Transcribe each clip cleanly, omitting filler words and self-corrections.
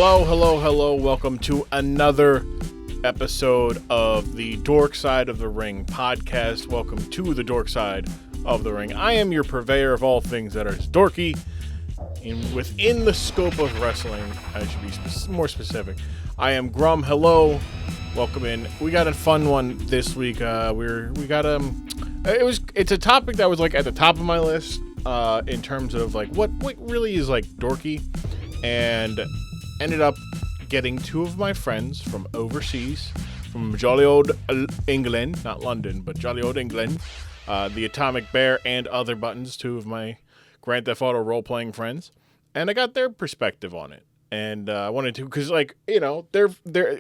Hello, hello, hello. Welcome to another episode of the Dork Side of the Ring podcast. Welcome to the Dork Side of the Ring. I am your purveyor of all things that are dorky. And within the scope of wrestling, I should be more specific. I am Grumm. Hello, welcome in. We got a fun one this week. It's a topic that was like at the top of my list in terms of like what really is like dorky, and ended up getting two of my friends from overseas, from jolly old England, not London, but jolly old England, the Atomic Bear and Otherbuttons, two of my Grand Theft Auto role-playing friends, and I got their perspective on it. And I wanted to, because, like, you know,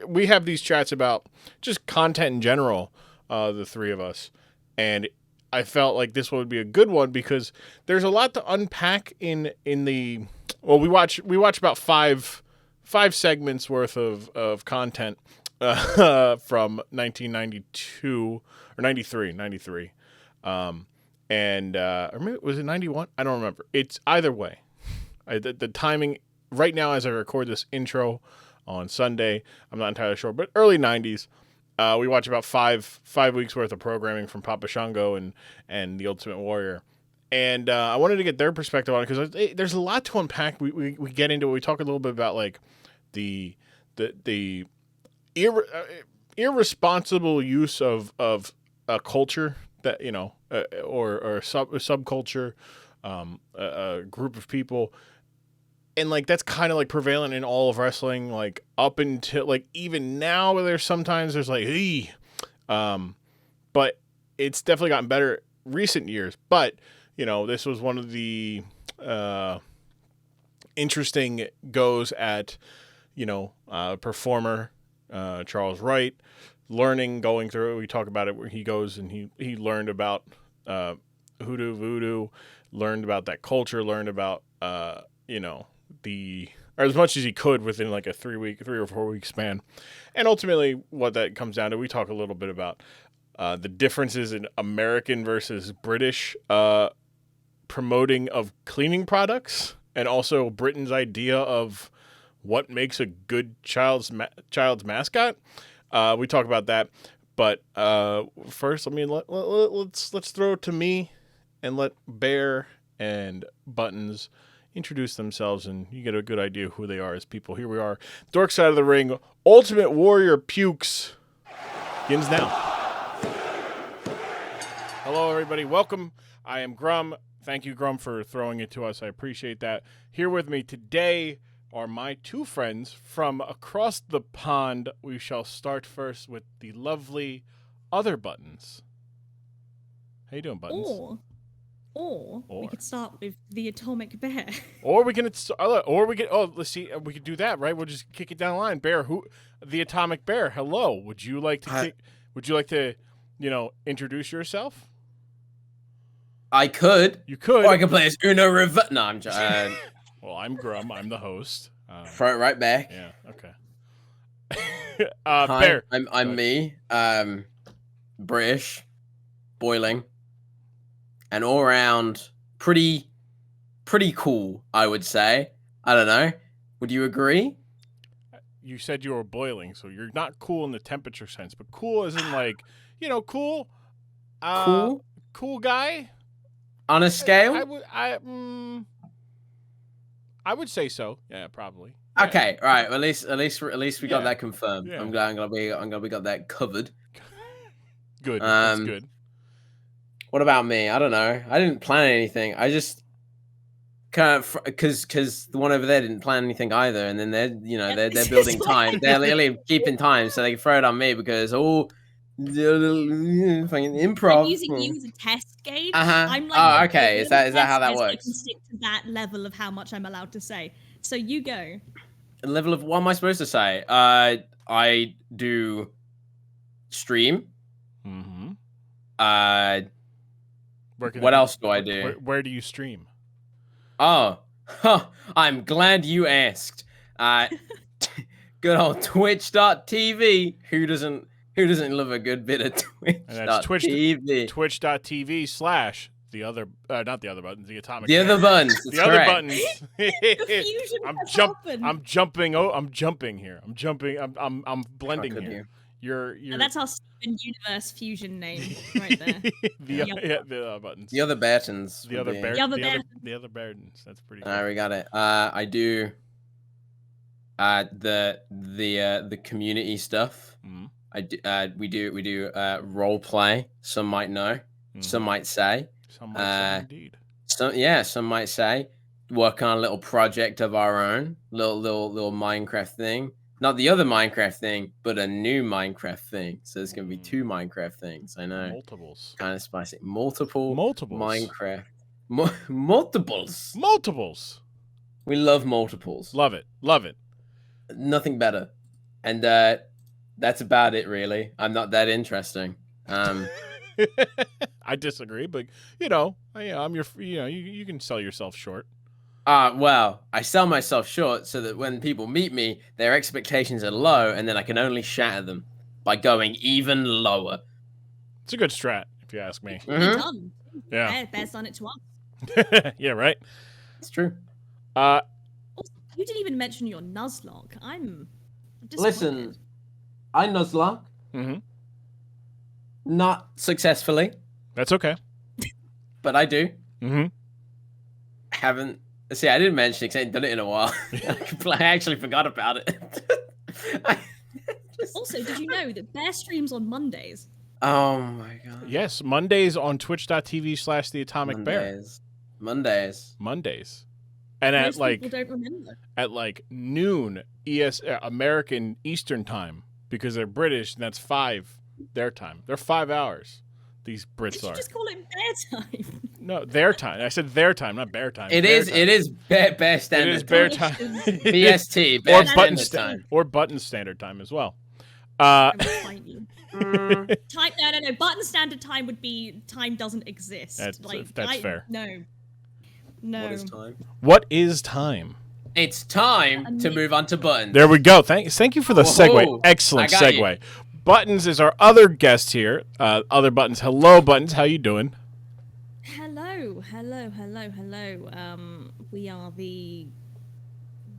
we have these chats about just content in general, the three of us, and I felt like this one would be a good one because there's a lot to unpack in the. Well, we watch about five segments worth of content from 1992 or 93. And or maybe was it 91? I don't remember. It's either way. The timing right now as I record this intro on Sunday, I'm not entirely sure, but early 90s. We watch about five weeks worth of programming from Papa Shango and the Ultimate Warrior. And I wanted to get their perspective on it because there's a lot to unpack. We get into it. We talk a little bit about like the irresponsible use of a culture that, you know, or a subculture, a group of people. And like that's kind of like prevalent in all of wrestling, like up until like even now there's like, hey, but it's definitely gotten better recent years. But you know, this was one of the interesting goes at, you know, performer Charles Wright going through it. We talk about it where he goes and he learned about voodoo, learned about that culture, learned about you know, or as much as he could within like a 3 or 4 week span. And ultimately what that comes down to, we talk a little bit about the differences in American versus British promoting of cleaning products, and also Britain's idea of what makes a good child's mascot. We talk about that, but first, I mean, let's throw it to me and let Bear and Buttons introduce themselves, and you get a good idea who they are as people. Here we are, Dork Side of the Ring, Ultimate Warrior Pukes. Begins now. Hello, everybody. Welcome. I am Grumm. Thank you, Grumm, for throwing it to us. I appreciate that. Here with me today are my two friends from across the pond. We shall start first with the lovely Otherbuttons. How you doing, Buttons? Or we could start with the Atomic Bear. Let's see, we could do that, right? We'll just kick it down the line. Bear, the Atomic Bear. Hello. Would you like to you know, introduce yourself? I could. You could. Or I could play as Uno Reverse. No, I'm just. Well, I'm Grumm. I'm the host. Throw it right back. Yeah. Okay. Hi, Bear. I'm me. British, boiling, and all around pretty cool. I would say. I don't know. Would you agree? You said you were boiling, so you're not cool in the temperature sense, but cool as in like, you know, cool. Cool guy. On a scale? I would say so. Yeah, probably. Okay, all right. Well, at least we got that confirmed. Yeah. I'm glad we got that covered. Good. That's good. What about me? I don't know. I didn't plan anything. I just kind of because the one over there didn't plan anything either, and then they're building time. They're literally keeping time so they can throw it on me because fucking improv. I'm using you as a test gauge. I'm like, okay. Is that how that works? I can stick to that level of how much I'm allowed to say. So you go. A level of what am I supposed to say? I do stream. Mm-hmm. What else do I do? Where do you stream? Oh, I'm glad you asked. Good old Twitch.tv. Who doesn't love a good bit of Twitch? And that's twitch.tv/the The other, not the other buttons, the atomic. The other buttons. The That's other correct. buttons. Confusion has happened. I'm jumping. Oh, I'm jumping here. I'm jumping. I'm blending could here. you? You're. That's our Steven Universe fusion name right there. the buttons. The other buttons. The other would be- bear. The other The other buttons. That's pretty. Cool. We got it. I do. The community stuff. Mhm. I do. We do role play. Some might know. Mhm. Some might say. Some might say indeed. Some might say work on a little project of our own, little Minecraft thing. Not the other Minecraft thing, but a new Minecraft thing. So there's gonna be 2 Minecraft things. I know. Multiples. Kind of spicy. Multiples. Minecraft. Multiples. Multiples. We love multiples. Love it. Love it. Nothing better. And that's about it, really. I'm not that interesting. I disagree, but I'm your. You can sell yourself short. Well, I sell myself short so that when people meet me, their expectations are low, and then I can only shatter them by going even lower. It's a good strat, if you ask me. Mhm. Done. Yeah. Bear's done it to us. Yeah, right. It's true. Also, you didn't even mention your Nuzlocke. I'm disappointed. Listen, I Nuzlocke. Mm-hmm. Not successfully, That's okay. but I do. Mm-hmm. Haven't. See, I didn't mention it because I hadn't done it in a while. I actually forgot about it. Also, did you know that Bear streams on Mondays? Oh my god. Yes, Mondays on twitch.tv/theatomicbear. Mondays. Mondays. And Most people don't remember. at noon American Eastern time, because they're British, and that's 5 their time. They're 5 hours. These Brits Did you are. just call it Bear time? No, their time. I said their time, not bear time. It Bear is. time. It is bear standard. It is bear time. time. BST. or Bear button standard time. or button standard time as well. I'm gonna fight you. Time, no. Button standard time would be time doesn't exist. That's fair. No. What is time? What is time? It's time to move on to buttons. There we go. Thank you for the segue. Whoa. Excellent I got segue. Buttons is our other guest here. Other Buttons. Hello, Buttons. How you doing? Hello. We are the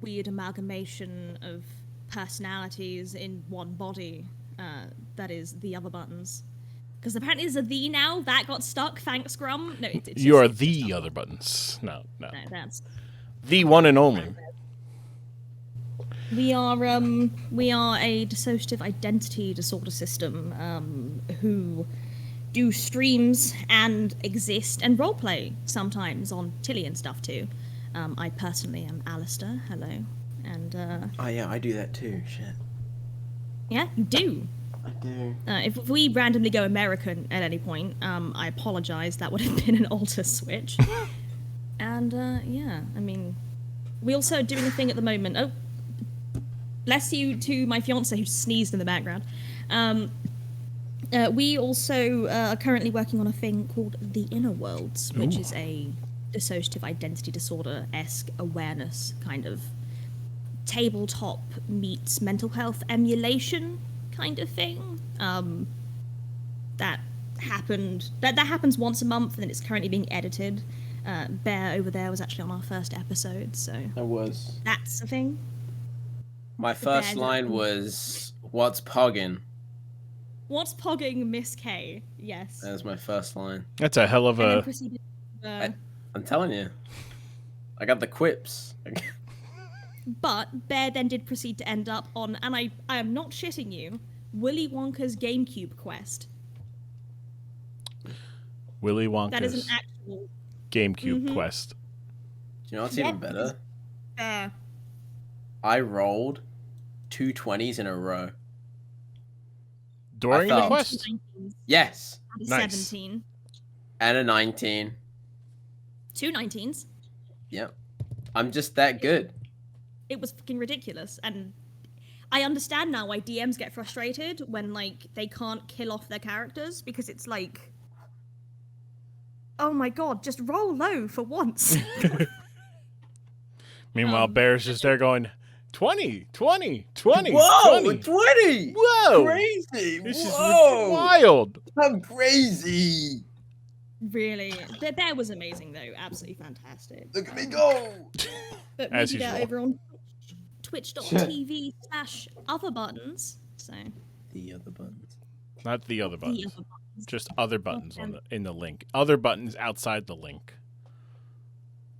weird amalgamation of personalities in one body. That is the Other Buttons. Because apparently there's a "the" now. That got stuck. Thanks, Grumm. No, it's You are just the Other Buttons. No. No, that's... The one and only. We are a dissociative identity disorder system who do streams and exist and roleplay sometimes on Tilly and stuff too. I personally am Alistair. Hello, and Oh yeah, I do that too. Shit. yeah, you do. I do. If we randomly go American at any point, I apologize. That would have been an alter switch. And yeah, I mean, we also are doing a thing at the moment. Oh, bless you to my fiance who sneezed in the background. We also are currently working on a thing called the Inner Worlds, which is a dissociative identity disorder-esque awareness kind of tabletop meets mental health emulation kind of thing. That happens once a month, and it's currently being edited. Bear over there was actually on our first episode, so I was. that's the thing. My first line was, "What's poggin'?" What's pogging, Miss K? Yes. That was my first line. That's a hell of And then a. proceeded, I'm telling you, I got the quips. but Bear then did proceed to end up on, and I am not shitting you, Willy Wonka's GameCube quest. Willy Wonka's That is an actual... GameCube quest. Do you know what's even better? Bear. I rolled 2 20s in a row. During the felt- quest? Yes, Nice. 17. and a 19. 2 19s. Yep, I'm just that good. It was fucking ridiculous, and I understand now why DMs get frustrated when, like, they can't kill off their characters, because it's like, oh my god, just roll low for once. Meanwhile, Bear's just there going, 20, 20, 20. Whoa, 20. 20! Whoa! Crazy! This is Whoa! wild. I'm crazy. Really, Bear was amazing though, absolutely fantastic. Look at me go! But As maybe they're usual. over on twitch.tv/Otherbuttons. So The other buttons. Not the other the buttons. other buttons. Just other buttons in the link. Other buttons outside the link.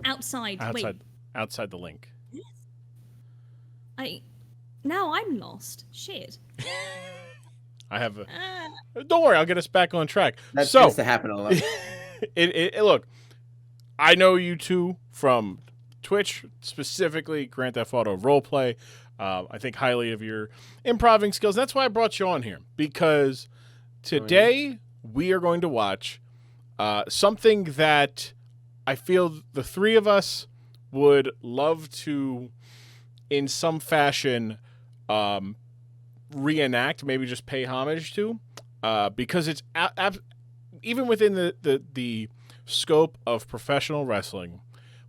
Outside Outside the link. Now I'm lost. Shit. I have a. Don't worry, I'll get us back on track. That so, tends to happen a lot. Look, I know you two from Twitch, specifically Grand Theft Auto Roleplay. I think highly of your improving skills. That's why I brought you on here, because today we are going to watch something that I feel the three of us would love to, in some fashion, reenact, maybe just pay homage to, because it's even within the scope of professional wrestling,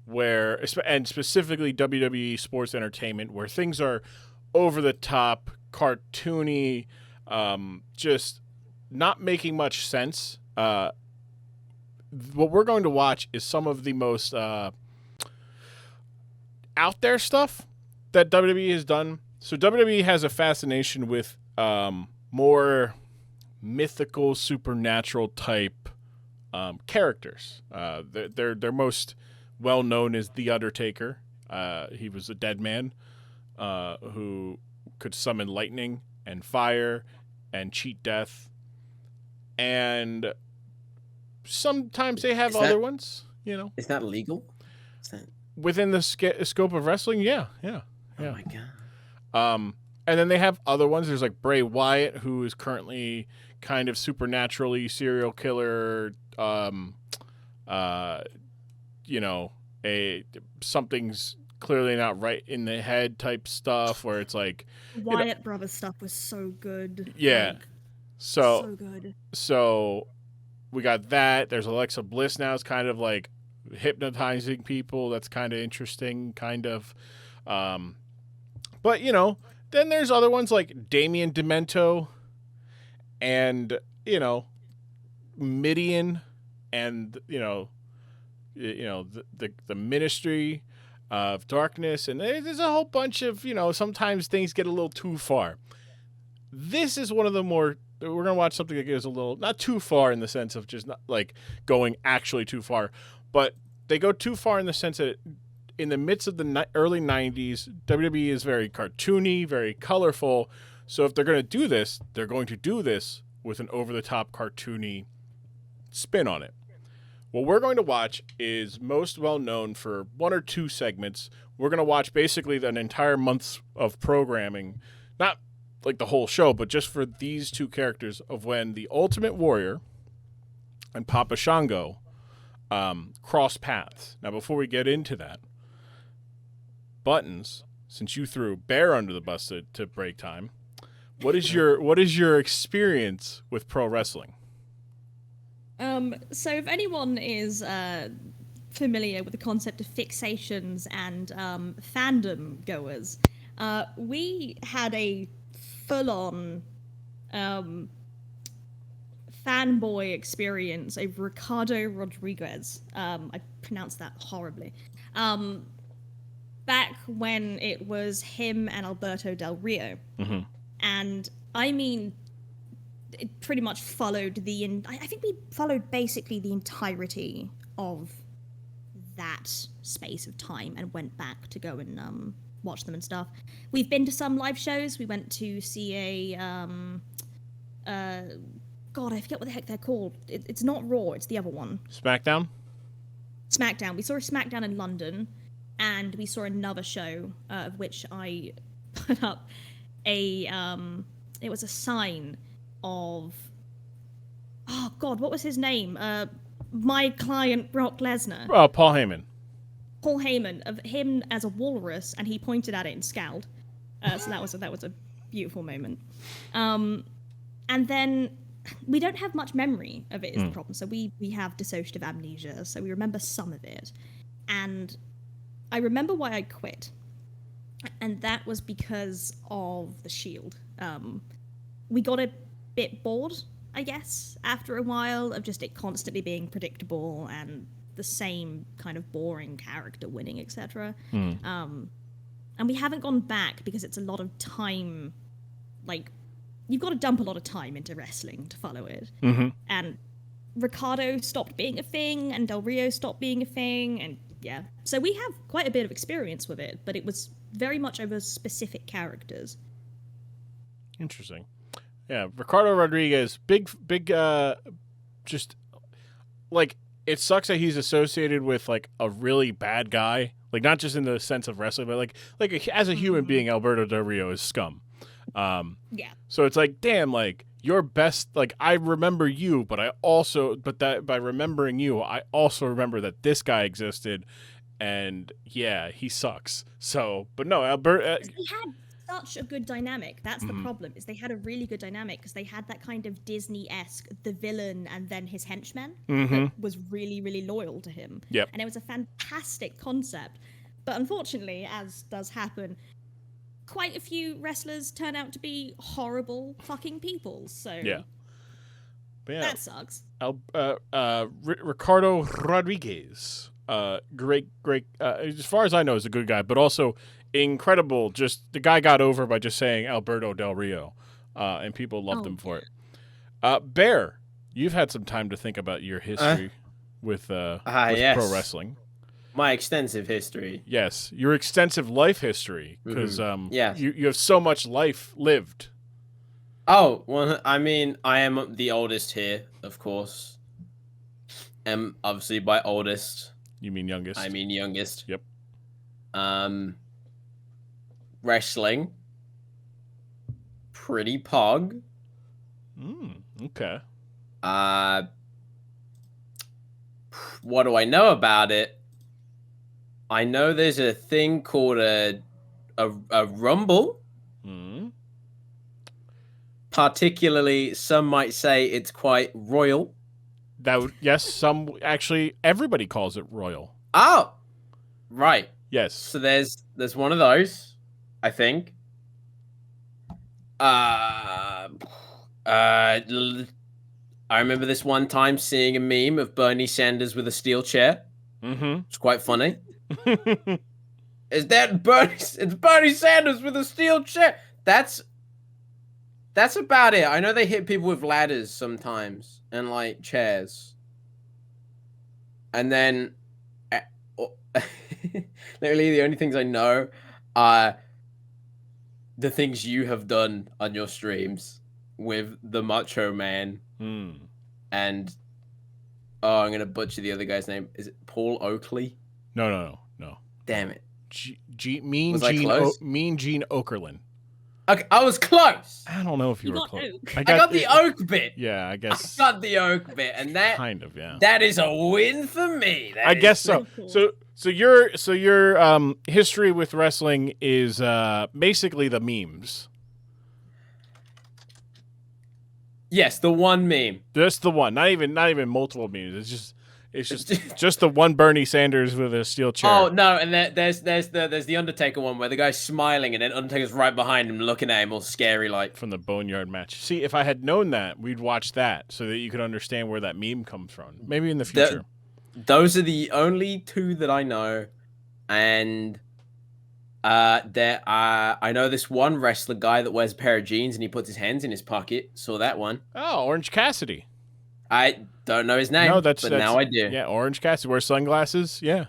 and specifically WWE sports entertainment, where things are over the top, cartoony, just not making much sense. What we're going to watch is some of the most out there stuff that WWE has done. So WWE has a fascination with more mythical, supernatural type characters. Their most well known is The Undertaker. He was a dead man who could summon lightning and fire and cheat death. And sometimes they have other ones, you know. Is that legal? Within the scope of wrestling, yeah. Oh my god. And then they have other ones. There's like Bray Wyatt, who is currently kind of supernaturally serial killer. Something's clearly not right in the head type stuff, where it's like Wyatt Brothers stuff was so good. Yeah. So good. So we got that. There's Alexa Bliss now. It's kind of like hypnotizing people. That's kind of interesting, kind of. But, then there's other ones like Damien Demento and, Midian and, the Ministry of Darkness. And there's a whole bunch of, sometimes things get a little too far. This is one of the more, we're going to watch something that goes a little, not too far in the sense of just not like going actually too far, but they go too far in the sense that in the midst of the early 90s, WWE is very cartoony, very colorful. So if they're going to do this, they're going to do this with an over-the-top cartoony spin on it. What we're going to watch is most well known for one or two segments. We're going to watch basically an entire month's of programming, not like the whole show, but just for these two characters of when the Ultimate Warrior and Papa Shango cross paths. Now, before we get into that, Buttons, since you threw Bear under the bus to break time, what is your experience with pro wrestling? So if anyone is familiar with the concept of fixations and fandom goers, we had a full-on fanboy experience over Ricardo Rodriguez. I pronounced that horribly. Back when it was him and Alberto Del Rio. Mm-hmm. And I mean, it pretty much followed I think we followed basically the entirety of that space of time and went back to go and watch them and stuff. We've been to some live shows. We went to see God, I forget what the heck they're called. It's not Raw, it's the other one. SmackDown? SmackDown. We saw a SmackDown in London, and we saw another show of which I put up it was a sign of, oh God, what was his name? My client Brock Lesnar. Oh, Paul Heyman. Paul Heyman, of him as a walrus, and he pointed at it and scowled. So that was a beautiful moment. And then we don't have much memory of it is the problem. So we have dissociative amnesia, so we remember some of it. And I remember why I quit. And that was because of the Shield. We got a bit bored I guess, after a while of just it constantly being predictable and the same kind of boring character winning, etc. And we haven't gone back because it's a lot of time. Like, you've got to dump a lot of time into wrestling to follow it. And Ricardo stopped being a thing, and Del Rio stopped being a thing, and yeah. So we have quite a bit of experience with it, but it was very much over specific characters. Interesting. Yeah, Ricardo Rodriguez, big, just, like, it sucks that he's associated with, like, a really bad guy. Like, not just in the sense of wrestling, but, as a human being, Alberto Del Rio is scum. Yeah. So it's like, damn, like, your best, like, I remember you, but that by remembering you, I also remember that this guy existed, and, yeah, he sucks. So, but no, Alberto... He had such a good dynamic. That's the problem, is they had a really good dynamic because they had that kind of Disney-esque, the villain and then his henchman that was really, really loyal to him. Yep. And it was a fantastic concept. But unfortunately, as does happen, quite a few wrestlers turn out to be horrible fucking people. So yeah. That sucks. Ricardo Rodriguez, great. As far as I know, is a good guy, but also incredible. Just the guy got over by just saying Alberto Del Rio, and people loved him for it. Bear, you've had some time to think about your history with yes. pro wrestling. My extensive history. Yes, your extensive life history, because yes. you have so much life lived. Oh, well, I mean, I am the oldest here, of course. And obviously by oldest, you mean youngest? I mean youngest. Yep. Wrestling. Pretty pog. Okay. What do I know about it? I know there's a thing called a rumble. Particularly, some might say it's quite royal. Yes, some actually everybody calls it royal. Oh, right. Yes. So there's one of those, I think. I remember this one time seeing a meme of Bernie Sanders with a steel chair. It's quite funny. Is that Bernie? It's Bernie Sanders with a steel chair. That's about it. I know they hit people with ladders sometimes and like chairs. And then, literally, the only things I know are the things you have done on your streams with the Macho Man. And I'm gonna butcher the other guy's name. Is it Paul Oakley? No. Damn it. Mean Gene Okerlund. Okay, I was close. I don't know if you were close. I got the oak bit. Yeah, I guess. I got the oak bit, and that kind of, yeah. That is a win for me. I guess so. Cool. So your history with wrestling is basically the memes. Yes, the one meme. Just the one. Not even multiple memes. It's just the one Bernie Sanders with a steel chair. Oh no, and there's the Undertaker one where the guy's smiling and then Undertaker's right behind him looking at him all scary like. From the Boneyard match. See, if I had known that, we'd watch that so that you could understand where that meme comes from. Maybe in the future. Those are the only two that I know, and I know this one wrestler guy that wears a pair of jeans and he puts his hands in his pocket. Saw that one. Oh, Orange Cassidy. I don't know his name, but now I do. Yeah, Orange Cassidy wears sunglasses. Yeah.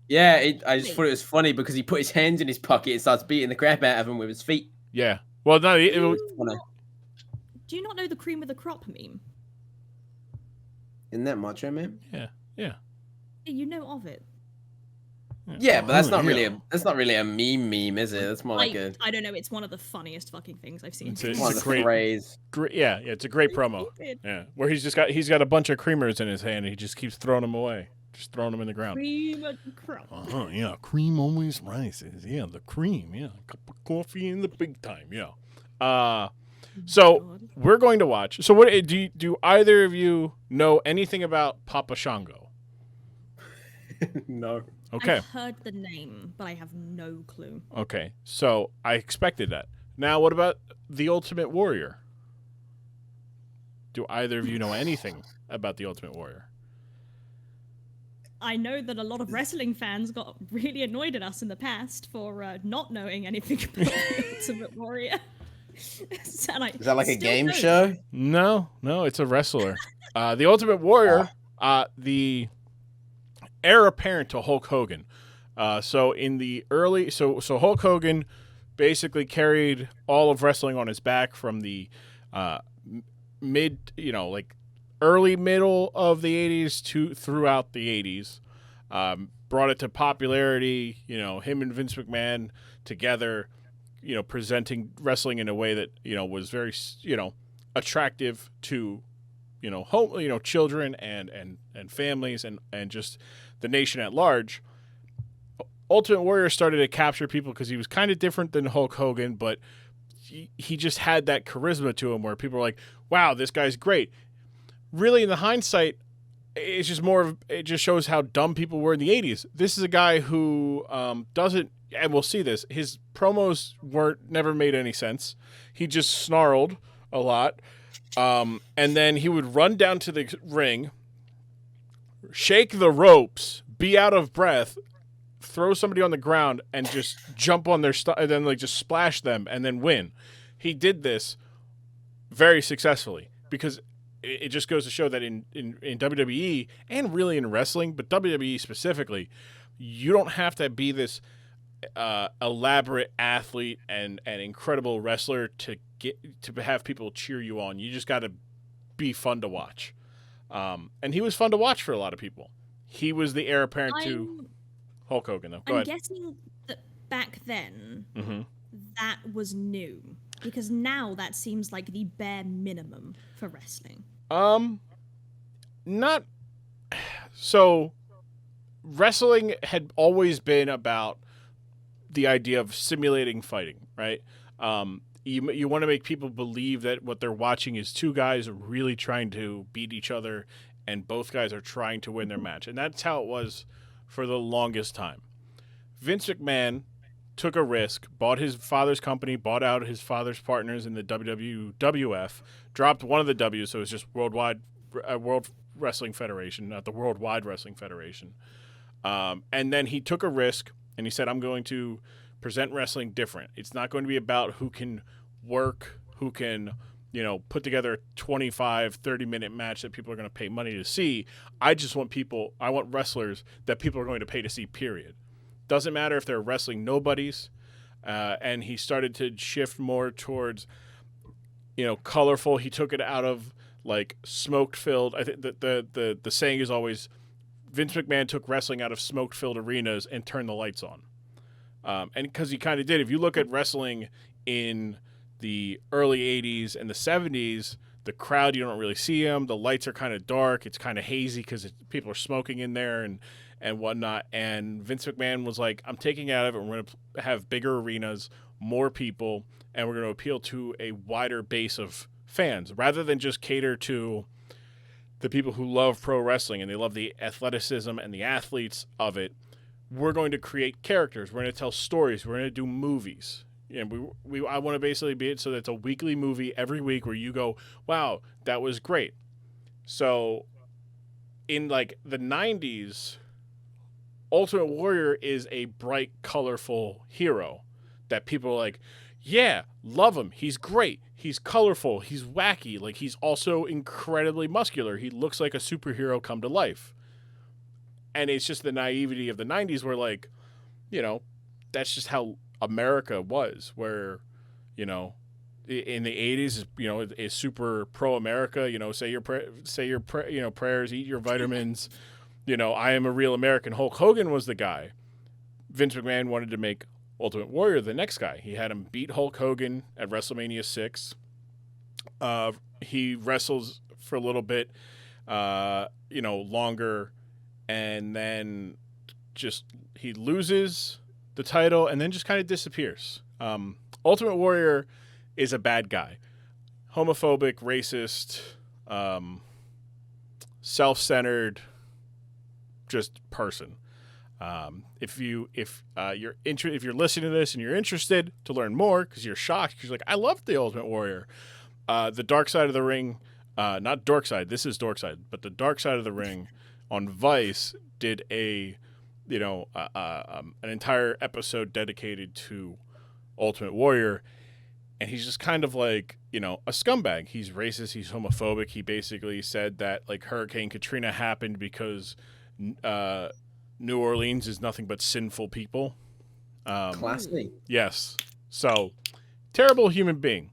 Yeah, I just thought it was funny because he put his hands in his pocket and starts beating the crap out of him with his feet. Yeah. Well, no. Do you not know the cream of the crop meme? Isn't that Macho Man? Yeah. You know of it. Yeah, but that's not really a meme, is it? That's more like a. I don't know. It's one of the funniest fucking things I've seen. It's a great phrase. Yeah, it's a great promo. Yeah, where he's got a bunch of creamers in his hand and he just keeps throwing them away, just throwing them in the ground. Cream of crop. Yeah, cream always rises. Yeah, the cream. Yeah, a cup of coffee in the big time. Yeah. So we're going to watch. So what do either of you know anything about Papa Shango? No. Okay. I've heard the name, but I have no clue. Okay, so I expected that. Now, what about the Ultimate Warrior? Do either of you know anything about the Ultimate Warrior? I know that a lot of wrestling fans got really annoyed at us in the past for not knowing anything about the Ultimate Warrior. Is that like a game show? No, it's a wrestler. The Ultimate Warrior, the heir apparent to Hulk Hogan. So in the early, so Hulk Hogan basically carried all of wrestling on his back from the early middle of the 80s to throughout the 80s. Brought it to popularity, him and Vince McMahon together, presenting wrestling in a way that, was very, attractive to, home, children and families and just the nation at large. Ultimate Warrior started to capture people because he was kind of different than Hulk Hogan, but he just had that charisma to him where people were like, wow, this guy's great. Really, in the hindsight, it's just it just shows how dumb people were in the 80s. This is a guy who doesn't, and we'll see this, his promos never made any sense. He just snarled a lot. And then he would run down to the ring, shake the ropes, be out of breath, throw somebody on the ground, and just jump on their stuff, and then just splash them, and then win. He did this very successfully because it just goes to show that in WWE and really in wrestling, but WWE specifically, you don't have to be this elaborate athlete and incredible wrestler to have people cheer you on. You just got to be fun to watch. And he was fun to watch for a lot of people. He was the heir apparent to Hulk Hogan, though. Go ahead. I'm guessing that back then, that was new. Because now that seems like the bare minimum for wrestling. Not... So, wrestling had always been about the idea of simulating fighting, right? You want to make people believe that what they're watching is two guys really trying to beat each other, and both guys are trying to win their match. And that's how it was for the longest time. Vince McMahon took a risk, bought his father's company, bought out his father's partners in the WWF, dropped one of the W's, so it's just World Wrestling Federation, not the Worldwide Wrestling Federation. And then he took a risk, and he said, I'm going to present wrestling different. It's not going to be about who can work, who can, put together a 25, 30-minute match that people are going to pay money to see. I want wrestlers that people are going to pay to see, period. Doesn't matter if they're wrestling nobodies. And he started to shift more towards, colorful. He took it out of, smoke-filled. I think the saying is always, Vince McMahon took wrestling out of smoke-filled arenas and turned the lights on. And because he kind of did. If you look at wrestling in the early 80s and the 70s, the crowd, you don't really see them. The lights are kind of dark. It's kind of hazy because people are smoking in there and whatnot. And Vince McMahon was like, I'm taking out of it. We're going to have bigger arenas, more people, and we're going to appeal to a wider base of fans rather than just cater to the people who love pro wrestling and they love the athleticism and the athletes of it. We're going to create characters. We're going to tell stories. We're going to do movies. And I want to basically be it so that it's a weekly movie every week where you go, wow, that was great. So in the 90s, Ultimate Warrior is a bright, colorful hero that people are like, yeah, love him. He's great. He's colorful. He's wacky. He's also incredibly muscular. He looks like a superhero come to life. And it's just the naivety of the 90s where, that's just how America was, where, in the 80s, is super pro-America, say your prayers, eat your vitamins, I am a real American. Hulk Hogan was the guy. Vince McMahon wanted to make Ultimate Warrior the next guy. He had him beat Hulk Hogan at WrestleMania 6. He wrestles for a little bit, longer, and then he loses the title and then just kind of disappears. Ultimate Warrior is a bad guy. Homophobic, racist, self-centered, just person. If you're listening to this and you're interested to learn more because you're shocked because you're like, I love the Ultimate Warrior. The Dark Side of the Ring not Dork Side. This is Dork Side, but the Dark Side of the Ring on Vice did an entire episode dedicated to Ultimate Warrior, and he's just kind of like, a scumbag. He's racist. He's homophobic. He basically said that like Hurricane Katrina happened because New Orleans is nothing but sinful people. Classy. Yes. So, terrible human being.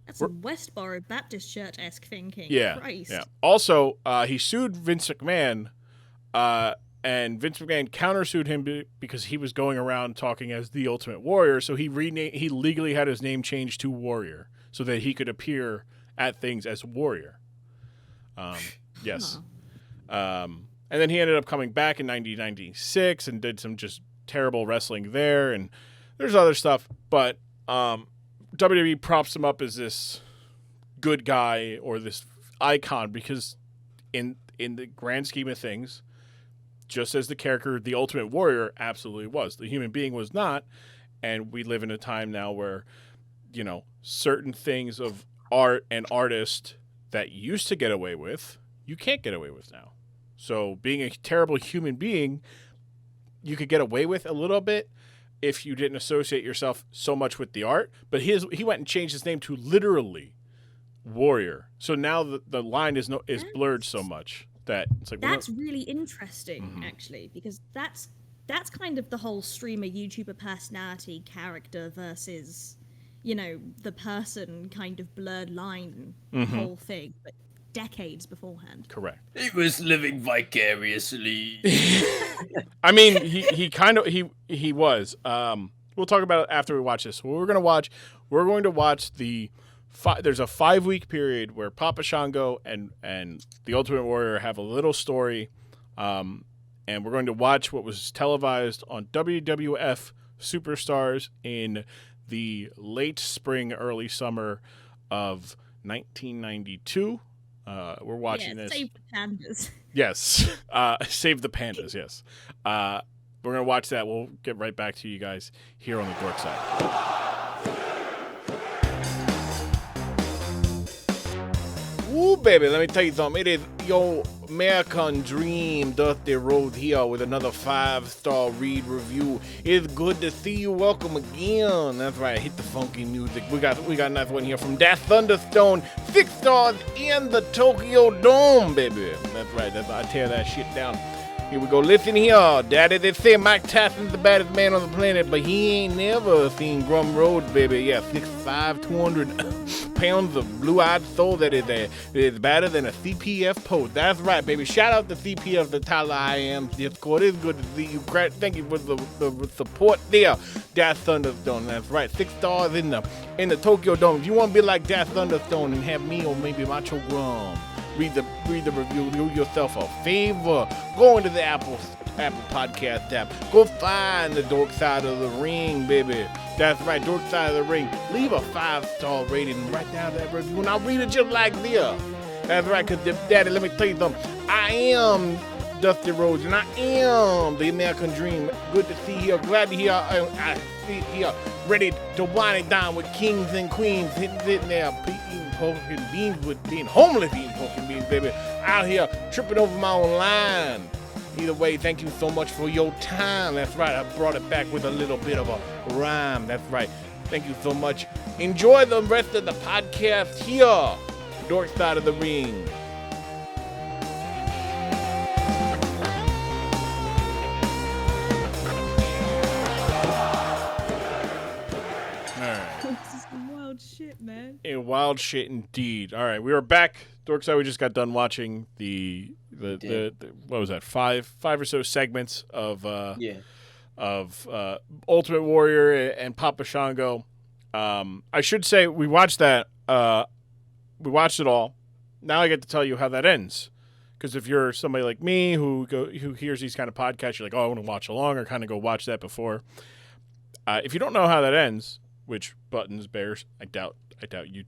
That's some Westboro Baptist Church-esque thinking. Yeah. Christ. Yeah. Also, he sued Vince McMahon, and Vince McMahon countersued him because he was going around talking as the Ultimate Warrior. So he legally had his name changed to Warrior so that he could appear at things as Warrior. Yes. And then he ended up coming back in 1996 and did some just terrible wrestling there. And there's other stuff, but WWE props him up as this good guy or this icon because in the grand scheme of things, just as the character, the Ultimate Warrior, absolutely was. The human being was not. And we live in a time now where, certain things of art and artists that used to get away with, you can't get away with now. So being a terrible human being, you could get away with a little bit if you didn't associate yourself so much with the art. But he went and changed his name to literally Warrior. So now the line is blurred so much that it's like that's really interesting, actually, because that's kind of the whole streamer, YouTuber personality character versus, the person kind of blurred line whole thing, but decades beforehand. Correct. He was living vicariously. I mean, he was. We'll talk about it after we watch this. What we're going to watch there's a 5-week period where Papa Shango and the Ultimate Warrior have a little story, and we're going to watch what was televised on WWF Superstars in the late spring, early summer of 1992. We're watching this. Save the pandas. Yes. Save the pandas, yes. We're going to watch that. We'll get right back to you guys here on the Dork Side. Ooh, baby, let me tell you something. It is your American Dream, Dusty Rhodes here with another 5-star read review. It's good to see you. Welcome again. That's right. Hit the funky music. We got a nice one here from That Thunderstone. 6 stars in the Tokyo Dome, baby. That's right. I tear that shit down. Here we go. Listen here, Daddy. They say Mike Tyson's the baddest man on the planet, but he ain't never seen Grumm Rhodes, baby. Yeah, 6'5", 200 pounds of blue-eyed soul that is better than a CPF post. That's right, baby. Shout out to CPF, the Tyler I Am Discord. It's good to see you. Thank you for the support there. That Thunderstone. That's right. 6 stars in the Tokyo Dome. If you want to be like That Thunderstone and have me or maybe Macho Grumm read the review, do yourself a favor. Go into the Apple Podcast app. Go find the Dork Side of the Ring, baby. That's right, Dork Side of the Ring. Leave a 5-star rating and write down that review, and I'll read it just like this. That's right, because, Daddy, let me tell you something. I am Dusty Rhodes, and I am the American Dream. Good to see you. Glad to hear I see here. Ready to wind it down with kings and queens. Sitting there eating pork and beans with being homeless eating pork and beans, baby. Out here tripping over my own line. Either way, thank you so much for your time. That's right, I brought it back with a little bit of a rhyme. That's right. Thank you so much. Enjoy the rest of the podcast here. Dork Side of the Ring. This is some wild shit, man. Wild shit indeed. All right, we are back. Dorkside, we just got done watching the what was that? Five or so segments of Ultimate Warrior and Papa Shango. I should say we watched that. We watched it all. Now I get to tell you how that ends. Because if you're somebody like me who hears these kind of podcasts, you're like, oh, I want to watch along or kind of go watch that before. If you don't know how that ends, which Buttons, Bears, I doubt you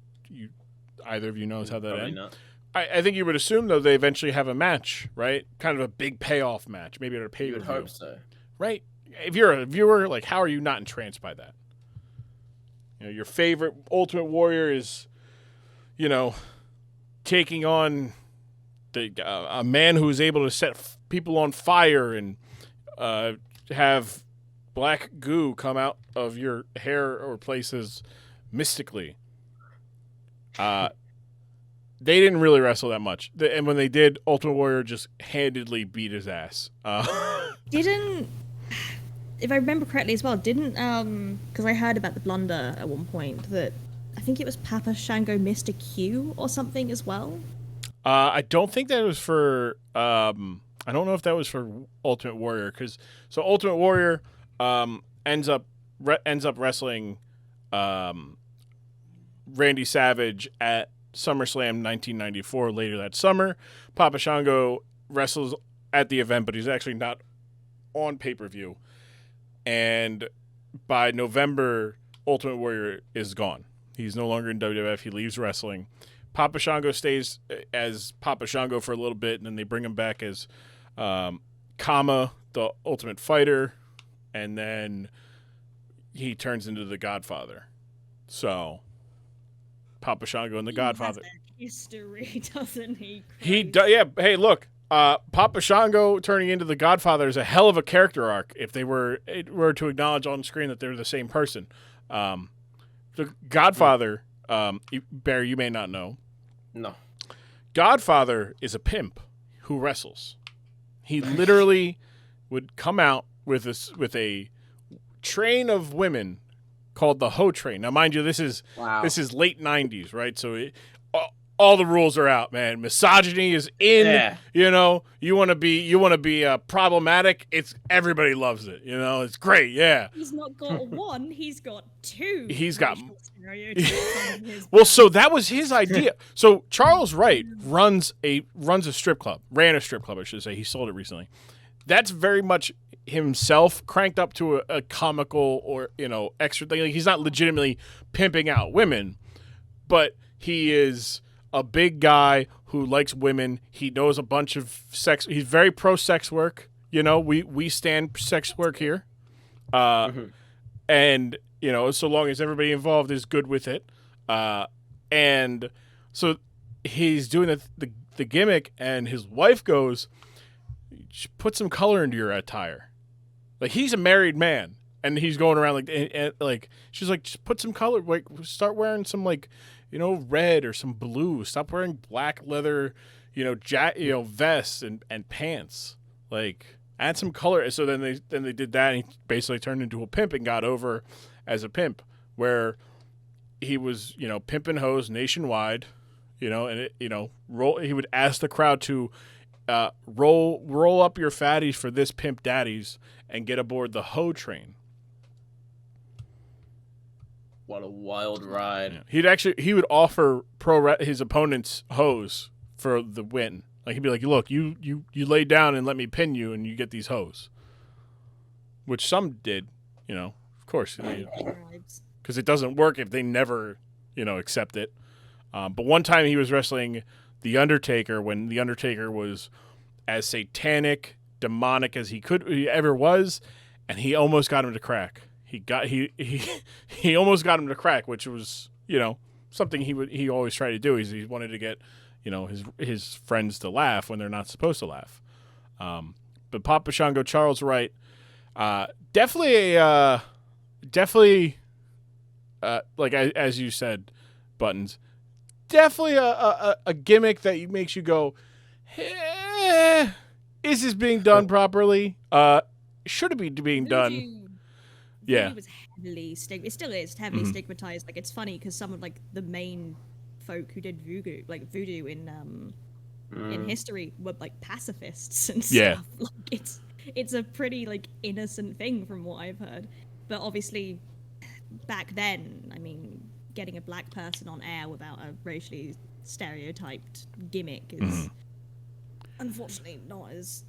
either of you knows how that Probably ends. not. I think you would assume, though, they eventually have a match, right? Kind of a big payoff match, maybe at a pay-per-view. You would hope so. Right? If you're a viewer, like, how are you not entranced by that? You know, your favorite Ultimate Warrior is, taking on a man who is able to set people on fire and have black goo come out of your hair or places mystically. They didn't really wrestle that much. And when they did, Ultimate Warrior just handedly beat his ass. Didn't, if I remember correctly as well, because I heard about the blunder at one point, that I think it was Papa Shango missed a cue or something as well? I don't think that was for, I don't know if that was for Ultimate Warrior, so Ultimate Warrior ends up wrestling Randy Savage at SummerSlam 1994 later that summer. Papa Shango wrestles at the event, but he's actually not on pay-per-view. And by November, Ultimate Warrior is gone. He's no longer in WWF. He leaves wrestling. Papa Shango stays as Papa Shango for a little bit, and then they bring him back as Kama, the Ultimate Fighter, and then he turns into the Godfather. So Papa Shango and the Godfather. History, doesn't he? He does. Yeah. Hey, look. Papa Shango turning into the Godfather is a hell of a character arc. If they were to acknowledge on screen that they're the same person, the Godfather, Barry, you may not know. No. Godfather is a pimp who wrestles. He literally would come out with a train of women called the Ho Train. Now, mind you, this is late 90s, right? So all the rules are out, man. Misogyny is in. Yeah. You know, you want to be problematic. Everybody loves it. You know, it's great. Yeah. He's not got one. He's got two. He's got. Well, so that was his idea. So Charles Wright ran a strip club, I should say. He sold it recently. That's very much himself cranked up to a comical or, extra thing. Like, he's not legitimately pimping out women, but he is a big guy who likes women. He knows a bunch of sex. He's very pro sex work. We stand sex work here. And, so long as everybody involved is good with it. And so he's doing the gimmick, and his wife goes, put some color into your attire. Like, he's a married man, and he's going around like she's like, just put some color, like, start wearing some, like, red or some blue. Stop wearing black leather, vests and pants. Like, add some color. So then they did that, and he basically turned into a pimp and got over as a pimp, where he was, pimping hoes nationwide, and he would ask the crowd to roll up your fatties for this pimp daddies and get aboard the Ho Train. What a wild ride. Yeah. He would offer his opponents hoes for the win. Like, he'd be like, look, you lay down and let me pin you, and you get these hoes. Which some did, of course. Because it doesn't work if they never, accept it. But one time he was wrestling The Undertaker when The Undertaker was as satanic, demonic as he ever was, and he almost got him to crack. He almost got him to crack, which was, something he always tried to do. He wanted to get, his friends to laugh when they're not supposed to laugh. But Papa Shango, Charles Wright, definitely, like as you said, Buttons, definitely a gimmick that makes you go, is this being done properly? Should it be being done? Yeah, it was heavily it still is heavily stigmatized. Like, it's funny because some of, like, the main folk who did voodoo in history were, like, pacifists and stuff. Yeah. Like, it's a pretty, like, innocent thing from what I've heard. But obviously, back then, I mean, getting a black person on air without a racially stereotyped gimmick is unfortunately not as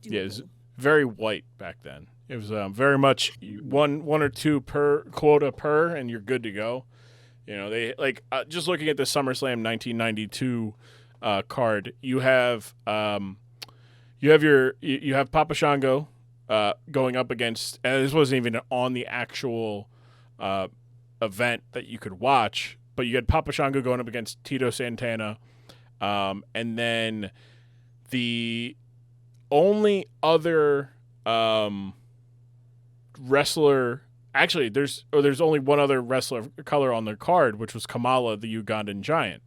doable. Yeah, it was very white back then. It was very much one or two per quota per, and you're good to go. They just looking at the SummerSlam 1992 card. You have Papa Shango going up against, and this wasn't even on the actual event that you could watch. but you had Papa Shango going up against Tito Santana. And then the only other wrestler, actually, there's only one other wrestler color on the card, which was Kamala, the Ugandan giant.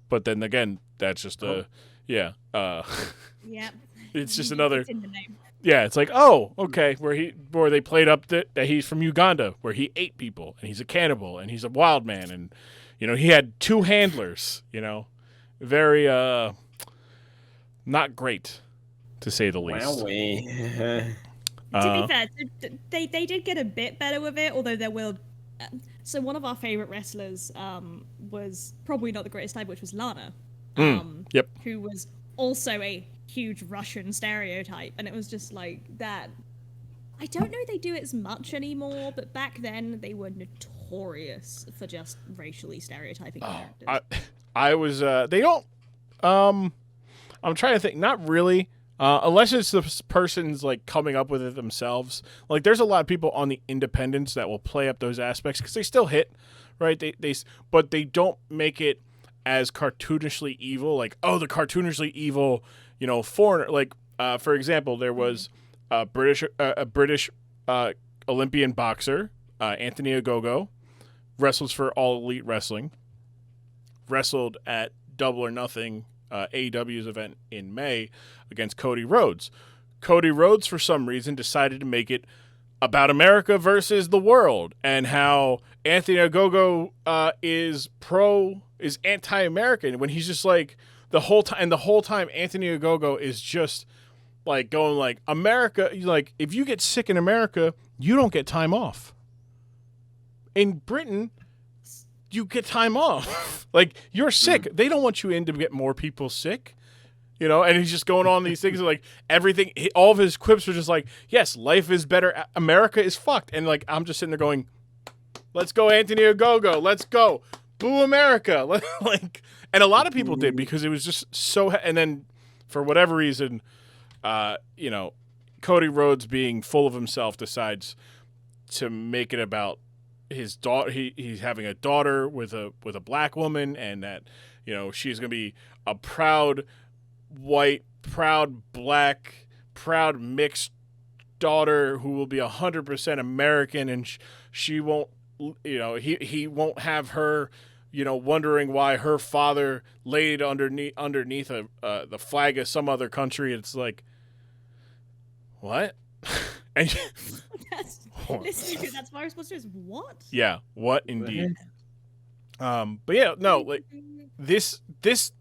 But then again, that's just Yeah. It's just another. It's in the name. Yeah, it's like, oh, okay, where they played up that he's from Uganda, where he ate people and he's a cannibal and he's a wild man, and he had 2 handlers. Very not great, to say the least. Wowee. To be fair, they did get a bit better with it, although there will. So one of our favorite wrestlers was probably not the greatest type, which was Lana. Yep. Who was also a huge Russian stereotype, and it was just like that. I don't know if they do it as much anymore, but back then they were notorious for just racially stereotyping characters. I was they don't I'm trying to think, not really, unless it's the person's like coming up with it themselves. Like there's a lot of people on the independents that will play up those aspects because they still hit, right? But they don't make it as cartoonishly evil, like, oh, the cartoonishly evil, foreigner. Like, for example, there was a British Olympian boxer, Anthony Ogogo, wrestles for All Elite Wrestling, wrestled at Double or Nothing, AEW's event in May against Cody Rhodes. Cody Rhodes, for some reason, decided to make it about America versus the world, and how Anthony Ogogo is anti-American when he's just like the whole time Anthony Ogogo is just like going like, America, like if you get sick in America, you don't get time off. In Britain, you get time off. Like you're sick. They don't want you in to get more people sick. And he's just going on these things like everything. All of his quips are just like, yes, life is better. America is fucked. And like, I'm just sitting there going, let's go, Anthony Ogogo. Let's go. Boo America. Like, and a lot of people did because it was just so, and then for whatever reason, Cody Rhodes being full of himself decides to make it about his daughter. He's having a daughter with a black woman, and that, she's going to be a proud white, proud black, proud mixed daughter who will be 100% American, and she won't, he won't have her, wondering why her father laid underneath the flag of some other country. It's like, what? And that's my response to is what? Yeah, what indeed. But yeah, no, like this is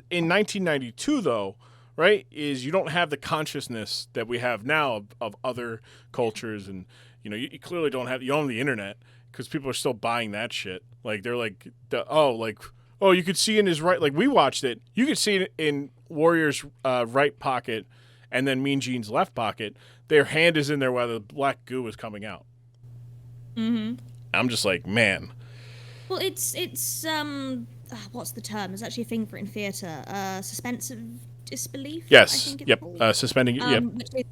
in 1992 though, right? Is you don't have the consciousness that we have now of other cultures, and you clearly don't have the internet because people are still buying that shit. Like they're like, you could see in his right, like we watched it, you could see it in Warrior's right pocket, and then Mean Gene's left pocket. Their hand is in there while the black goo is coming out. Mm-hmm. I'm just like, man. Well, it's what's the term? There's actually a thing for it in theatre. Suspensive disbelief. Yes. I think it's Yep. called. Suspending. Yep. Which is,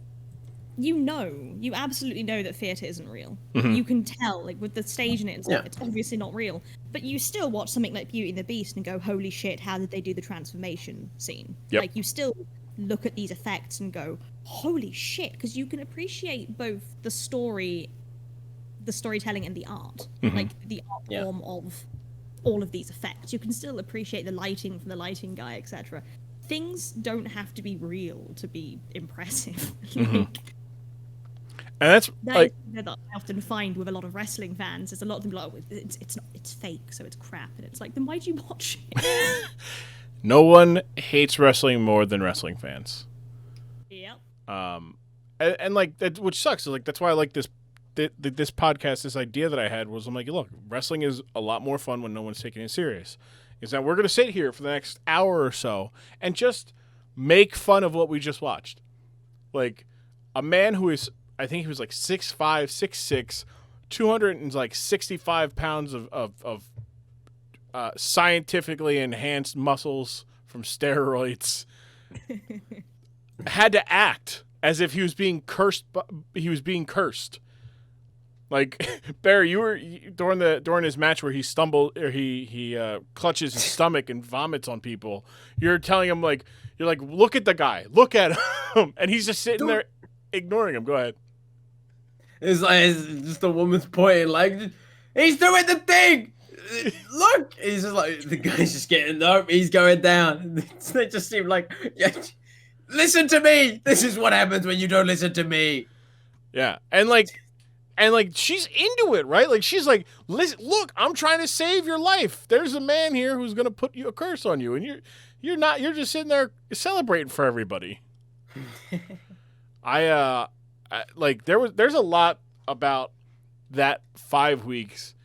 you absolutely know that theatre isn't real. Mm-hmm. You can tell, like with the stage in it and stuff, it's obviously not real. But you still watch something like Beauty and the Beast and go, holy shit, how did they do the transformation scene? Yep. Like you still look at these effects and go, holy shit, because you can appreciate both the storytelling and the art, like the art form of all of these effects. You can still appreciate the lighting from the lighting guy, etc. Things don't have to be real to be impressive. And that's like that I often find with a lot of wrestling fans. Is a lot of them like, oh, it's fake, so it's crap, and it's like, then why'd you watch it? No one hates wrestling more than wrestling fans. Yep. And like that, which sucks. Like that's why I like this podcast. This idea that I had was, I'm like, look, wrestling is a lot more fun when no one's taking it serious. Is that we're gonna sit here for the next hour or so and just make fun of what we just watched. Like a man who is, I think he was like 6'5", 6'6", 265 pounds of scientifically enhanced muscles from steroids, had to act as if he was being cursed. He was being cursed. Like Barry, during his match where he stumbled or he clutches his stomach and vomits on people. You're telling him you're like, look at the guy, look at him, and he's just sitting there ignoring him. Go ahead. It's like it's just a woman's pointing like, he's doing the thing. Look, he's just like the guy's just getting up. He's going down. They just seem like, yeah, listen to me. This is what happens when you don't listen to me. Yeah, and she's into it, right? Like she's like, listen, look, I'm trying to save your life. There's a man here who's gonna put a curse on you, and you're not. You're just sitting there celebrating for everybody. There's a lot about that 5 weeks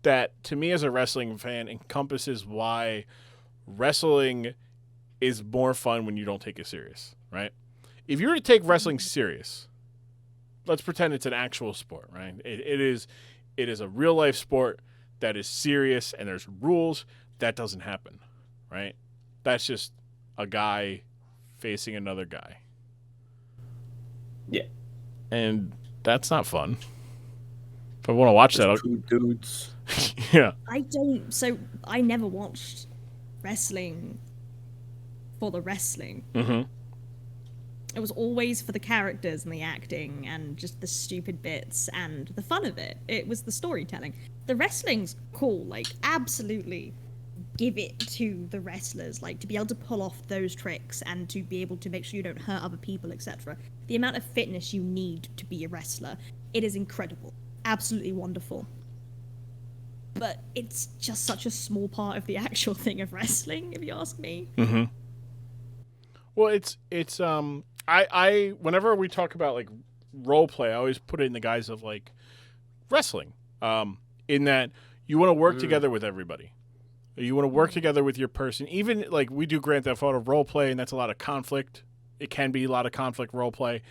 that to me as a wrestling fan encompasses why wrestling is more fun when you don't take it serious, right? If you were to take wrestling serious, let's pretend it's an actual sport, right? It is a real life sport that is serious and there's rules. That doesn't happen, right? That's just a guy facing another guy. Yeah. And that's not fun. If I want to watch that, two dudes. Yeah. I never watched wrestling for the wrestling. Mm-hmm. It was always for the characters and the acting and just the stupid bits and the fun of it. It was the storytelling. The wrestling's cool, like absolutely give it to the wrestlers, like to be able to pull off those tricks and to be able to make sure you don't hurt other people, etc. The amount of fitness you need to be a wrestler, it is incredible. Absolutely wonderful. But it's just such a small part of the actual thing of wrestling, if you ask me. Mm-hmm. Well, it's I whenever we talk about like role play, I always put it in the guise of like wrestling. In that you want to work together with everybody. You want to work together with your person. Even like we do Grand Theft Auto role play, and that's a lot of conflict. It can be a lot of conflict role play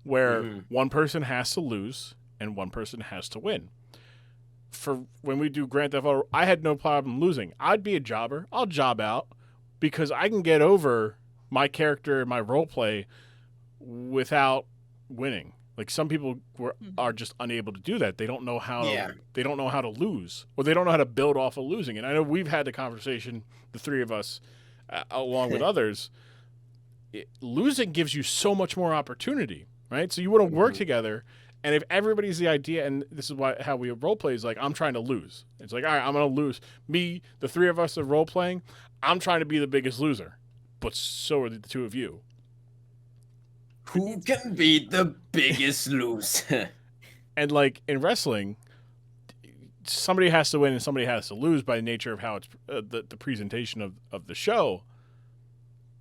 where one person has to lose and one person has to win. For when we do Grand Theft Auto, I had no problem losing. I'd be a jobber. I'll job out because I can get over my character, my role play without winning. Like some people are just unable to do that. They don't know how. They don't know how to lose, or they don't know how to build off of losing. And I know we've had the conversation, the three of us, along with others. Losing gives you so much more opportunity, right? So you want to work together. And if everybody's the idea, and this is how we role play is like, I'm trying to lose. It's like, all right, I'm going to lose. Me, the three of us are role playing. I'm trying to be the biggest loser, but so are the two of you. Who can be the biggest loser? And like in wrestling, somebody has to win and somebody has to lose by nature of how it's the presentation of the show.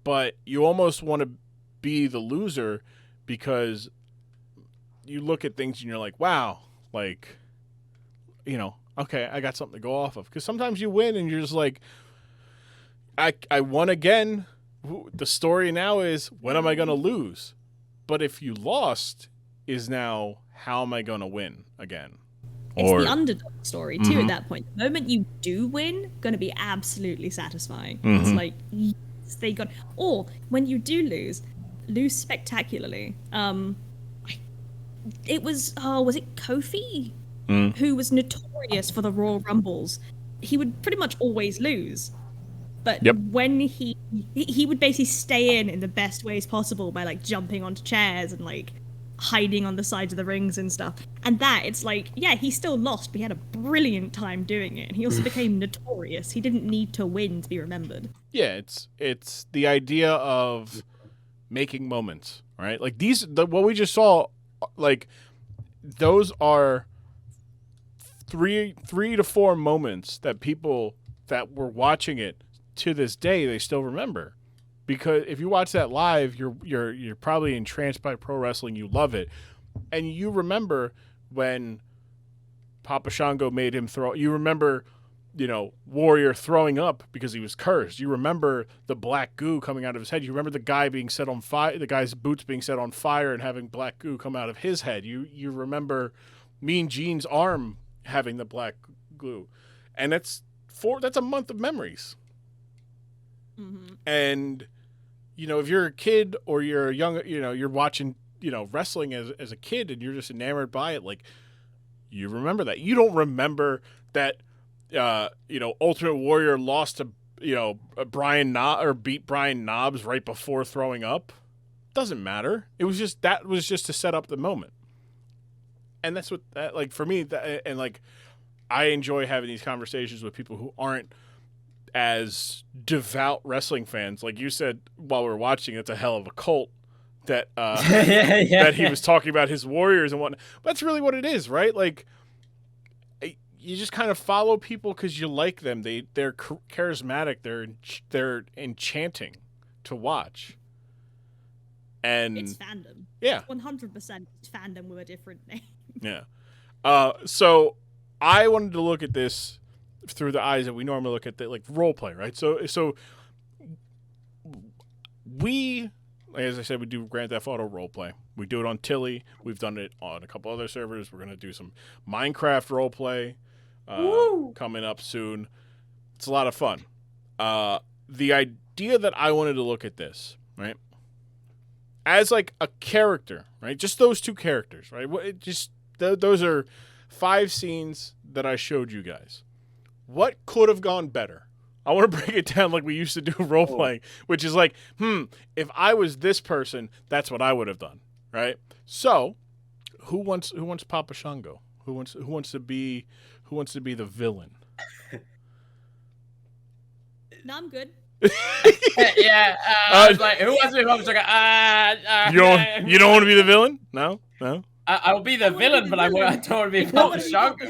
But you almost want to be the loser because you look at things and you're like, wow, like, you know, okay, I got something to go off of. Because sometimes you win and you're just like, I won again. The story now is, when am I going to lose? But if you lost, is now, how am I going to win again? It's the underdog story, too, at that point. The moment you do win, going to be absolutely satisfying. It's like, yes, they got... Or, when you do lose spectacularly. It was, was it Kofi? Who was notorious for the Royal Rumbles. He would pretty much always lose. But when he would basically stay in the best ways possible by like jumping onto chairs and like hiding on the sides of the rings and stuff. And that, it's like, yeah, he still lost, but he had a brilliant time doing it. And he also became notorious. He didn't need to win to be remembered. Yeah, it's the idea of making moments, right? Like what we just saw, like those are three to four moments that people that were watching it to this day, they still remember. Because if you watch that live, you're probably entranced by pro wrestling. You love it. And you remember when Papa Shango made him throw. You remember, you know, Warrior throwing up because he was cursed. You remember the black goo coming out of his head. You remember the guy being set on fire, the guy's boots being set on fire and having black goo come out of his head. You remember Mean Gene's arm having the black glue. And that's a month of memories. And, you know, if you're a kid or you're a young, you know, you're watching, you know, wrestling as a kid and you're just enamored by it, like, you remember that. You don't remember that, Ultimate Warrior lost to, beat Brian Knobs right before throwing up. Doesn't matter. It was just to set up the moment. And that's what that, like, for me, that, and like, I enjoy having these conversations with people who aren't as devout wrestling fans. Like you said while we were watching, it's a hell of a cult that that he was talking about his warriors and whatnot. But that's really what it is, right? Like, you just kind of follow people because you like them. They're charismatic. They're enchanting to watch. And it's fandom. Yeah, 100% fandom with a different name. Yeah. So I wanted to look at this through the eyes that we normally look at the role play, right? So we, as I said, we do Grand Theft Auto role play. We do it on Tilly. We've done it on a couple other servers. We're gonna do some Minecraft role play coming up soon. It's a lot of fun. The idea that I wanted to look at this, right, as like a character, right? Just those two characters, right? Those are 5 scenes that I showed you guys. What could have gone better? I want to break it down like we used to do role playing, which is like, if I was this person, that's what I would have done, right? So, who wants Papa Shango? Who wants to be the villain? No, I'm good. Yeah, I was like, who wants to be Papa Shango? You don't want to be the villain? No. I'll be the villain, but I don't want to be Papa Shango.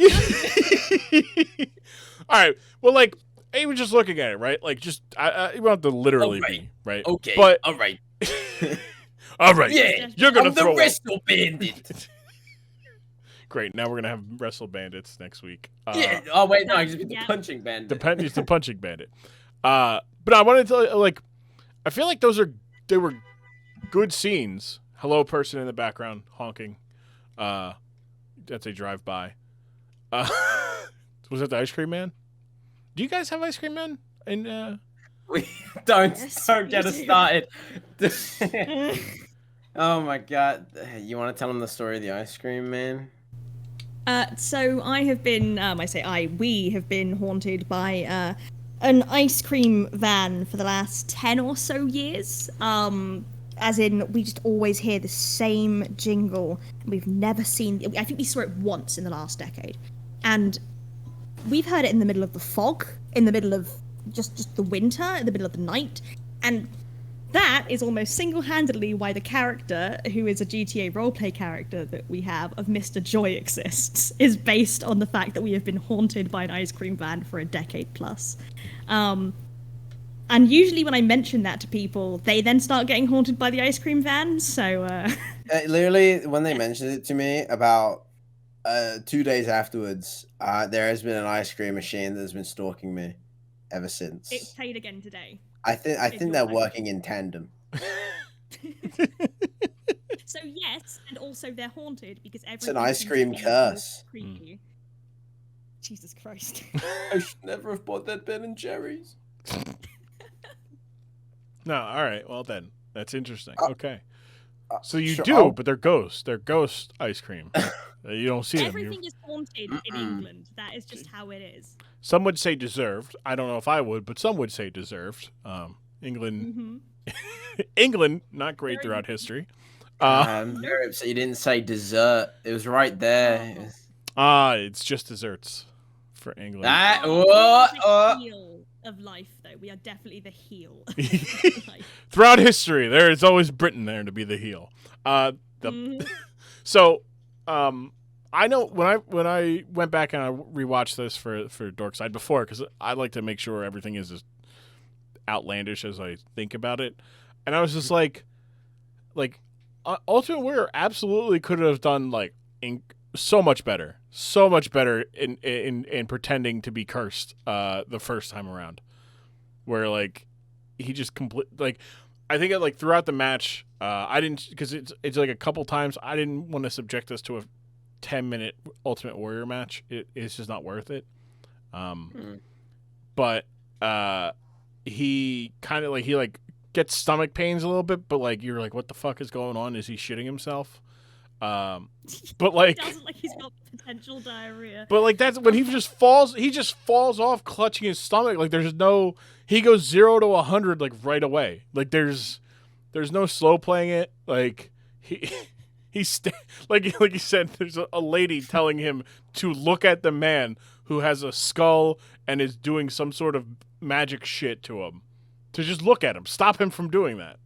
All right. Well, like, even just looking at it, right? Like, just you don't have to literally be, right? Okay. But all right. all right. Yeah. You're gonna I'm throw the Wrestle Bandit. Great. Now we're gonna have Wrestle Bandits next week. Yeah. Oh wait, no, he's the Punching Bandit. He's the Punching Bandit. But I wanted to tell you, like, I feel like they were good scenes. Hello, person in the background honking. That's a drive by. Was that the Ice Cream Man? Do you guys have Ice Cream Man? We don't get us started. Oh my god! You want to tell him the story of the Ice Cream Man? So I have been, we have been haunted by an ice cream van for the last 10 or so years. As in, we just always hear the same jingle. We've never seen, I think we saw it once in the last decade. And we've heard it in the middle of the fog, in the middle of just the winter, in the middle of the night. And that is almost single-handedly why the character, who is a GTA roleplay character that we have, of Mr. Joy exists, is based on the fact that we have been haunted by an ice cream van for a decade plus. And usually when I mention that to people, they then start getting haunted by the ice cream van, so... Literally, when they mentioned it to me, about 2 days afterwards, there has been an ice cream machine that has been stalking me ever since. It played again today. I think they're working in tandem. So yes, and also they're haunted because it's an ice cream curse. Jesus Christ! I should never have bought that Ben and Jerry's. No, all right. Well then, that's interesting. Okay, so you sure, do, but they're ghosts. They're ghost ice cream. You don't see them. Everything is haunted in England. That is just how it is. Some would say deserved. I don't know if I would, but some would say deserved. England, England, not great throughout history. I'm very upset you didn't say dessert. It was right there. It's just desserts for England. The heel of life, though. We are definitely the heel. Throughout history, there is always Britain there to be the heel. So, I know when I went back and I rewatched this for Dork Side before, because I like to make sure everything is as outlandish as I think about it, and I was just like Ultimate Warrior absolutely could have done so much better in pretending to be cursed the first time around, where he just I think throughout the match I didn't, because it's like a couple times I didn't want to subject us to a 10-minute Ultimate Warrior match. It's just not worth it. But he kind of gets stomach pains a little bit, but you're like, what the fuck is going on? Is he shitting himself? But like, doesn't like he's got potential diarrhea. but like that's when he just falls off clutching his stomach. Like he goes 0 to 100 like right away. Like there's no slow playing it. Like like you said, there's a lady telling him to look at the man who has a skull and is doing some sort of magic shit to him. To just look at him, stop him from doing that.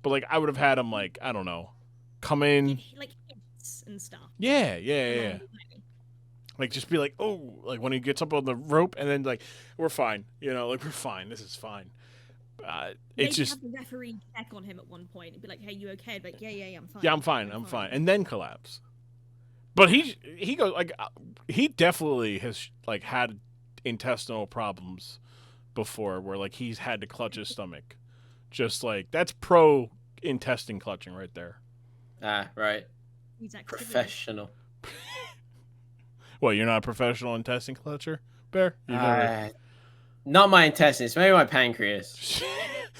But like I would have had him like, I don't know, come in like hints and stuff. Yeah. Like just be like, oh, like when he gets up on the rope and then like, we're fine, like we're fine. This is fine. It's just have the referee check on him at one point and be like, "Hey, you okay?" Like, yeah, I'm fine. Yeah, I'm fine, and then collapse. But he goes like he definitely has like had intestinal problems before, where like he's had to clutch his stomach. Just like that's pro intestine clutching right there. Right. Exactly. Professional. Well, you're not a professional intestine clutcher, Bear? Not my intestines, maybe my pancreas.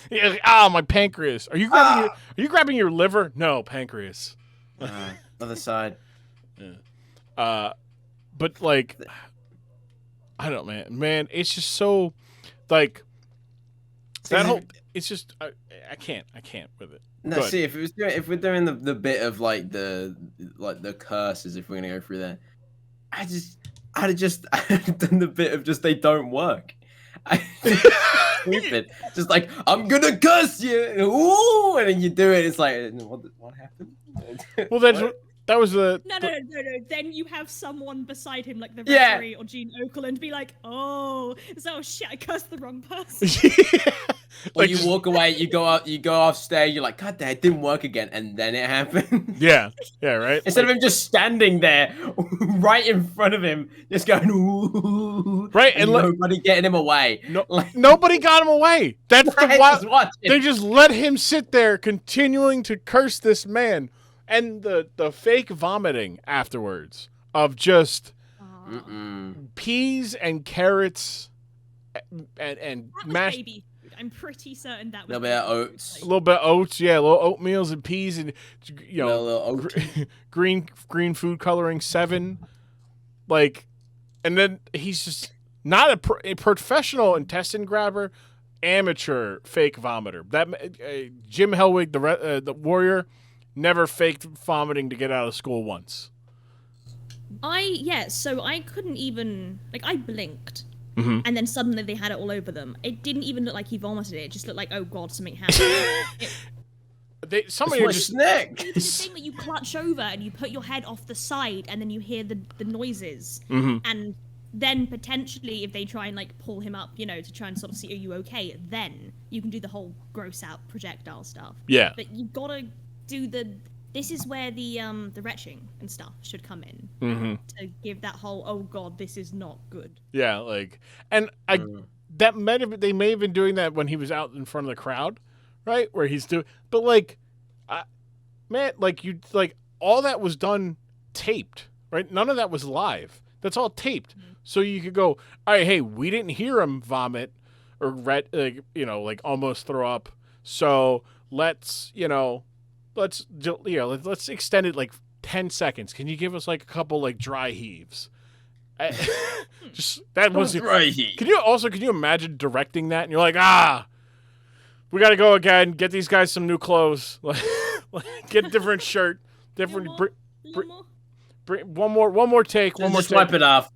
My pancreas. Are you grabbing your liver? No, pancreas. Other side. Yeah. But like, I don't know, man. It's just so, like, that whole. It's just I can't with it. No, see, if we're doing the bit of like the curses, if we're gonna go through that, I'd have just done the bit of just they don't work. Stupid. Just like, I'm gonna curse you. Ooh, and then you do it. It's like, what happened? Well, that was the no. Then you have someone beside him, like the referee or Gene Okerlund, be like, oh shit, I cursed the wrong person. Or you walk away, you go off stage, you're like, God damn, it didn't work again, and then it happened. Yeah, right. Instead of him just standing there, right in front of him, just going, ooh, right, and nobody getting him away. No, nobody got him away. That's the wild. They just let him sit there, continuing to curse this man, and the fake vomiting afterwards of just peas and carrots and mashed. Baby. I'm pretty certain that was a little bit of oats. A little bit of oats, yeah, a little oatmeals and peas and little green food coloring 7. Like, and then he's just not a professional intestine grabber, amateur fake vomiter. That Jim Hellwig, the warrior, never faked vomiting to get out of school once. So I couldn't even I blinked. Mm-hmm. And then suddenly they had it all over them. It didn't even look like he vomited it. It just looked like, oh god, something happened. Somebody just neck. The thing that you clutch over and you put your head off the side and then you hear the noises. Mm-hmm. And then potentially if they try and pull him up, to try and sort of see, are you okay? Then you can do the whole gross out projectile stuff. Yeah. But you gotta do this is where the retching and stuff should come in to give that whole, oh god, this is not good. Yeah, they may have been doing that when he was out in front of the crowd, right? Where he's doing, but man, all that was done taped, right? None of that was live. That's all taped. Mm-hmm. So you could go, all right, hey, we didn't hear him vomit or almost throw up. So let's extend it 10 seconds. Can you give us a couple dry heaves? Just that was dry heave. Can you imagine directing that and you're like, we got to go again. Get these guys some new clothes. Get a different shirt, different. One more take. Just wipe it off.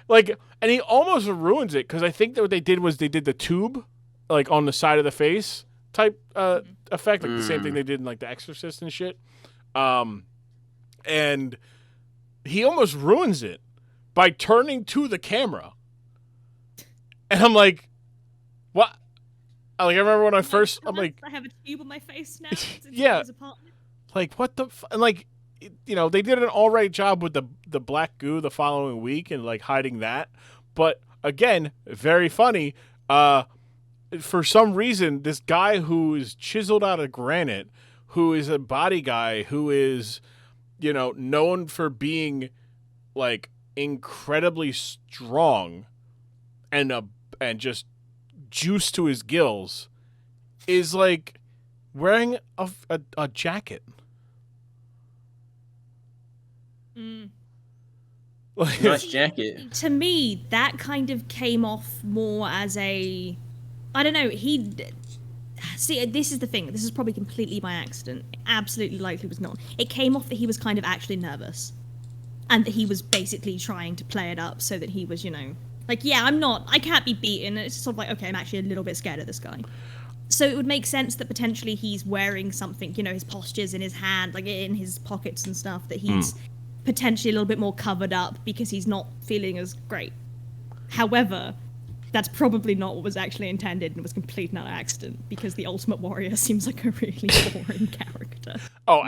And he almost ruins it because I think that what they did was they did the tube, on the side of the face type effect, the same thing they did in The Exorcist and shit. And he almost ruins it by turning to the camera. And I'm like, what? I remember when I first, I'm like, I have a tube on my face now. Yeah. What the and they did an all right job with the black goo the following week and hiding that. But again, very funny. For some reason, this guy who is chiseled out of granite, who is a body guy, who is, known for being incredibly strong and just juice to his gills, is wearing a jacket. Like, Nice jacket. To me, that kind of came off more as a, I don't know. See, this is the thing. This is probably completely by accident. It absolutely likely was not. It came off that he was kind of actually nervous, and that he was basically trying to play it up so that he was, like, yeah, I can't be beaten. It's sort of like, okay, I'm actually a little bit scared of this guy. So it would make sense that potentially he's wearing something, his posture's in his hand, like in his pockets and stuff, that he's potentially a little bit more covered up because he's not feeling as great. However, that's probably not what was actually intended and was complete and utter accident, because the Ultimate Warrior seems like a really boring character. Oh,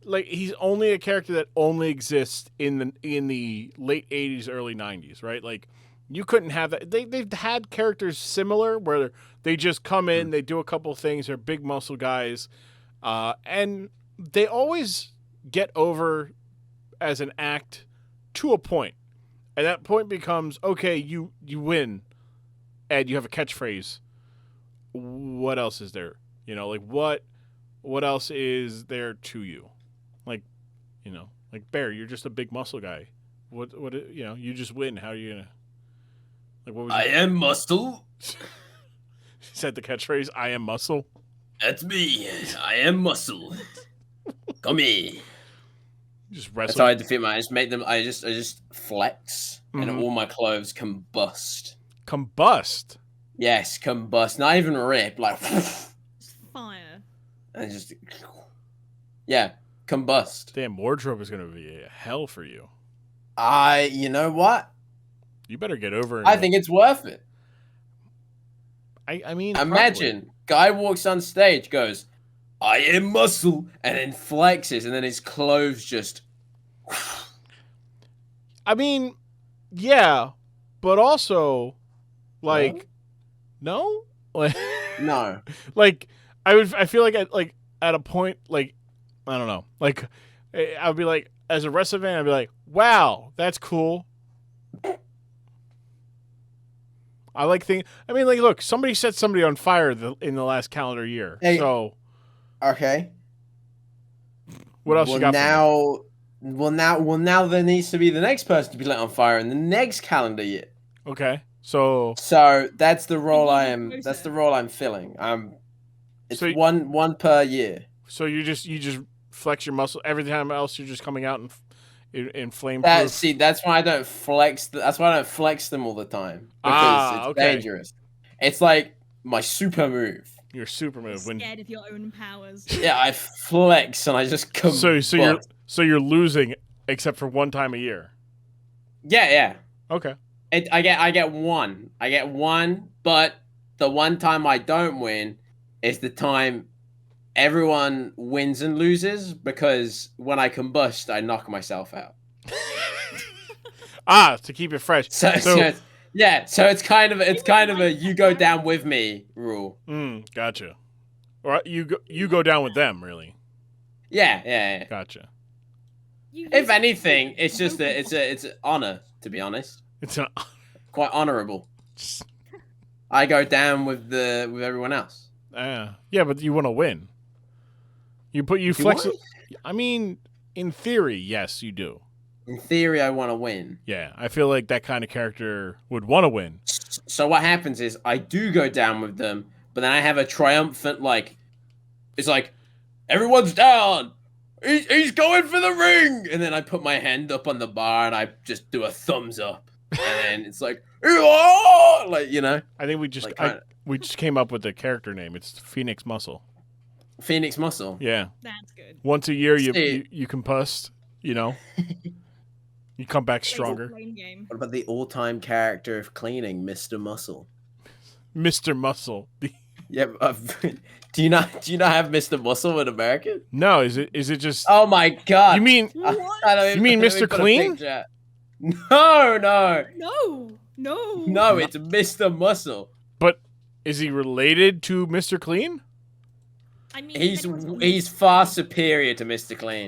like he's only a character that only exists in the late 80s, early 90s, right? Like you couldn't have that. They've had characters similar where they just come in, they do a couple things, they're big muscle guys, and they always get over as an act to a point. And that point becomes, okay, you win, and you have a catchphrase. What else is there? Like what else is there to you? Like, like Bear, you're just a big muscle guy. What you just win. How are you gonna? Like, what was I am muscle. Said the catchphrase, I am muscle. That's me. I am muscle. Come here. Just wrestle. That's how I defeat I just make them. I just flex, and all my clothes combust. Combust. Yes, combust. Not even rip. Like Fire. and just combust. Damn, wardrobe is gonna be hell for you. You know what? You better get over it. I think it's worth it. I mean, imagine guy walks on stage, goes, I am muscle, and then flexes, and then his clothes just. I mean, yeah, but also, like, no, like, no, like I feel like at a point, like, I don't know, like, I'd be like, as a wrestling fan, I'd be like, wow, that's cool. I like things. I mean, like, look, somebody set somebody on fire in the last calendar year. Hey. So. Okay. What else you got? Now there needs to be the next person to be lit on fire in the next calendar year. Okay. So that's the role That's the role I'm filling. It's one per year. So you just flex your muscle every time else. You're just coming out in flame. That's why I don't flex. That's why I don't flex them all the time, because it's dangerous. It's like my super move. Your super move. Scared of your own powers. Yeah, I flex and I just come. So you're losing except for one time a year. Yeah. Okay. I get one. But the one time I don't win is the time everyone wins and loses, because when I combust, I knock myself out. To keep it fresh. So it's kind of a you go down with me rule. Gotcha. Or you go down with them, really. Yeah. Gotcha. If anything, it's just it's an honor, to be honest. It's an quite honorable. I go down with everyone else. Yeah, but you want to win. You flex. I mean, in theory, yes, you do. In theory, I want to win. Yeah, I feel like that kind of character would want to win. So what happens is I do go down with them, but then I have a triumphant, it's like, everyone's down. He's going for the ring. And then I put my hand up on the bar and I just do a thumbs up. And then it's like, I think we just came up with the character name. It's Phoenix Muscle. Phoenix Muscle. Yeah. That's good. Once a year, you combust, You come back stronger. What about the all-time character of cleaning, Mr. Muscle? Mr. Muscle. Yeah. Do you not have Mr. Muscle in America? No. Is it just? Oh my God. You mean? You mean Mr. Clean? No. No. It's Mr. Muscle. But is he related to Mr. Clean? I mean, he's far superior to Mr. Clean.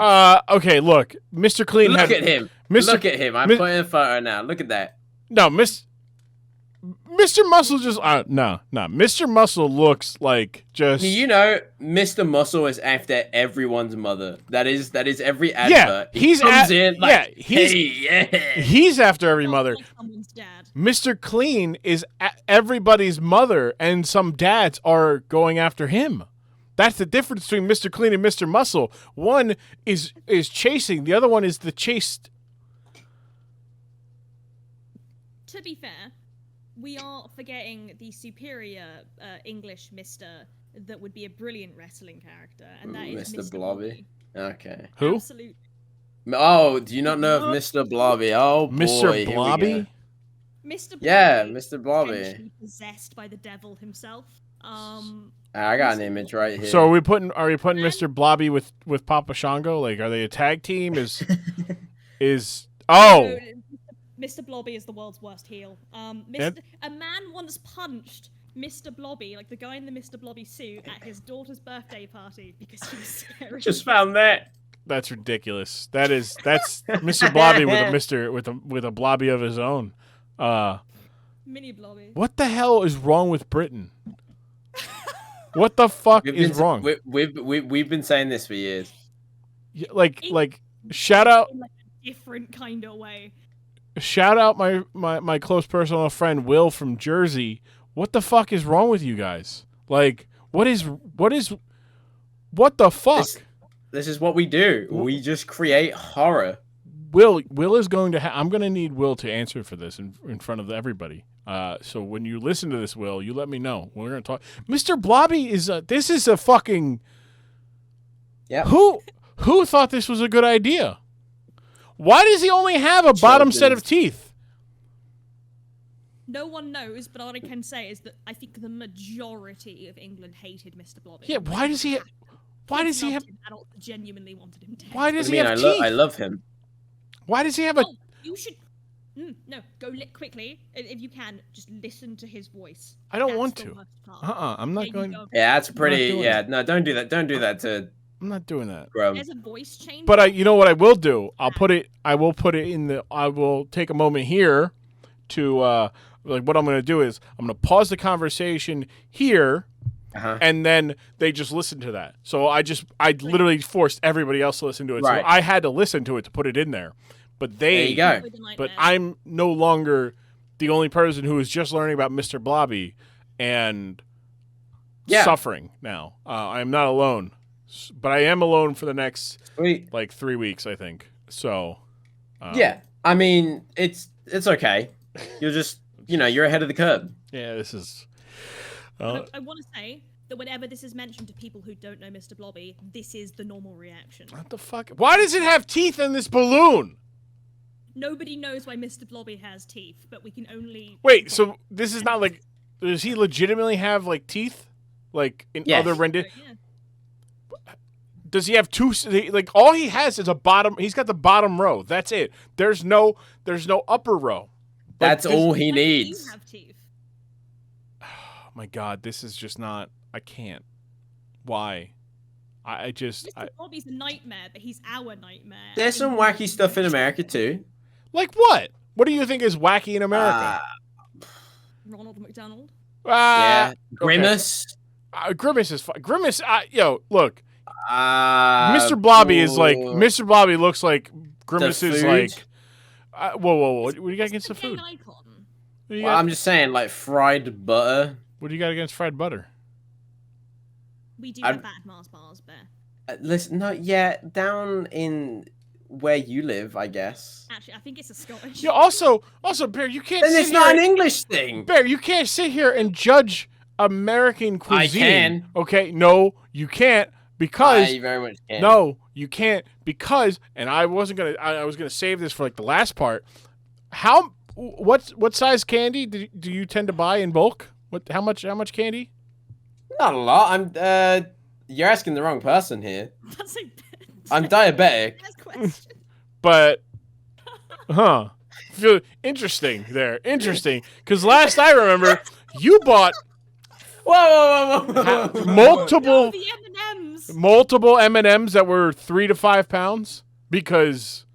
Okay, look. Mr. Clean Look at him. Look at him. I'm putting a photo now. Look at that. No, Mr. Muscle just no. Mr. Muscle looks like just Mr. Muscle is after everyone's mother. That is every advert. Yeah, he's he's after every mother. Like someone's dad. Mr. Clean is everybody's mother, and some dads are going after him. That's the difference between Mr. Clean and Mr. Muscle. One is chasing, the other one is the chased. To be fair, we are forgetting the superior English Mr. that would be a brilliant wrestling character, and that is Mr. Blobby. Okay. Who? Absolutely. Oh, do you not know of Mr. Blobby? Oh, boy. Mr. Blobby? Mr. Blobby. Yeah, Mr. Blobby. Potentially possessed by the devil himself. I got an image right here. So are we putting Mr. Blobby with Papa Shango? Like, are they a tag team? Is oh. Mr. Blobby is the world's worst heel. A man once punched Mr. Blobby, like the guy in the Mr. Blobby suit, at his daughter's birthday party because he was scary. Just found that. That's ridiculous. That's Mr. Blobby with a Blobby of his own. Mini Blobby. What the hell is wrong with Britain? What the fuck is wrong? We've been saying this for years. Yeah, like shout out in like a different kind of way. Shout out my close personal friend Will from Jersey. What the fuck is wrong with you guys? Like, what the fuck? This is what we do. We just create horror. Will is going to I'm going to need Will to answer for this in front of everybody. So when you listen to this, Will, you let me know. We're going to talk. Mr. Blobby this is a fucking. Yeah. Who thought this was a good idea? Why does he only have a bottom set of teeth? No one knows, but all I can say is that I think the majority of England hated Mr. Blobby. Yeah, why does he have? Adults genuinely wanted him dead. Why does he have teeth? I love him. Why does he have a? Oh, you should. No, go quickly if you can. Just listen to his voice. I don't want to. I'm not going. Yeah, that's pretty. Yeah, no, don't do that. Don't do that to. I'm not doing that. Grumm. There's a voice change. But you know what I will do? I will put it in the. I will take a moment here to like what I'm going to do is I'm going to pause the conversation here. And then they just listen to that. So I literally forced everybody else to listen to it. Right. So I had to listen to it to put it in there. But there you go. But I'm no longer the only person who is just learning about Mr. Blobby and suffering now. I am not alone, but I am alone for the next 3 weeks, I think. So yeah, I mean it's okay. You're just you're ahead of the curve. Yeah, this is. I want to say that whenever this is mentioned to people who don't know Mr. Blobby, this is the normal reaction. What the fuck? Why does it have teeth in this balloon? Nobody knows why Mr. Blobby has teeth, but we can only... Wait, so this is not like... Does he legitimately have, like, teeth? Like, in other renditions? Yeah. Does he have two... Like, all he has is a bottom... He's got the bottom row. That's it. There's no upper row. That's all he needs. You have teeth. Oh, my God. This is just not... I can't. Why? I just... Mr. Blobby's a nightmare, but he's our nightmare. There's some wacky stuff in America, too. Like what? What do you think is wacky in America? Ronald McDonald? Yeah. Grimace? Okay. Grimace is fine. Grimace, look. Mr. Blobby is like... Mr. Blobby looks like... Grimace is like... whoa. What do you got against the food? Well, I'm just saying, like, fried butter. What do you got against fried butter? We do have that at Mars bars, Bear. Listen, down in where you live, I guess. Actually, I think it's a Scottish. Yeah. Also, Bear, you can't. Then it's not an English thing. Bear, you can't sit here and judge American cuisine. I can. Okay, no, you can't because. I very much can. No, you can't because, and I wasn't gonna. I was gonna save this for like the last part. What size candy do you tend to buy in bulk? How much candy? Not a lot. You're asking the wrong person here. That's a I'm diabetic. But, interesting there. Interesting. Because last I remember, you bought whoa. multiple M&Ms that were 3 to 5 pounds because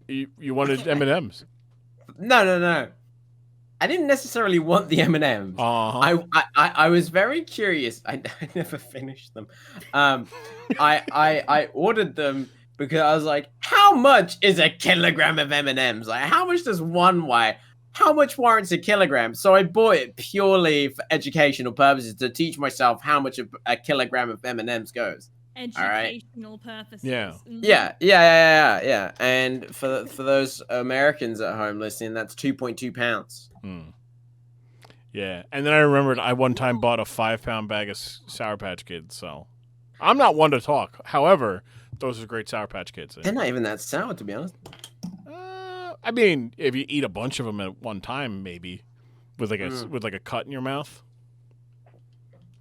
you wanted M&Ms. No. I didn't necessarily want the M&Ms. I was very curious. I never finished them. I ordered them because I was like, how much is a kilogram of M&Ms? Like, how much does one weigh? How much warrants a kilogram? So I bought it purely for educational purposes to teach myself how much a kilogram of M&Ms goes. Educational purposes. Yeah. Yeah. And for those Americans at home listening, that's 2.2 pounds. Yeah, and then I remembered I one time bought a 5-pound bag of Sour Patch Kids. So I'm not one to talk. However, those are great Sour Patch Kids. They're not even that sour, to be honest. I mean, if you eat a bunch of them at one time, maybe with like a cut in your mouth.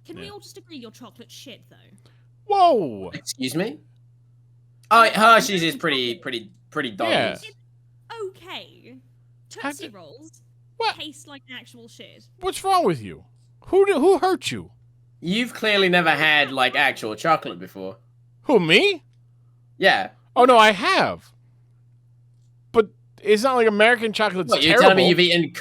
Can we all just agree your chocolate's shit though? Whoa! Excuse me? Oh, Hershey's is pretty dollars. Yeah. Okay. Tootsie Rolls taste like actual shit. What's wrong with you? Who hurt you? You've clearly never had like actual chocolate before. Who, me? Yeah. Oh no, I have. But it's not like American chocolate's terrible. You're telling me you've eaten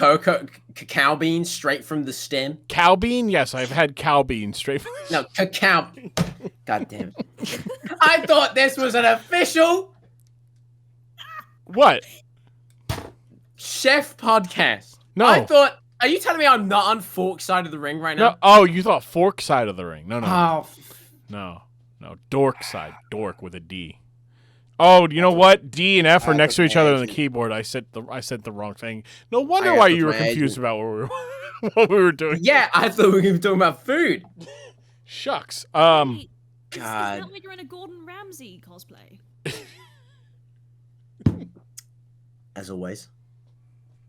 cacao beans straight from the stem? Cow bean? Yes, I've had cow beans straight from the No, cacao. God damn it. I thought this was an official... What? Chef podcast. No. I thought... Are you telling me I'm not on Fork's side of the ring right now? No. Oh, you thought Fork side of the ring. No. Oh. No. Dork side. Dork with a D. Oh, you know what? D and F are next to each other on the keyboard. I said the wrong thing. No wonder why you were confused about what we were doing. Yeah, I thought we were talking about food. Shucks. Wait, is that like you're in a Gordon Ramsay cosplay? As always.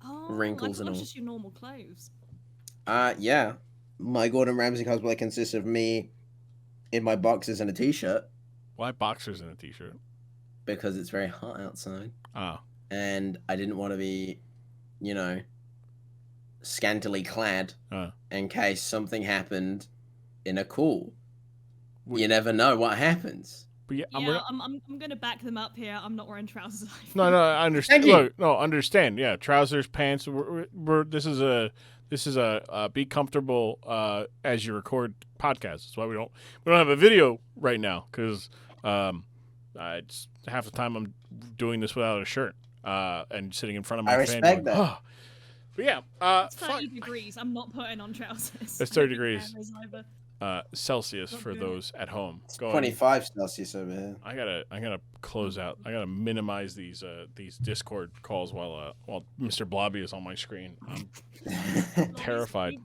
Oh, Wrinkles and all. Just your normal clothes. Yeah. My Gordon Ramsay cosplay consists of me in my boxers and a t-shirt. Why boxers and a t-shirt? Because it's very hot outside. Oh. And I didn't want to be, scantily clad in case something happened in a call. You never know what happens. But yeah, I'm gonna back them up here. I'm not wearing trousers. No, I understand. Look, no, understand. Yeah, trousers, pants. This is a be comfortable as you record podcasts. That's why we don't have a video right now because it's half the time I'm doing this without a shirt and sitting in front of my fan. I respect that. Oh. But yeah, it's 30 degrees. I'm not putting on trousers. It's 30 degrees. Celsius for those at home. It's 25 Celsius over here. I gotta close out. I gotta minimize these Discord calls while Mr. Blobby is on my screen. I'm terrified.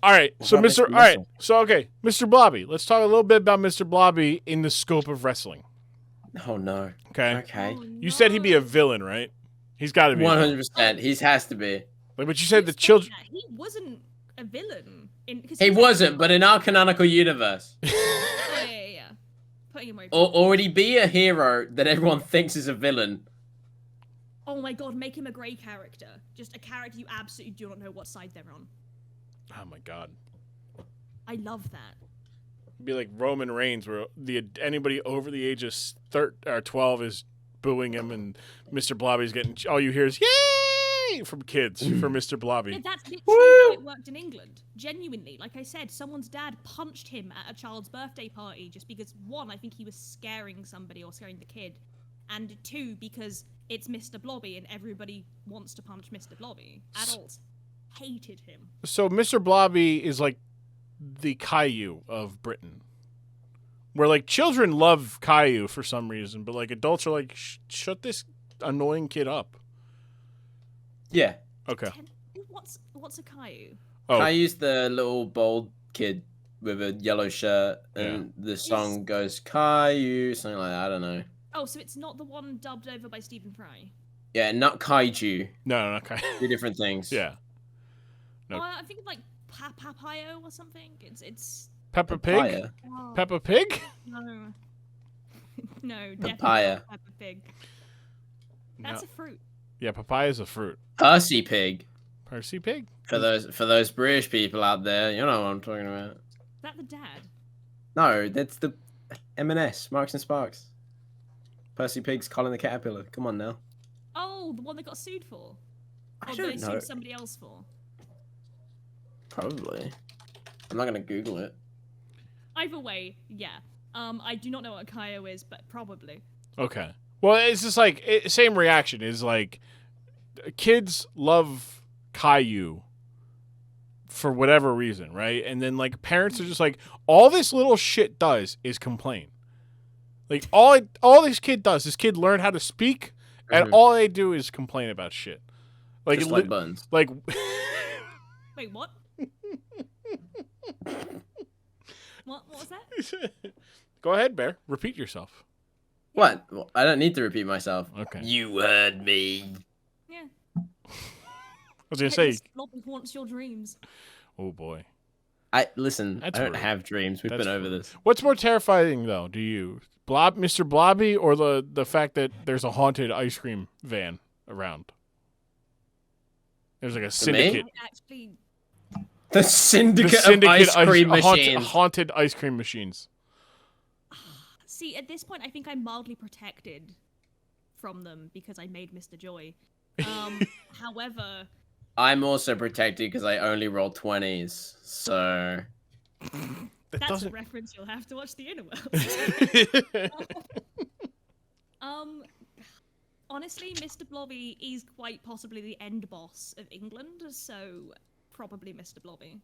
All right, so Mr. Blobby. Let's talk a little bit about Mr. Blobby in the scope of wrestling. Oh no. Okay. Oh, no. You said he'd be a villain, right? He's got to be 100%. He has to be. But you said the children. He wasn't a villain. He wasn't, but in our canonical universe. Yeah. Putting him away. Or would he be a hero that everyone thinks is a villain? Oh my god, make him a grey character. Just a character you absolutely do not know what side they're on. Oh my god. I love that. It'd be like Roman Reigns, where anybody over the age of 12 is booing him, and Mr. Blobby's getting all you hear is "Yay!" from kids for Mr. Blobby. Yeah, that's literally how it worked in England. Genuinely, like I said, someone's dad punched him at a child's birthday party just because, one, I think he was scaring somebody or scaring the kid, and two, because it's Mr. Blobby and everybody wants to punch Mr. Blobby. Adults hated him. So Mr. Blobby is like the Caillou of Britain, where like children love Caillou for some reason, but like adults are like, shut this annoying kid up. Yeah. Okay. What's a Caillou? Oh. Caillou's the little bald kid with a yellow shirt, and the song goes Caillou, something like that. I don't know. Oh, so it's not the one dubbed over by Stephen Fry? Yeah, not Kaiju. No, not Kaiju. Two different things. Yeah. No. I think like Papayo or something. It's Peppa Pig. Oh. Peppa Pig? No. No, papaya. Definitely Peppa Pig. That's a fruit. Yeah, papaya is a fruit. Percy Pig. Percy Pig? For those British people out there, you know what I'm talking about. Is that the dad? No, that's the M&S, Marks and Sparks. Percy Pig's Colin the Caterpillar. Come on now. Oh, the one that got sued for. I don't know. Sued somebody else for. Probably. I'm not gonna Google it. Either way, yeah. I do not know what a Kaio is, but probably. Okay. Well, it's just like same reaction is like kids love Caillou for whatever reason, right? And then like parents are just like all this little shit does is complain. Like all this kid does, this kid learned how to speak, and all they do is complain about shit. Like just like buns. Like wait, what? What was that? Go ahead, Bear. Repeat yourself. What? Well, I don't need to repeat myself. Okay. You heard me. Yeah. I was gonna say. Blobby haunts your dreams. Oh boy. Listen. That's I don't rude. have dreams. We've been over this. What's more terrifying though? Do you Mr. Blobby, or the fact that there's a haunted ice cream van around? There's like a syndicate. Actually. The syndicate of ice cream machines. Haunted ice cream machines. See, at this point, I think I'm mildly protected from them because I made Mr. Joy. However... I'm also protected because I only roll 20s, so... That's a reference you'll have to watch The Inner World. Honestly, Mr. Blobby is quite possibly the end boss of England, so probably Mr. Blobby.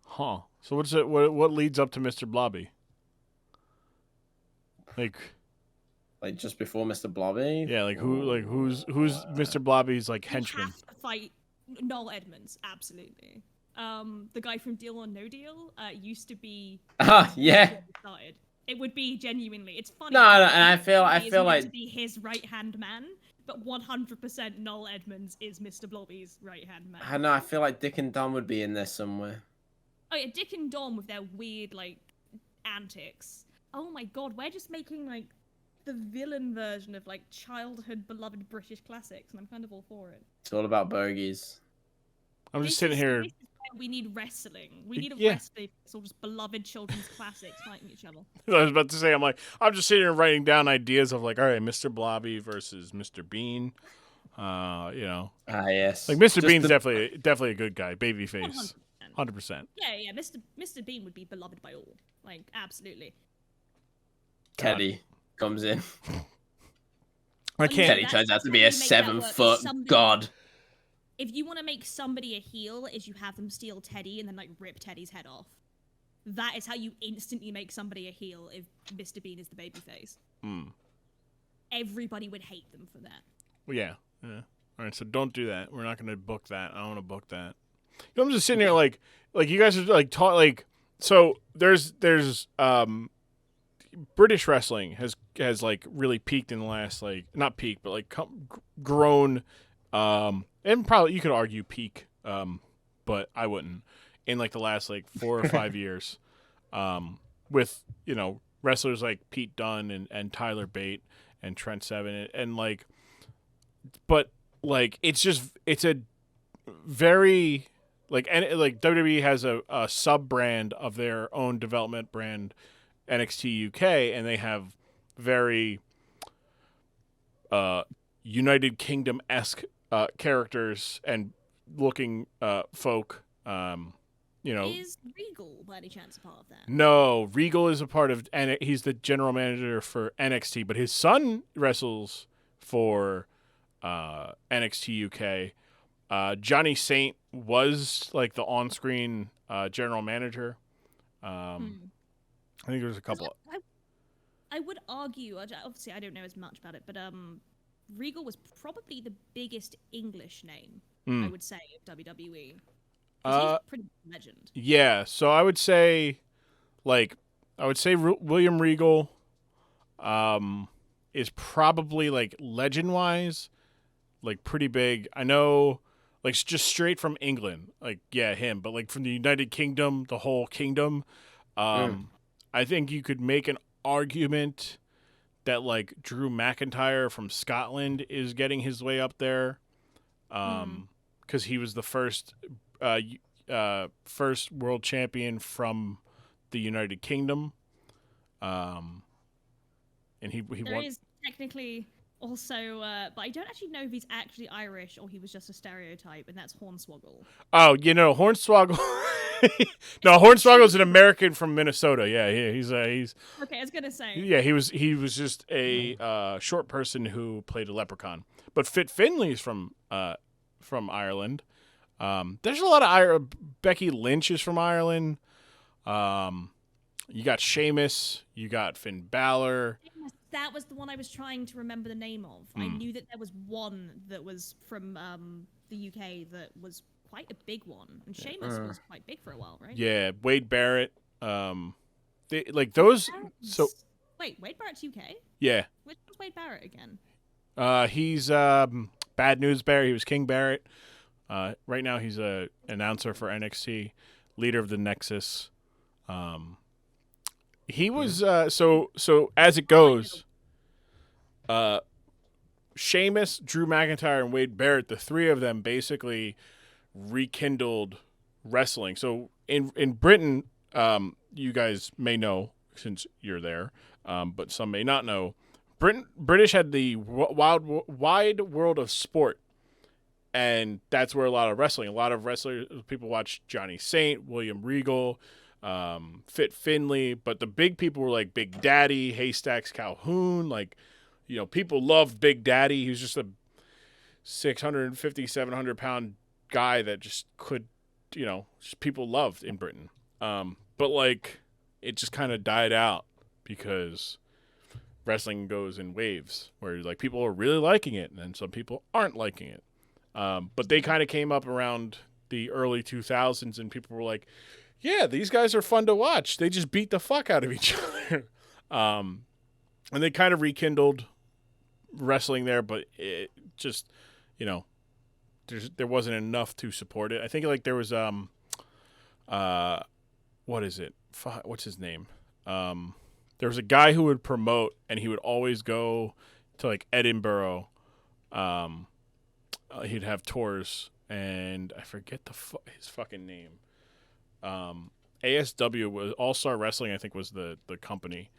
Huh. So what leads up to Mr. Blobby? Like just before Mr. Blobby? Yeah, who's Mr. Blobby's like henchman? You have to fight Noel Edmonds, absolutely. The guy from Deal or No Deal used to be. Yeah. Started. It would be genuinely. It's funny. No, and I feel like to be his right hand man, but 100% Noel Edmonds is Mr. Blobby's right hand man. I know. I feel like Dick and Dom would be in there somewhere. Oh yeah, Dick and Dom with their weird like antics. Oh my god, we're just making like the villain version of like childhood beloved British classics, and I'm kind of all for it. It's all about bogeys. I'm just sitting here. This is where we need wrestling. We need a wrestling. It's all just beloved children's classics fighting each other. I was about to say, I'm just sitting here writing down ideas of like, all right, Mr. Blobby versus Mr. Bean. Yes. Like Mr. Bean's definitely a good guy, babyface, 100%. Yeah. Mr. Bean would be beloved by all, like absolutely. Teddy comes in. Teddy turns out to be a 7-foot god. If you want to make somebody a heel, is you have them steal Teddy and then like rip Teddy's head off. That is how you instantly make somebody a heel if Mr. Bean is the babyface. Everybody would hate them for that. Well, yeah. All right, so don't do that. We're not going to book that. I don't want to book that. I'm just sitting here like you guys are like taught like so. There's British wrestling has like really peaked in the last like not peaked but like grown and probably you could argue peak but I wouldn't in like the last like 4 or 5 years with wrestlers like Pete Dunne and Tyler Bate and Trent Seven and like but like it's a very like and like WWE has a sub brand of their own development brand NXT UK, and they have very United Kingdom-esque characters and looking folk. Is Regal by any chance a part of that? No, Regal is a part of, and he's the general manager for NXT, but his son wrestles for NXT UK. Johnny Saint was like the on-screen general manager. I think there's a couple. I would argue, obviously I don't know as much about it, but Regal was probably the biggest English name, I would say, of WWE. He's a pretty legend. Yeah, so I would say William Regal is probably like legend-wise, like pretty big. I know, like just straight from England, like yeah, him, but like from the United Kingdom, the whole kingdom. I think you could make an argument that like Drew McIntyre from Scotland is getting his way up there, because he was the first world champion from the United Kingdom, and he there won. Is technically Also, but I don't actually know if he's actually Irish or he was just a stereotype, and that's Hornswoggle. Oh, Hornswoggle. No, Hornswoggle's an American from Minnesota. Yeah, he's Okay, I was gonna say. yeah, he was just a short person who played a leprechaun. But Fit Finley's from Ireland. There's a lot of Becky Lynch is from Ireland. You got Sheamus, you got Finn Balor. That was the one I was trying to remember the name of. I knew that there was one that was from the UK that was quite a big one, and Sheamus was quite big for a while, right? Yeah, Wade Barrett. Like those. So wait, Wade Barrett's UK? Yeah. Which one's Wade Barrett again? He's Bad News Barrett. He was King Barrett. Right now he's a announcer for NXT, leader of the Nexus. He was so as it goes. Sheamus, Drew McIntyre, and Wade Barrett, the three of them basically rekindled wrestling. So in Britain, you guys may know since you're there, but some may not know. British had the wide world of sport, and that's where a lot of wrestlers, people watch Johnny Saint, William Regal, Fit Finley, but the big people were like Big Daddy, Haystacks Calhoun, like, people loved Big Daddy. He was just a 650, 700-pound guy that just could, just people loved in Britain. But like, it just kind of died out because wrestling goes in waves where like people are really liking it and then some people aren't liking it. But they kind of came up around the early 2000s and people were like, yeah, these guys are fun to watch. They just beat the fuck out of each other. And they kind of rekindled wrestling there, but it just, there wasn't enough to support it. I think like there was, what is it? What's his name? There was a guy who would promote and he would always go to like Edinburgh. He'd have tours and I forget his fucking name. ASW was All Star Wrestling, I think was the company.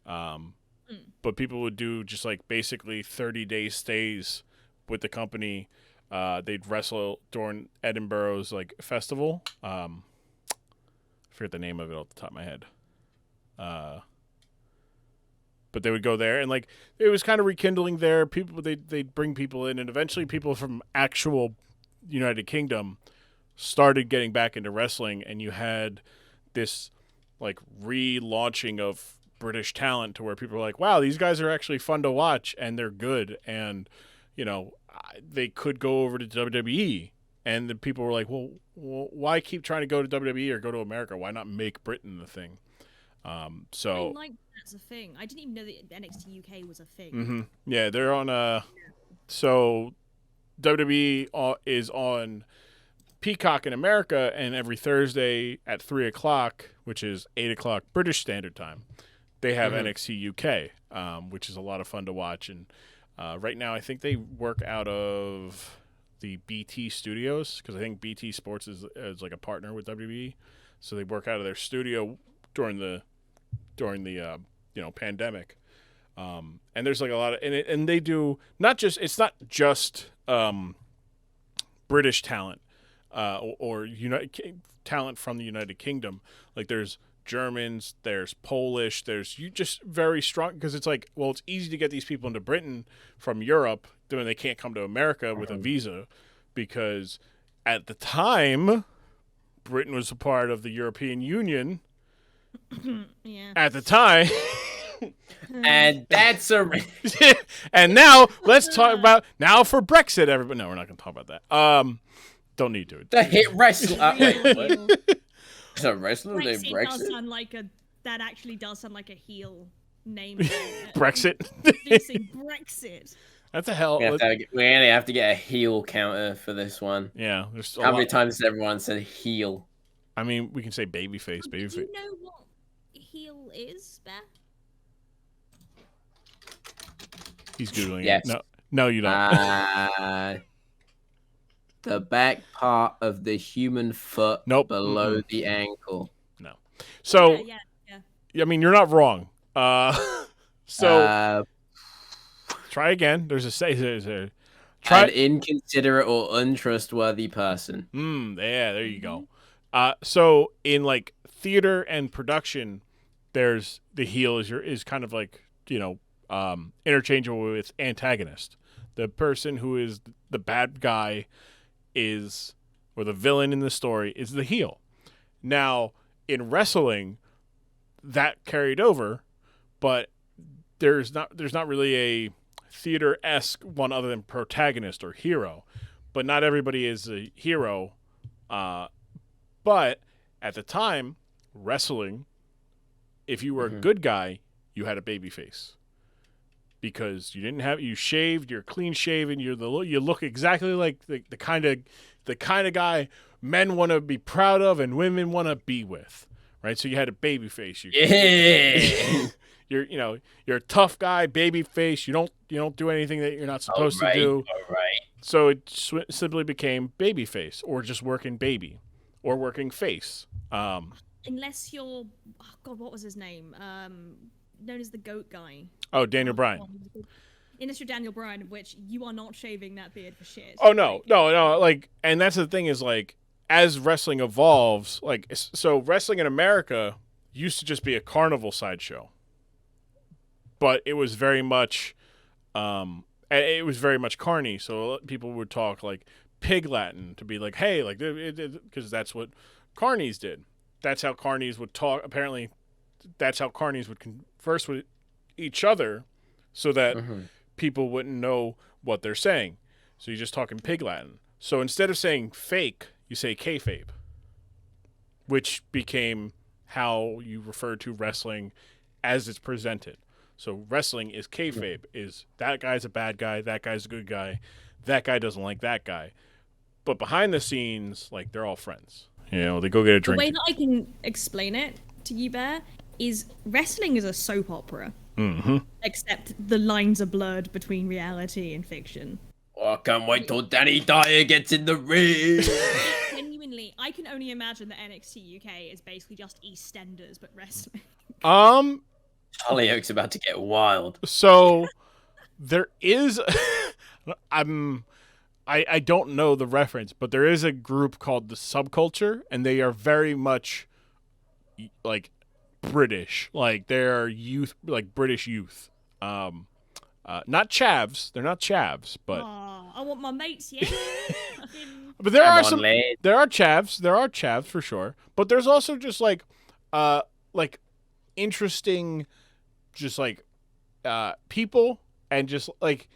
But people would do just like basically 30-day stays with the company. They'd wrestle during Edinburgh's like festival. I forget the name of it off the top of my head. But they would go there and like it was kind of rekindling there. People they'd bring people in and eventually people from actual United Kingdom started getting back into wrestling, and you had this like relaunching of British talent to where people are like, wow, these guys are actually fun to watch and they're good, and they could go over to WWE, and the people were like, well, why keep trying to go to WWE or go to America? Why not make Britain the thing? So I like that's a thing. I didn't even know that NXT UK was a thing. Mm-hmm. Yeah, they're on so WWE is on Peacock in America, and every Thursday at 3:00, which is 8:00 British Standard Time, they have NXT UK, which is a lot of fun to watch. And right now, I think they work out of the BT Studios because I think BT Sports is like a partner with WWE, so they work out of their studio during the pandemic. And there's like a lot of and they do it's not just British talent. Or talent from the United Kingdom. Like there's Germans, there's Polish, there's just very strong because it's like, well, it's easy to get these people into Britain from Europe when they can't come to America with a visa because at the time Britain was a part of the European Union. Yeah. At the time. And that's and now let's talk about for Brexit, everybody. No, we're not going to talk about that. Don't need to. The hit wrestler. Wait, what? Is a wrestler named Brexit? That actually does sound like a heel name. Brexit. Brexit. That's a hell. We have to get a heel counter for this one. Yeah. How many times has everyone said heel? I mean, we can say babyface. Do you know what heel is, Beth? He's Googling yes. it. No, you don't. The back part of the human foot below the ankle. No. So, yeah. I mean, you're not wrong. Try again. There's a An inconsiderate or untrustworthy person. Yeah, there you go. So in like theater and production, there's the heel is kind of like, interchangeable with antagonist. The person who is the bad guy or the villain in the story is the heel. Now, in wrestling, that carried over, but there's not really a theater-esque one other than protagonist or hero. But not everybody is a hero. But at the time, wrestling, if you were a good guy, you had a baby face. Because you shaved, you're clean shaven, you look exactly like the kind of guy men want to be proud of and women want to be with, right? So you had a baby face. You're a tough guy, baby face. You don't do anything that you're not supposed to do. All right. So it simply became baby face, or just working baby, or working face. Unless you're, oh God, what was his name? Known as the goat guy. Oh, Daniel Bryan. Unless you're Daniel Bryan, which you are not shaving that beard for shit. Oh no. Like, and that's the thing is, like, as wrestling evolves, like, so wrestling in America used to just be a carnival sideshow, but it was very much, carny. So people would talk like pig Latin to be like, hey, like, because that's what carnies did. That's how carnies would talk. Apparently, that's how carnies would converse with each other, so that people wouldn't know what they're saying. So you're just talking pig Latin. So instead of saying fake, you say kayfabe, which became how you refer to wrestling as it's presented. So wrestling is kayfabe, is that guy's a bad guy, that guy's a good guy, that guy doesn't like that guy. But behind the scenes, like, they're all friends. They go get a drink. The way that I can explain it to you, Bear, is wrestling is a soap opera. Except the lines are blurred between reality and fiction. Oh, I can't wait till Danny Dyer gets in the ring. Genuinely, I can only imagine that NXT UK is basically just EastEnders, but wrestling. Hollyoak's about to get wild. So there is, I don't know the reference, but there is a group called the Subculture, and they are very much like British, like they're youth, like British youth. Not chavs. They're not chavs, but I want my mates, yeah. But there are chavs. There are chavs for sure. But there's also just like interesting, just like people, and just like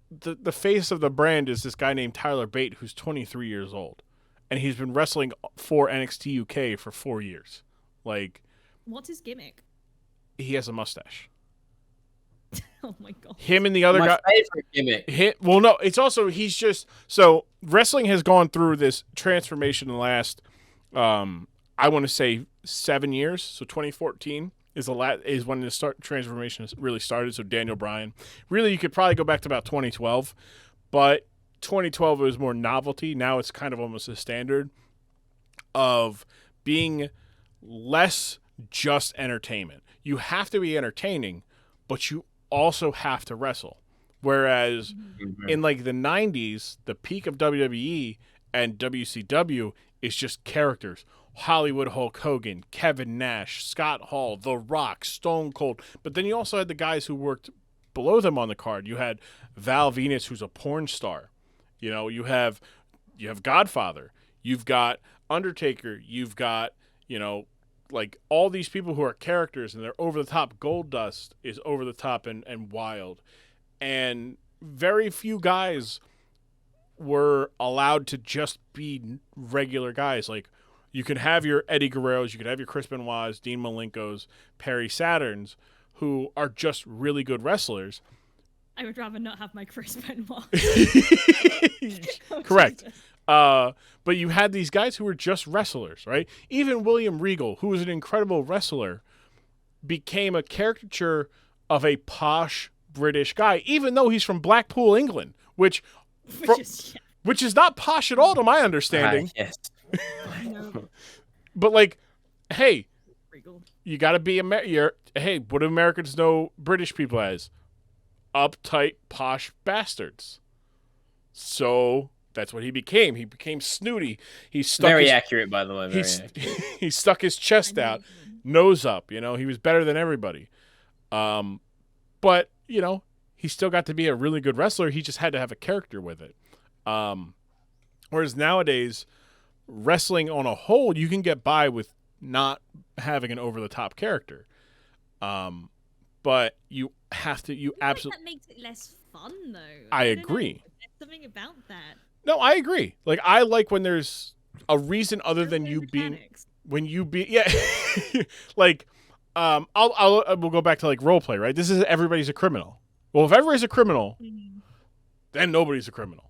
the face of the brand is this guy named Tyler Bate, who's 23 years old, and he's been wrestling for NXT UK for 4 years. Like, what's his gimmick? He has a mustache. Oh my God. Him and the other guy. My favorite gimmick. Well, no, it's also, he's just, so wrestling has gone through this transformation in the last, I want to say 7 years. So 2014 is when the transformation really started. So Daniel Bryan. Really, you could probably go back to about 2012, but 2012 it was more novelty. Now it's kind of almost a standard of being less just entertainment. You have to be entertaining, but you also have to wrestle. Whereas in like the 90s, the peak of WWE and WCW is just characters. Hollywood Hulk Hogan, Kevin Nash, Scott Hall, The Rock, Stone Cold. But then you also had the guys who worked below them on the card. You had Val Venus, who's a porn star. You have Godfather. You've got Undertaker. You've got, like all these people who are characters, and they're over the top. Goldust is over the top and wild. And very few guys were allowed to just be regular guys. Like, you can have your Eddie Guerreros, you could have your Chris Benoit's, Dean Malenkos, Perry Saturns, who are just really good wrestlers. I would rather not have my Chris Benoit. Correct. But you had these guys who were just wrestlers, right? Even William Regal, who was an incredible wrestler, became a caricature of a posh British guy, even though he's from Blackpool, England, which is not posh at all, to my understanding. Yes. But like, hey, you got to be hey, what do Americans know British people as? uptight, posh bastards. So that's what he became. He became snooty. He stuck Very accurate, by the way. Very accurate. He stuck his chest out, nose up. You know, he was better than everybody. But you know, he still got to be a really good wrestler. He just had to have a character with it. Whereas nowadays, wrestling on a whole, you can get by with not having an over-the-top character. But you have to. You absolutely. That makes it less fun, though. I agree. There's something about that. No, I agree. Like, I like when there's a reason other than you being. When you be, yeah, like, we'll go back to like role play, right? This is everybody's a criminal. Well, if everybody's a criminal, then nobody's a criminal.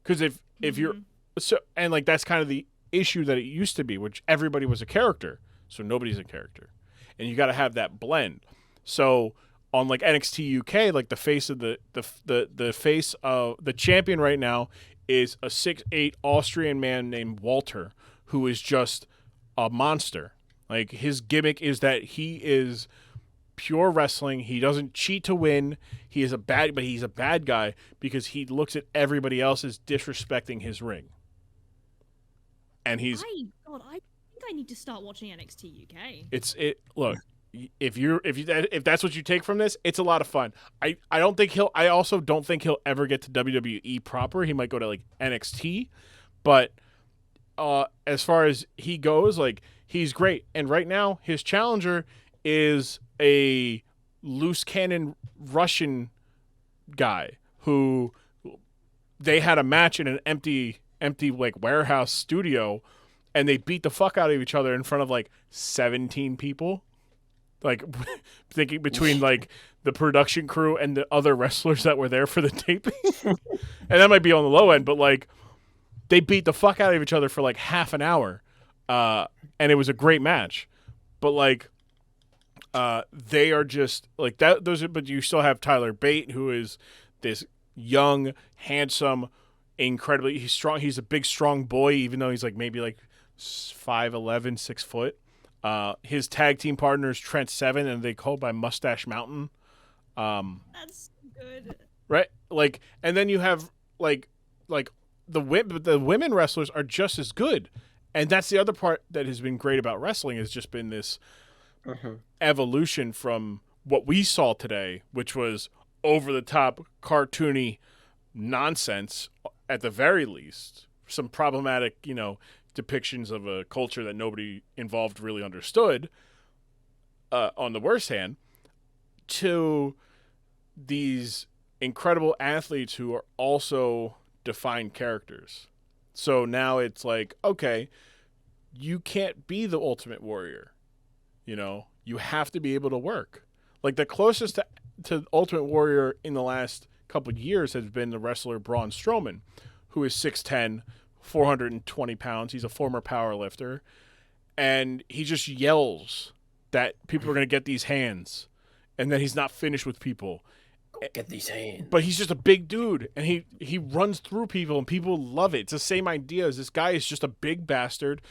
Because if you're so, and like that's kind of the issue that it used to be, which everybody was a character, so nobody's a character, and you got to have that blend. So on like NXT UK, like the face of the face of the champion right now is a 6'8" Austrian man named Walter, who is just a monster. Like his gimmick is that he is pure wrestling. He doesn't cheat to win. He's a bad guy because he looks at everybody else as disrespecting his ring. And he's I think I need to start watching NXT UK. Look, if that's what you take from this, it's a lot of fun. I also don't think he'll ever get to WWE proper. He might go to like NXT, but as far as he goes, like he's great. And right now his challenger is a loose cannon Russian guy who they had a match in an empty like warehouse studio, and they beat the fuck out of each other in front of like 17 people. Like thinking between like the production crew and the other wrestlers that were there for the taping. And that might be on the low end, but like they beat the fuck out of each other for like half an hour. And it was a great match. But like they are just like that. But you still have Tyler Bate, who is this young, handsome, he's strong. He's a big, strong boy, even though he's like maybe like 5'11", 6 foot. His tag team partner is Trent Seven, and they call by Mustache Mountain. That's good. Right? Like, and then you have like the women wrestlers are just as good. And that's the other part that has been great about wrestling, has just been this evolution from what we saw today, which was over-the-top, cartoony nonsense, at the very least. Some problematic, depictions of a culture that nobody involved really understood, on the worst hand, to these incredible athletes who are also defined characters. So now it's like, okay, you can't be the Ultimate Warrior. You have to be able to work. Like the closest to Ultimate Warrior in the last couple of years has been the wrestler Braun Strowman, who is 6'10", 420 pounds. He's a former power lifter. And he just yells that people are going to get these hands, and that he's not finished with people. Get these hands. But he's just a big dude, and he runs through people, and people love it. It's the same idea as this guy is just a big bastard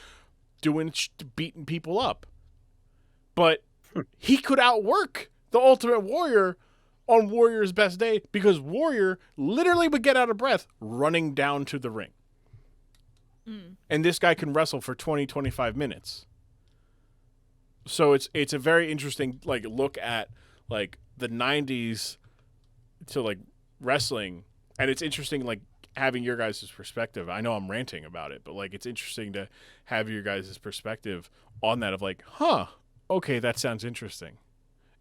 beating people up. But he could outwork the Ultimate Warrior on Warrior's best day, because Warrior literally would get out of breath running down to the ring. And this guy can wrestle for 20, 25 minutes. So it's a very interesting like look at like the 90s to like wrestling, and it's interesting like having your guys' perspective. I know I'm ranting about it, but like it's interesting to have your guys' perspective on that, of like, okay, that sounds interesting.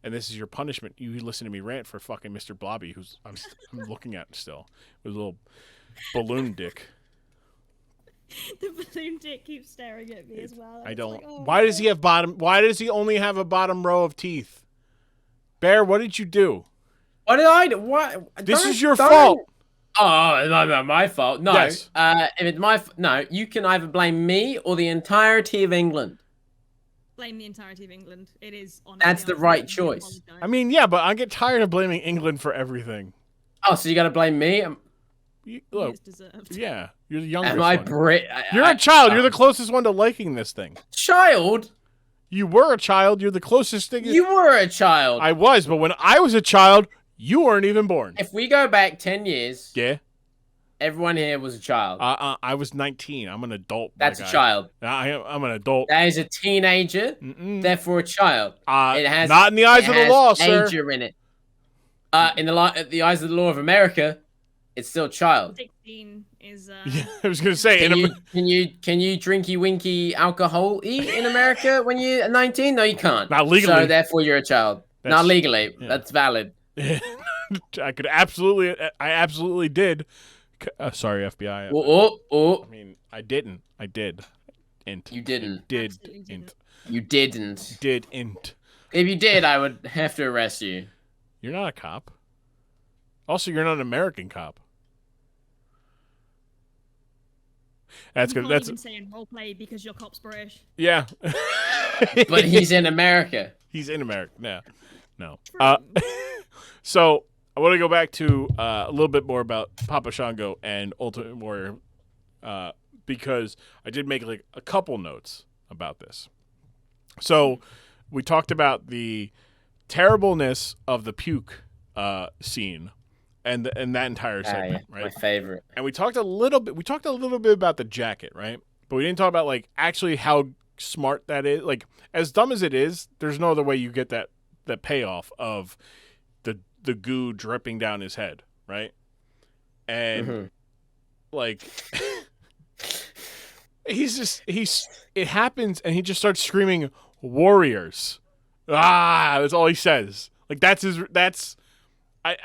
And this is your punishment. You listen to me rant for fucking Mr. Blobby, who's I'm looking at still with a little balloon dick. The balloon dick keeps staring at me as well. I don't. Like, oh, why does he have Why does he only have a bottom row of teeth? Bear, what did you do? What did I do? What? This is your fault. Oh, no, my fault. No. Yes. If it's no, you can either blame me or the entirety of England. Blame the entirety of England. It is on. That's the right choice. I mean, yeah, but I get tired of blaming England for everything. Oh, so you got to blame me? Look, deserved. Yeah, you're the youngest Am I one. You're a child. You're the closest one to liking this thing. Child? You were a child. You're the closest thing. You were a child. I was, but when I was a child, You weren't even born. If we go back 10 years, Yeah. everyone here was a child. I was 19. I'm an adult. That's a child. I'm an adult. That is a teenager, therefore a child. It has not in the eyes of the law, sir. Danger in it. In the eyes of the law of America, it's still child. 16 is. Yeah, I was gonna say. Can you drinky winky alcohol in America when you're 19? No, you can't. Not legally. So therefore, you're a child. Not legally. Yeah. That's valid. I absolutely did. Sorry, FBI. I mean, I didn't. I did. Int. You didn't. Did. Int. You didn't. Did. Int. If you did, I would have to arrest you. You're not a cop. Also, you're not an American cop. That's good. That's even saying roleplay because your cop's British. Yeah. But he's in America. He's in America. No. So I want to go back to a little bit more about Papa Shango and Ultimate Warrior, because I did make like a couple notes about this. So we talked about the terribleness of the puke scene and that entire segment, right? My favorite. And we talked a little bit about the jacket, right? But we didn't talk about like actually how smart that is. Like, as dumb as it is, there's no other way you get that payoff of the goo dripping down his head, right? And like it happens and he just starts screaming warriors. That's all he says. Like I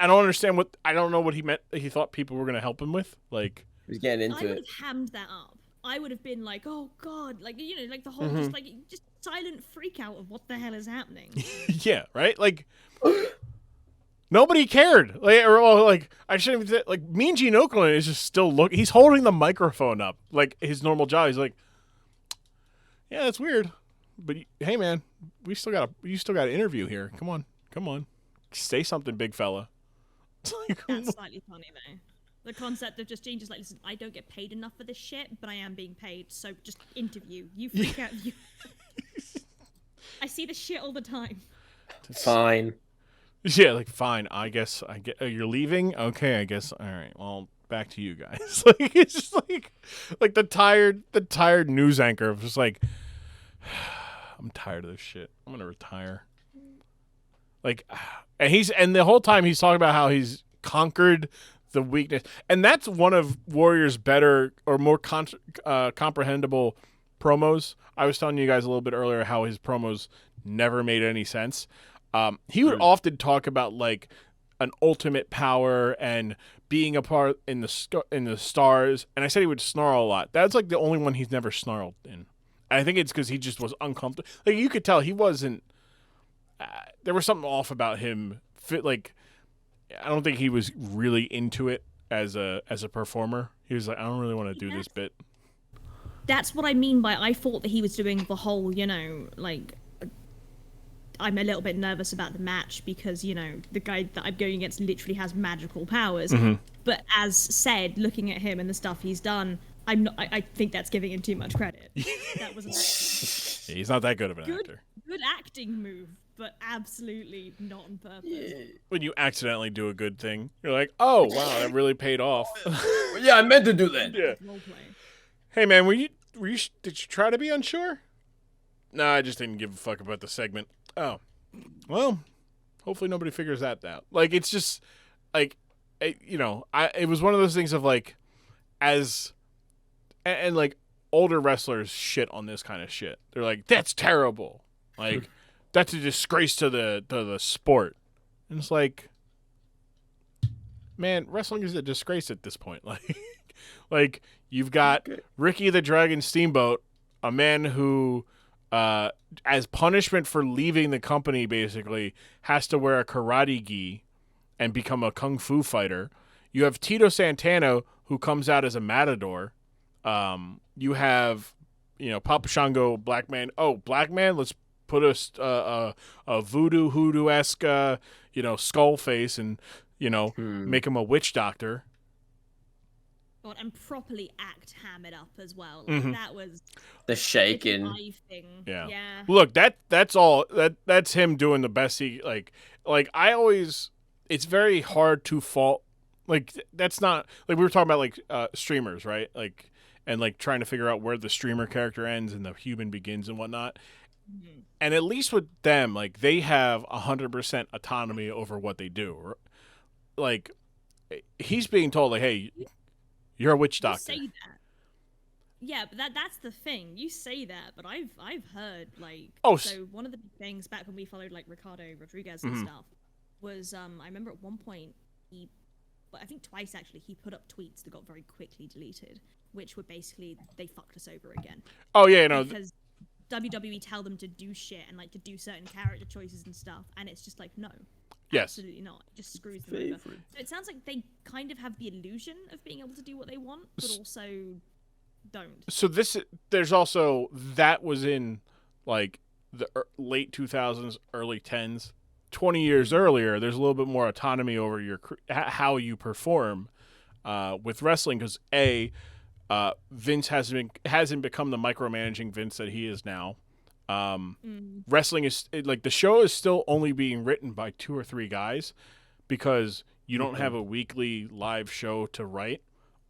don't understand I don't know what he meant. He thought people were going to help him with. Like, he's getting into it. I would have hammed that up. I would have been like, oh God, like, you know, like the whole just silent freak out of what the hell is happening. Yeah, right? Like nobody cared. Like I shouldn't even say, like, Mean Gene Okerlund is just still he's holding the microphone up like his normal job. He's like, yeah, that's weird. But hey man, you still got an interview here. Come on. Say something, big fella. That's slightly funny though. The concept of just Gene just like, listen, I don't get paid enough for this shit, but I am being paid, so just interview. You freak out. I see this shit all the time. Fine. Yeah, like fine. I guess you're leaving. Okay, I guess. All right. Well, back to you guys. Like, it's just like the tired news anchor of just like, I'm tired of this shit. I'm gonna retire. Like, and the whole time he's talking about how he's conquered the weakness, and that's one of Warrior's better or more comprehensible promos. I was telling you guys a little bit earlier how his promos never made any sense. He would often talk about like an ultimate power and being a part in the stars, and I said he would snarl a lot. That's like the only one he's never snarled in. And I think it's because he just was uncomfortable. Like, you could tell he wasn't. There was something off about him. Like, I don't think he was really into it as a performer. He was like, I don't really want to do this bit. That's what I mean by I thought that he was doing the whole, you know, like, I'm a little bit nervous about the match because, you know, the guy that I'm going against literally has magical powers. But as said, looking at him and the stuff he's done, I think that's giving him too much credit. That was yeah, he's not that good of an actor. Good acting move, but absolutely not on purpose. When you accidentally do a good thing, you're like, oh wow, that really paid off. Yeah, I meant to do that. Yeah. Hey man, did you try to be unsure? No, I just didn't give a fuck about the segment. Oh, well, hopefully nobody figures that out. Like, it's just like, it was one of those things of like, and like older wrestlers shit on this kind of shit. They're like, that's terrible. Like, that's a disgrace to the sport. And it's like, man, wrestling is a disgrace at this point. Like you've got Ricky the Dragon Steamboat, a man who, as punishment for leaving the company, basically has to wear a karate gi and become a kung fu fighter. You have Tito Santana, who comes out as a matador. You have, Papa Shango, black man. Oh, black man. Let's put a voodoo hoodoo-esque, skull face and, make him a witch doctor. God, and properly act ham it up as well. Like, that was the shaking. Thing. Yeah. Look, that's all. That's him doing the best he like. I always, it's very hard to fault. Like that's not like we were talking about like streamers, right? Like and like trying to figure out where the streamer character ends and the human begins and whatnot. Mm-hmm. And at least with them, like they have 100% autonomy over what they do. Like he's being told, like, "Hey, you're a witch doctor." You say that. Yeah, but that's the thing. You say that, but I've heard like so one of the big things back when we followed like Ricardo Rodriguez and stuff was I remember at one point I think twice actually he put up tweets that got very quickly deleted, which were basically they fucked us over again. Oh yeah, no. Because WWE tell them to do shit and like to do certain character choices and stuff, and it's just like no. Yes. Absolutely not. It just screws them over. So it sounds like they kind of have the illusion of being able to do what they want, but also don't. So there's also that was in like the late 2000s, early 10s. 20 years earlier, there's a little bit more autonomy over your how you perform with wrestling because Vince hasn't become the micromanaging Vince that he is now. Wrestling is like the show is still only being written by 2 or 3 guys because you don't have a weekly live show to write,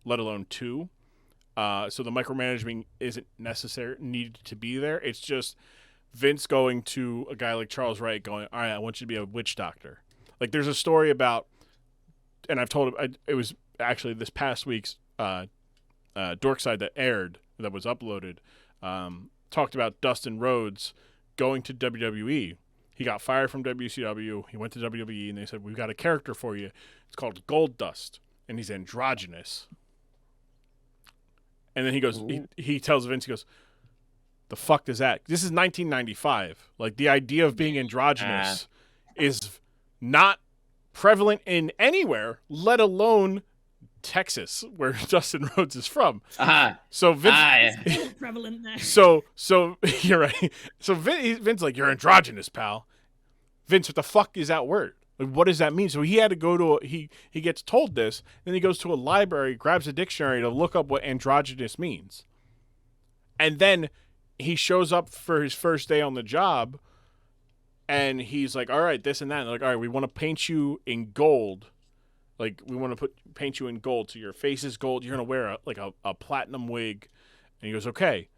let alone 2. So the micromanagement isn't needed to be there. It's just Vince going to a guy like Charles Wright going, all right, I want you to be a witch doctor. Like there's a story about, and I've told him, it was actually this past week's Dork Side that was uploaded, talked about Dustin Rhodes going to WWE. He got fired from WCW. He went to WWE, and they said, we've got a character for you. It's called Gold Dust, and he's androgynous. And then he goes, he tells Vince, he goes, the fuck does that? This is 1995. Like, the idea of being androgynous is not prevalent in anywhere, let alone Texas, where Dustin Rhodes is from. So Vince, prevalent there. So you're right. So Vince's like, you're androgynous, pal. Vince, what the fuck is that word? Like, what does that mean? So he had to go to he gets told this, then he goes to a library, grabs a dictionary to look up what androgynous means, and then he shows up for his first day on the job, and he's like, all right, this and that. And they're like, all right, we want to paint you in gold. Like, we want to paint you in gold. So your face is gold. You're going to wear a platinum wig. And he goes, okay.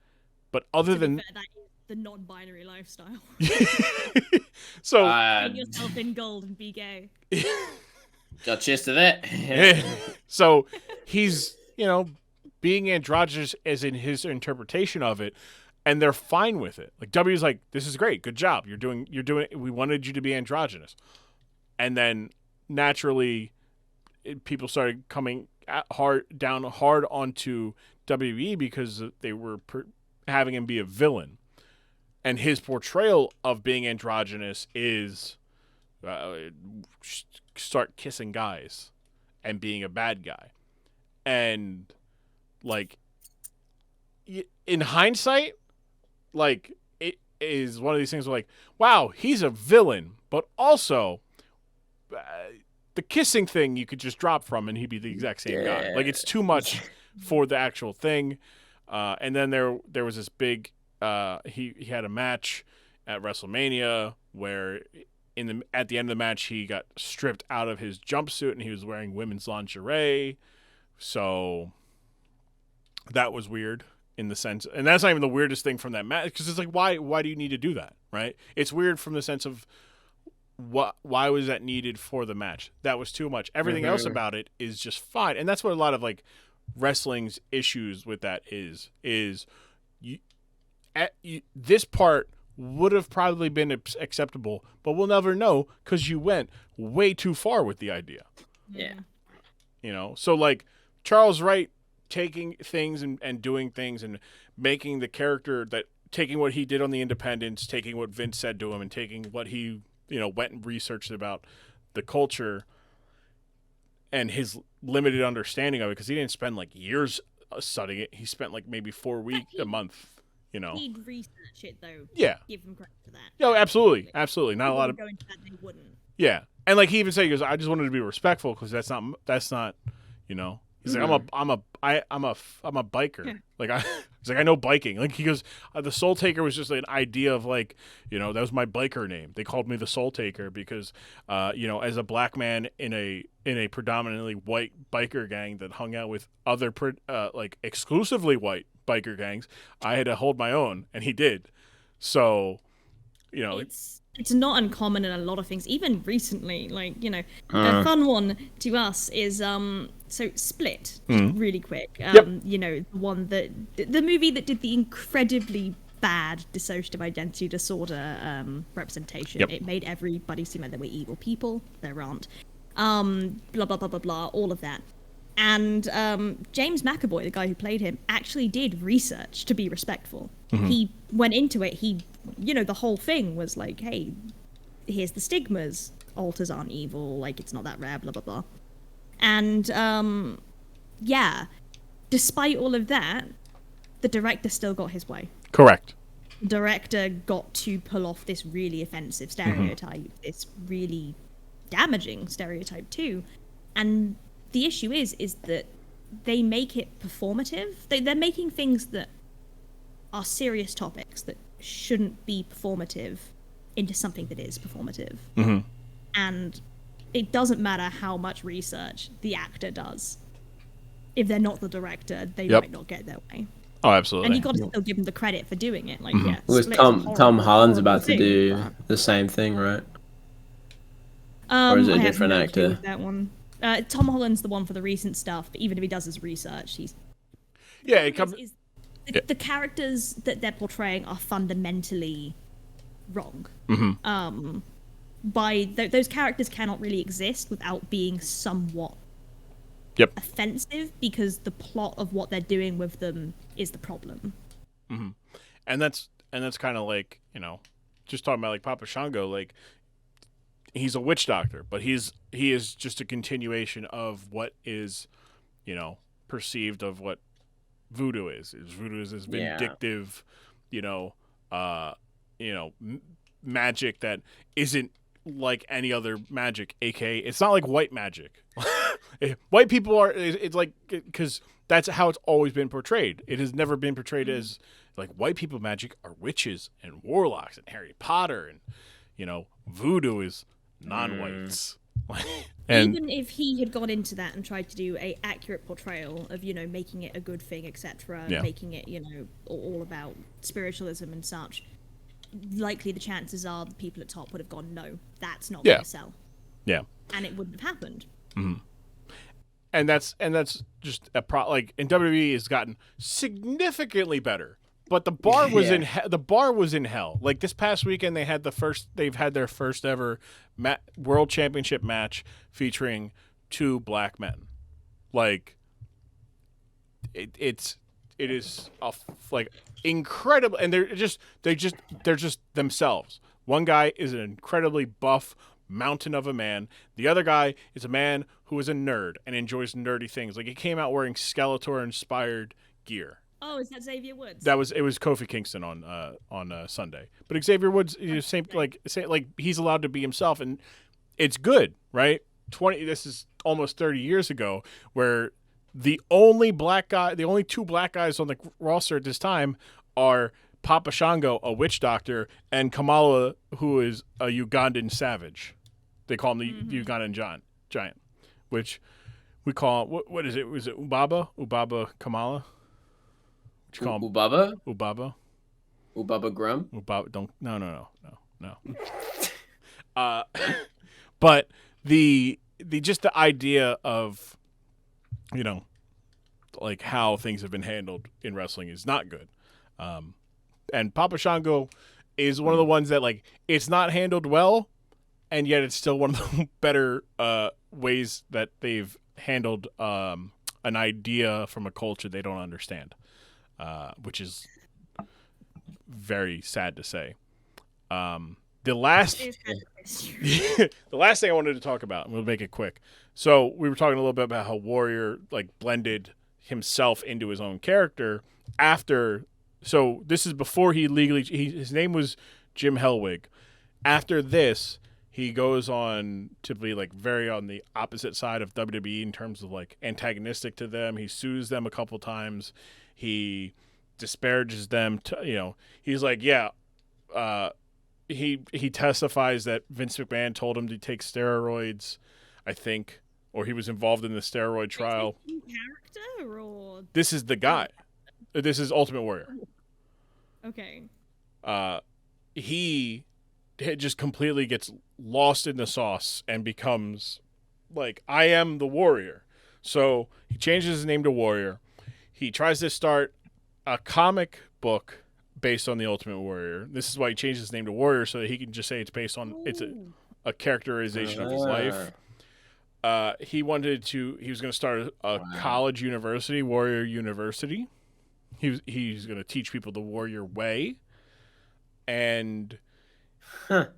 But other than... that is the non-binary lifestyle. So... paint yourself in gold and be gay. Got cheers to that. So he's, being androgynous as in his interpretation of it. And they're fine with it. Like, W's like, this is great. Good job. You're doing we wanted you to be androgynous. And then naturally people started coming hard onto WWE because they were having him be a villain. And his portrayal of being androgynous is start kissing guys and being a bad guy. And like in hindsight, like, it is one of these things where, like, wow, he's a villain, but also the kissing thing you could just drop from and he'd be the exact same guy. Like, it's too much for the actual thing. And then there was this big he had a match at WrestleMania where at the end of the match he got stripped out of his jumpsuit and he was wearing women's lingerie. So that was weird. In the sense, and that's not even the weirdest thing from that match, because it's like, why do you need to do that, right? It's weird from the sense of why was that needed for the match? That was too much. Everything else about it is just fine, and that's what a lot of like wrestling's issues with that is this part would have probably been acceptable, but we'll never know because you went way too far with the idea. Yeah, so like Charles Wright taking things and doing things and making the character taking what he did on the Independents, taking what Vince said to him and taking what he, went and researched about the culture and his limited understanding of it. Cause he didn't spend like years studying it. He spent like maybe 4 weeks, a month, He'd research it though. Yeah. Give him credit for that. No, absolutely. Absolutely. Not a lot of, going to that, they wouldn't. Yeah. And like he even said, he goes, I just wanted to be respectful. Cause that's not, He's like, I'm a biker. Yeah. Like he's like, I know biking. Like he goes, the Soul Taker was just an idea of like, that was my biker name. They called me the Soul Taker because, as a black man in a predominantly white biker gang that hung out with other like exclusively white biker gangs, I had to hold my own, and he did. So, it's not uncommon in a lot of things, even recently. Like, a fun one to us is so Split, really quick. The one the movie that did the incredibly bad dissociative identity disorder representation. Yep. It made everybody seem like they were evil people. There aren't. Blah blah blah blah blah. All of that. And James McAvoy, the guy who played him, actually did research to be respectful. He went into it. The whole thing was like, hey, here's the stigmas. Alters aren't evil. Like, it's not that rare, blah, blah, blah. And, despite all of that, the director still got his way. Correct. The director got to pull off this really offensive stereotype, this really damaging stereotype too. And the issue is that they make it performative. They're making things that are serious topics that shouldn't be performative into something that is performative. And it doesn't matter how much research the actor does. If they're not the director, they might not get their way. Oh, absolutely. And you got to still give them the credit for doing it. Like, Was Tom Holland's about to do the same thing, right? Or is it a different actor? That one. Tom Holland's the one for the recent stuff, but even if he does his research, he's... Yeah, it comes... The characters that they're portraying are fundamentally wrong. Those characters cannot really exist without being somewhat offensive, because the plot of what they're doing with them is the problem. And that's kind of like, just talking about like Papa Shango, like he's a witch doctor, but he is just a continuation of what is, perceived of what voodoo is. Voodoo is this vindictive, magic that isn't like any other magic, aka it's not like white magic. White people are, it's like, because that's how it's always been portrayed. It has never been portrayed as like white people magic are witches and warlocks and Harry Potter, and voodoo is non-whites. And even if he had gone into that and tried to do a accurate portrayal of making it a good thing, etc., making it all about spiritualism and such, likely the chances are the people at top would have gone, no, that's not going to sell. And it wouldn't have happened. And that's just like, and WWE has gotten significantly better, but the bar was in hell. Like this past weekend, they've had their first ever world championship match featuring 2 black men. Like it is like incredible, and they're just themselves. One guy is an incredibly buff mountain of a man. The other guy is a man who is a nerd and enjoys nerdy things. Like he came out wearing Skeletor inspired gear. Oh, is that Xavier Woods? It was Kofi Kingston on Sunday. But Xavier Woods, he's allowed to be himself, and it's good, right? This is almost 30 years ago, where the only 2 black guys on the roster at this time are Papa Shango, a witch doctor, and Kamala, who is a Ugandan savage. They call him the Ugandan giant, which we call, what is it? Was it Ubaba? Ubaba Kamala? What you call him? Ubaba? Ubaba Grumm? Ubaba, no. But the just the idea of, like how things have been handled in wrestling is not good. And Papa Shango is one of the ones that, like, it's not handled well, and yet it's still one of the better ways that they've handled an idea from a culture they don't understand, which is very sad to say. The last thing I wanted to talk about, and we'll make it quick. So we were talking a little bit about how Warrior blended himself into his own character after. So this is before he legally. His name was Jim Hellwig. After this, he goes on to be like very on the opposite side of WWE in terms of like antagonistic to them. He sues them a couple times. He disparages them. He's like, he testifies that Vince McMahon told him to take steroids, I think, or he was involved in the steroid trial. Character or this is the guy. This is Ultimate Warrior. Okay. He just completely gets lost in the sauce and becomes like, I am the Warrior. So he changes his name to Warrior. He tries to start a comic book based on the Ultimate Warrior. This is why he changed his name to Warrior, so that he can just say it's based on it's a characterization of his life. He was going to start a college university, Warrior University. He's going to teach people the Warrior way. And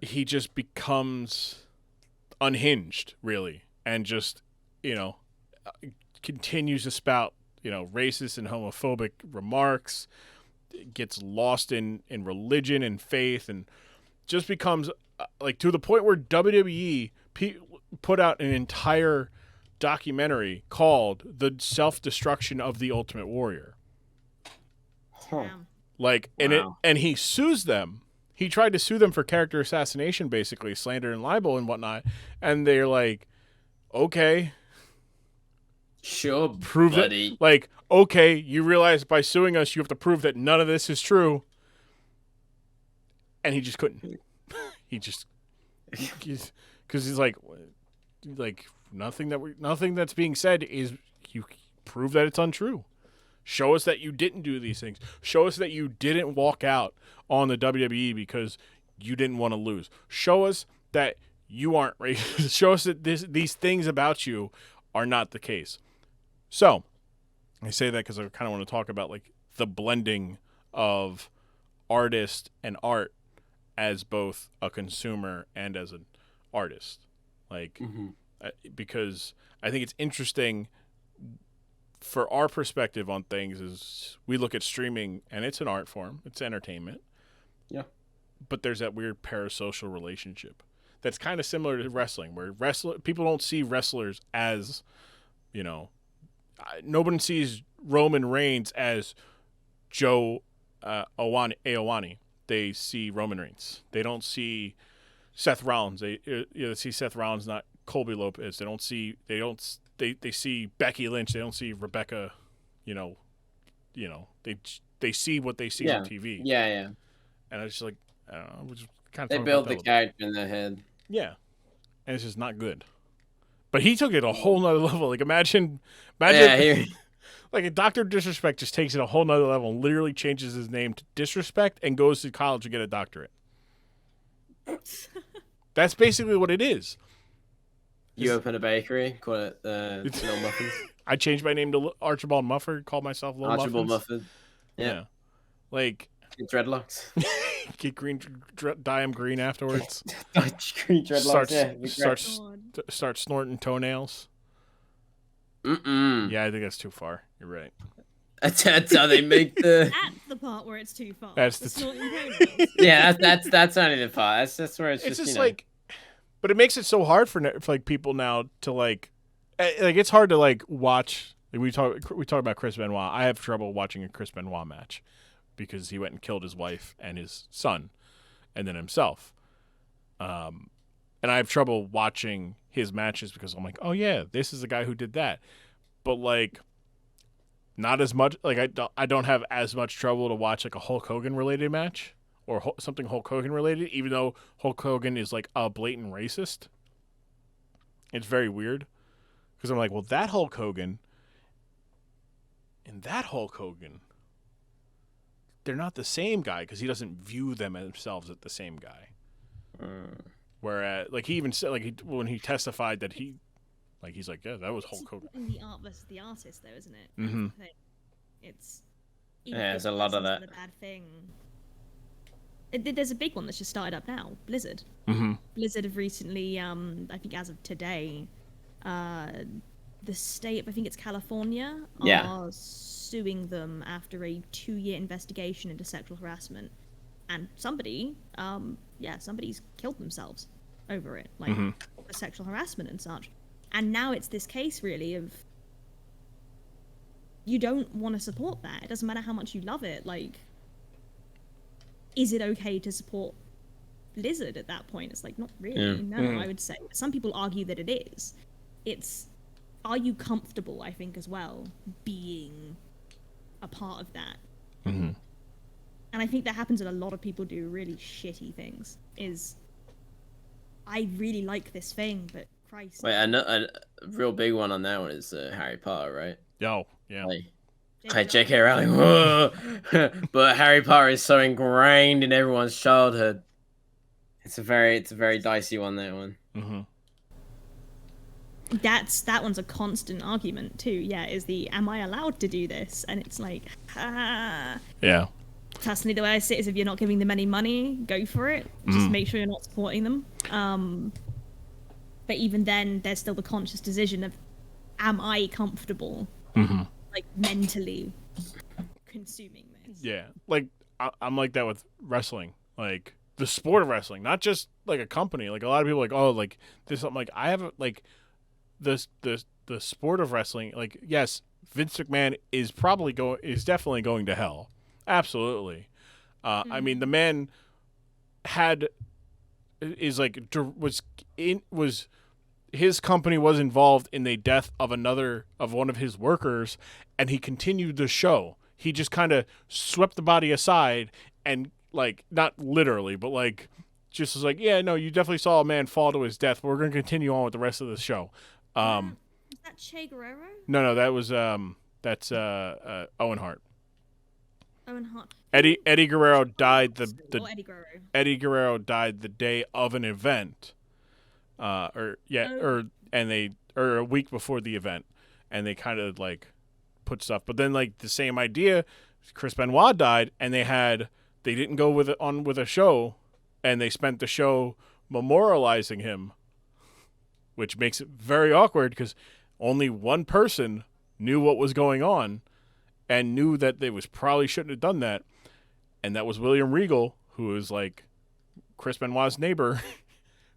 he just becomes unhinged, really, and just, continues to spout, racist and homophobic remarks, gets lost in religion and faith, and just becomes like to the point where WWE put out an entire documentary called "The Self-Destruction of the Ultimate Warrior." Huh. Like, and he sues them. He tried to sue them for character assassination, basically slander and libel and whatnot, and they're like, "Okay, sure, prove buddy." it." Like, okay, you realize by suing us, you have to prove that none of this is true, and he just couldn't. Because he's like nothing that's being said is, you prove that it's untrue. Show us that you didn't do these things. Show us that you didn't walk out on the WWE because you didn't want to lose. Show us that you aren't racist. Show us that these things about you are not the case. So, I say that because I kind of want to talk about like the blending of artist and art as both a consumer and as an artist. Like, because I think it's interesting for our perspective on things is we look at streaming and it's an art form. It's entertainment. Yeah. But there's that weird parasocial relationship that's kind of similar to wrestling, where people don't see wrestlers as, nobody sees Roman Reigns as Joe Aowani. They see Roman Reigns. They don't see Seth Rollins. They see Seth Rollins, not Colby Lopez. They see Becky Lynch. They don't see Rebecca. They see what they see on TV. Yeah. And I just like, I don't know. We're just kind of they build the character in their head. Yeah, and it's just not good. But he took it a whole nother level. Like imagine, like a Dr. Disrespect just takes it a whole nother level and literally changes his name to Disrespect and goes to college to get a doctorate. That's basically what it is. You open a bakery, call it Little Muffins. I changed my name to Archibald Mufford, called myself Little Archibald Muffins. Mufford. Yeah. Like, get dreadlocks. Get green, dye them green afterwards. Green dreadlocks. Start snorting toenails. Yeah, I think that's too far. You're right. That's how they make the. That's the part where it's too far. That's Yeah, that's only the part. That's where it's just like. But it makes it so hard for like people now to like it's hard to like watch. Like we talk about Chris Benoit. I have trouble watching a Chris Benoit match because he went and killed his wife and his son, and then himself. And I have trouble watching his matches because I'm like, oh yeah, this is the guy who did that. But like, not as much. Like I don't have as much trouble to watch like a Hulk Hogan related match. Or something Hulk Hogan related, even though Hulk Hogan is like a blatant racist. It's very weird. Because I'm like, well, that Hulk Hogan and that Hulk Hogan, they're not the same guy because he doesn't view them themselves as the same guy. Whereas, like, he even said, like, when he testified that he's like, yeah, that was Hulk Hogan. In the art versus the artist, though, isn't it? Mm-hmm. It's there's a lot of that. The bad thing. There's a big one that's just started up now, Blizzard. Mm-hmm. Blizzard have recently, I think as of today, the state of, I think it's California, are suing them after a 2-year investigation into sexual harassment. And somebody's killed themselves. over it, like for sexual harassment and such. And now it's this case really of you don't want to support that. It doesn't matter how much you love it. Like, is it okay to support Blizzard at that point? It's like, not really. No, I would say. Some people argue that it is. It's, are you comfortable, I think, as well, being a part of that? And I think that happens when a lot of people do really shitty things. Is, I really like this thing, but Christ. Wait, a real big one on that one is Harry Potter, right? Yo, yeah. Like, J.K. Rowling, whoa. But Harry Potter is so ingrained in everyone's childhood. It's a very dicey one, that one. That one's a constant argument too. Yeah, is the am I allowed to do this? And it's like, yeah. Personally, the way I see it is if you're not giving them any money, go for it. Just make sure you're not supporting them. But even then, there's still the conscious decision of, am I comfortable, like mentally consuming this? Yeah, like I'm like that with wrestling, like the sport of wrestling, not just like a company. Like a lot of people are like, oh, like this something. Like I haven't like the sport of wrestling. Like yes, Vince McMahon is definitely going to hell. Absolutely. I mean, the man was his company was involved in the death of one of his workers, and he continued the show. He just kind of swept the body aside and, like, not literally, but like just was like, yeah, no, you definitely saw a man fall to his death, but we're going to continue on with the rest of the show. Is that Che Guerrero? No, that was that's Owen Hart. Owen Hart. Eddie Guerrero died Eddie Guerrero died the day of an event. Or a week before the event, and they kind of like put stuff. But then like the same idea, Chris Benoit died, and they didn't go with a show, and they spent the show memorializing him, which makes it very awkward because only one person knew what was going on, and knew that they probably shouldn't have done that, and that was William Regal, who is like Chris Benoit's neighbor.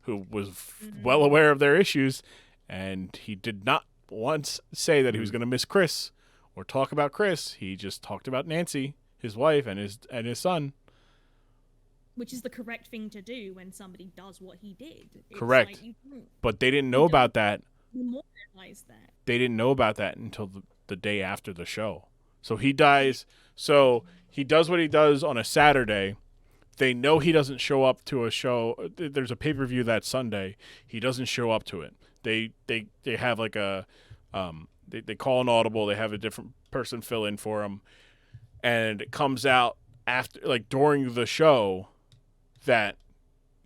Who was well aware of their issues, and he did not once say that he was going to miss Chris or talk about Chris. He just talked about Nancy, his wife, and his son. Which is the correct thing to do when somebody does what he did. It's correct. Like but they didn't know about that. Memorialize that. They didn't know about that until the day after the show. So he dies. So he does what he does on a Saturday. They know he doesn't show up to a show. There's a pay-per-view that Sunday. He doesn't show up to it. They have like a they call an audible. They have a different person fill in for him, and it comes out after, like, during the show, that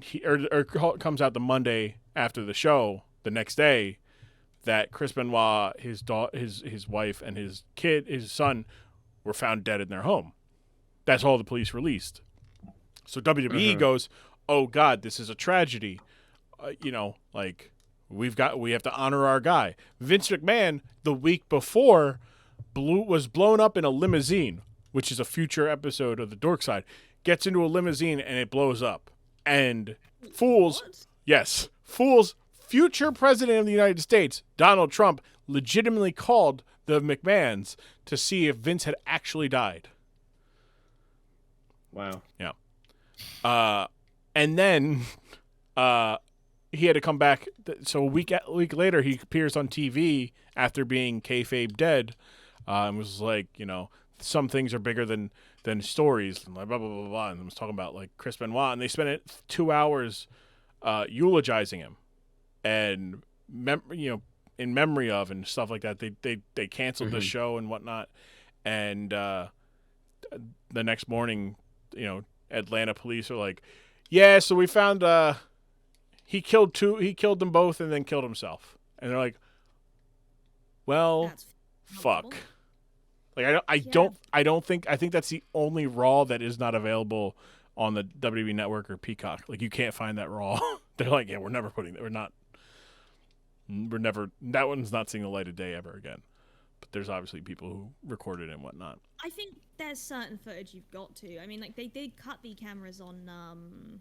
it comes out the Monday after the show, the next day, that Chris Benoit, his wife, and his son were found dead in their home. That's all the police released. So WWE goes, oh God, this is a tragedy. Like we have to honor our guy. Vince McMahon, the week before, was blown up in a limousine, which is a future episode of the Dork Side. Gets into a limousine and it blows up. And fools, future president of the United States, Donald Trump, legitimately called the McMahons to see if Vince had actually died. Wow. Yeah. And then he had to come back. So a week later, he appears on TV after being kayfabe dead, and was like, some things are bigger than stories, and blah, blah, blah, blah, blah. And was talking about like Chris Benoit, and they spent 2 hours eulogizing him, and in memory of and stuff like that. They canceled the show and whatnot, and the next morning, Atlanta police are like, yeah, so we found he killed them both and then killed himself. And they're like, well, That's fuck. Like I think that's the only Raw that is not available on the WWE Network or Peacock. Like, you can't find that Raw. They're like, yeah, that one's not seeing the light of day ever again. But there's obviously people who recorded it and whatnot. I think there's certain footage you've got to. I mean, like, they did cut the cameras on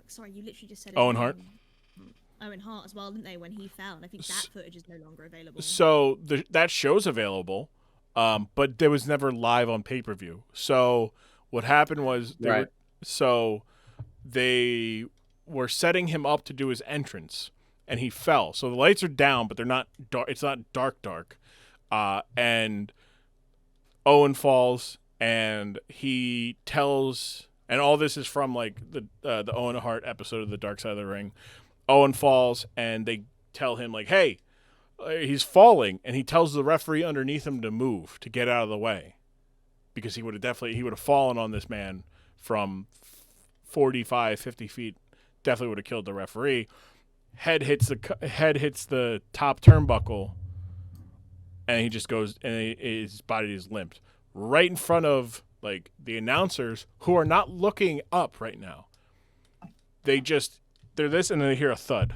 Sorry, you literally just said his Owen name. Hart. Owen Hart as well, didn't they, when he fell? And I think that footage is no longer available. So that show's available, but there was never live on pay-per-view. So what happened was they were setting him up to do his entrance, and he fell. So the lights are down, but they're not dark. It's not dark. And Owen falls, and he tells, and all this is from like the Owen Hart episode of The Dark Side of the Ring. Owen falls, and they tell him like, "Hey, he's falling," and he tells the referee underneath him to move to get out of the way, because he would have fallen on this man from 45, 50 feet. Definitely would have killed the referee. Head hits the top turnbuckle, and he just goes, and his body is limped right in front of like the announcers, who are not looking up right now. They're this, and then they hear a thud.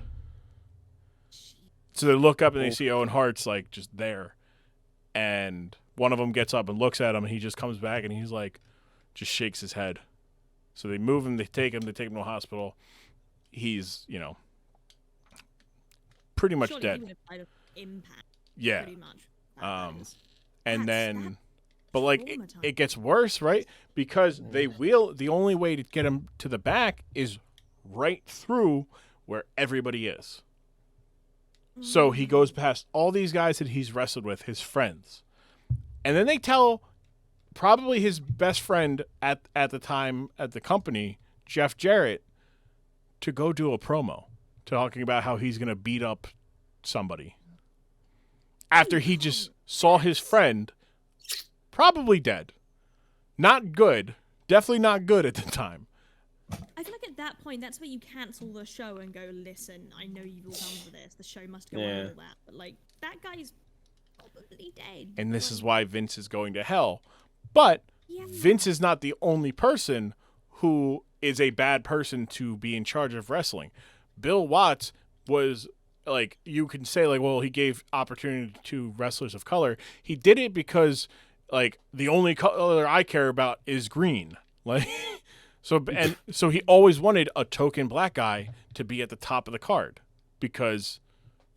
So they look up and they see Owen Hart's like just there, and one of them gets up and looks at him, and he just comes back and he's like, just shakes his head. So they move him, they take him to a hospital. He's, pretty much dead. He would have died of impact. Yeah. Pretty much. And then, but like it gets worse, right? Because the only way to get him to the back is right through where everybody is. So he goes past all these guys that he's wrestled with, his friends. And then they tell probably his best friend at the time at the company, Jeff Jarrett, to go do a promo talking about how he's going to beat up somebody. After he just saw his friend probably dead. Not good. Definitely not good at the time. I feel like at that point, that's where you cancel the show and go, listen, I know you've all come for this. The show must go on and all that. But, like, that guy's probably dead. And this is why Vince is going to hell. But Vince is not the only person who is a bad person to be in charge of wrestling. Bill Watts was, like, you can say, like, well, he gave opportunity to wrestlers of color. He did it because, like, the only color I care about is green. Like... So he always wanted a token black guy to be at the top of the card, because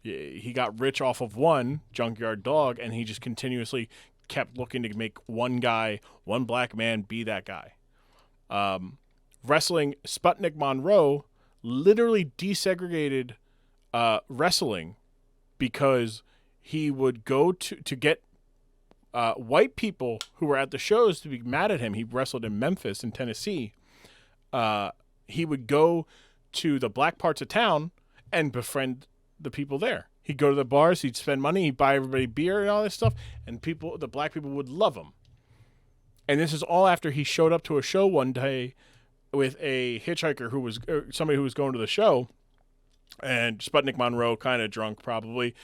he got rich off of one, Junkyard Dog, and he just continuously kept looking to make one black man be that guy. Wrestling, Sputnik Monroe literally desegregated wrestling, because he would go to get white people who were at the shows to be mad at him. He wrestled in Memphis and Tennessee. He would go to the black parts of town and befriend the people there. He'd go to the bars, he'd spend money, he'd buy everybody beer and all this stuff, and the black people would love him. And this is all after he showed up to a show one day with a hitchhiker somebody who was going to the show, and Sputnik Monroe, kind of drunk probably,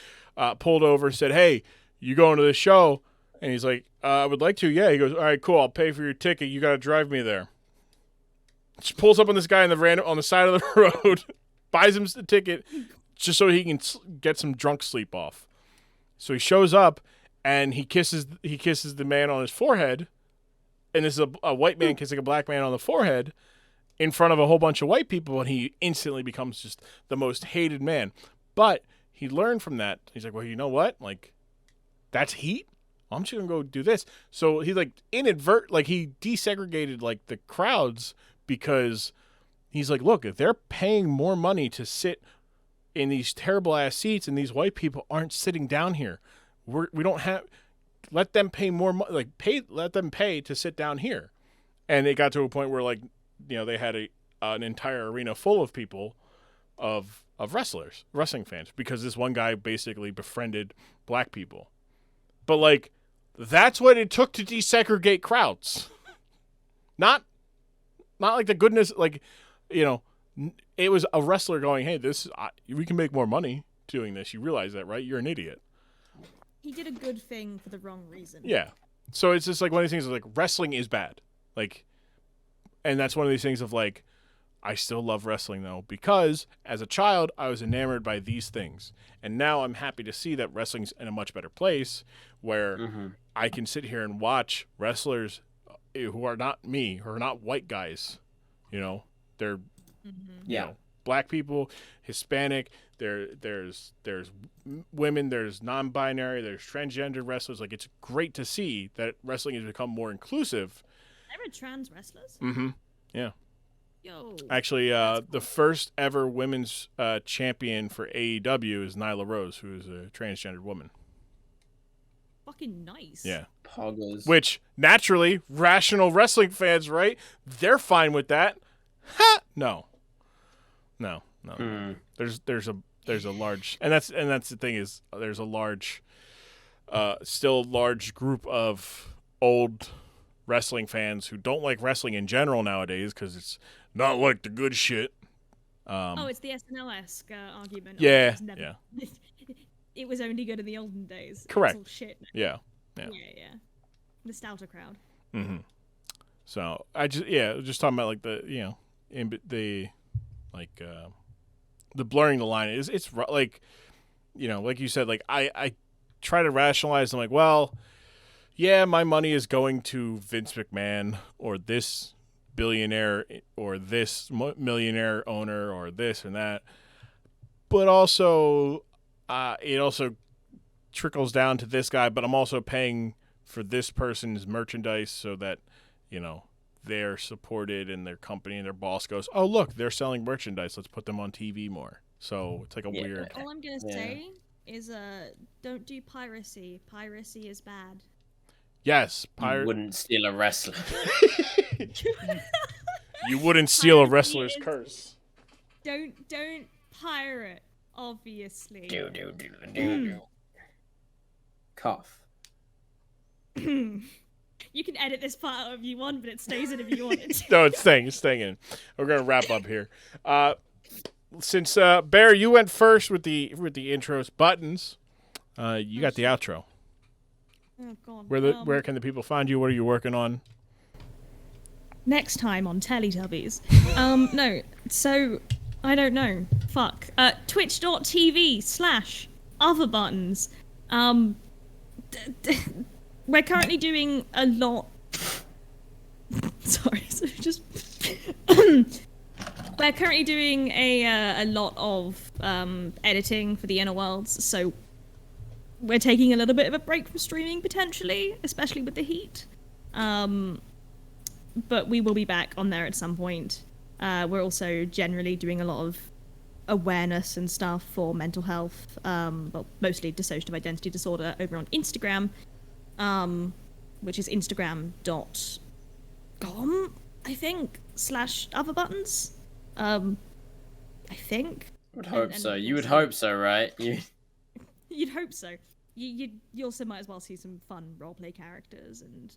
pulled over and said, "Hey, you going to the show?" And he's like, "I would like to, yeah." He goes, "All right, cool, I'll pay for your ticket. You got to drive me there." Just pulls up on this guy on the side of the road, buys him the ticket just so he can get some drunk sleep off. So he shows up and he kisses the man on his forehead, and this is a white man kissing a black man on the forehead in front of a whole bunch of white people, and he instantly becomes just the most hated man. But he learned from that. He's like, well, you know what? Like, that's heat. I'm just gonna go do this. So he he desegregated like the crowds, because he's like, look, if they're paying more money to sit in these terrible ass seats and these white people aren't sitting down here, we don't have, let them pay more money, let them pay to sit down here. And it got to a point where they had an entire arena full of people of wrestling fans, because this one guy basically befriended black people. But that's what it took to desegregate crowds. Not like the goodness, it was a wrestler going, hey, we can make more money doing this. You realize that, right? You're an idiot. He did a good thing for the wrong reason. Yeah. So it's just like one of these things of wrestling is bad. And that's one of these things of I still love wrestling though, because as a child, I was enamored by these things. And now I'm happy to see that wrestling's in a much better place, where I can sit here and watch wrestlers who are not me, who are not white guys. They're You know, black people, Hispanic. There's women. There's non-binary. There's transgender wrestlers. Like, it's great to see that wrestling has become more inclusive. There are trans wrestlers. Yeah. Yo. Actually, the first ever women's champion for AEW is Nyla Rose, who is a transgendered woman. Fucking nice. Yeah. Poggers. Which, naturally, rational wrestling fans, right? They're fine with that. Ha! No. There's a large, and that's the thing is, there's a large, still large group of old wrestling fans who don't like wrestling in general nowadays because it's not like the good shit. It's the SNL-esque argument. Yeah, yeah. It was only good in the olden days. Correct. It's all shit now. Yeah. Nostalgia crowd. So I just talking about like the the blurring the line is it's like, like you said, like I try to rationalize. I'm like, well, yeah, my money is going to Vince McMahon or this billionaire or this millionaire owner or this and that, but also it also trickles down to this guy, but I'm also paying for this person's merchandise so that, they're supported and their company and their boss goes, oh, look, they're selling merchandise. Let's put them on TV more. So it's like a weird. All I'm going to say is don't do piracy. Piracy is bad. Yes. You wouldn't steal a wrestler. You wouldn't steal a wrestler's curse. Don't pirate, obviously. Do. Cough. You can edit this part out if you want, but it stays in if you want it to. No, it's staying in. We're gonna wrap up here. Since Bear, you went first with the intros buttons, you got the outro. Oh God. Where can the people find you? What are you working on? Next time on Teletubbies. No. So I don't know. Fuck. Twitch.tv/Otherbuttons. We're currently doing a lot. Sorry, so just. We're currently doing a lot of editing for the Inner Worlds, so we're taking a little bit of a break from streaming potentially, especially with the heat. But we will be back on there at some point. We're also generally doing a lot of awareness and stuff for mental health, well, mostly dissociative identity disorder over on Instagram. Which is instagram.com, I think, /Otherbuttons. I think. Would hope so. You would hope so, right? You'd hope so. You also might as well see some fun roleplay characters and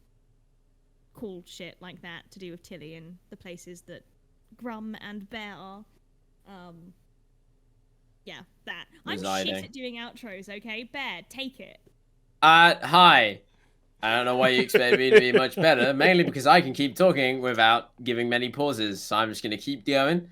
cool shit like that to do with Tilly and the places that Grumm and Bear are. Yeah, that. Residing. I'm shit at doing outros, okay? Bear, take it. Hi. I don't know why you expect me to be much better, mainly because I can keep talking without giving many pauses, so I'm just going to keep going.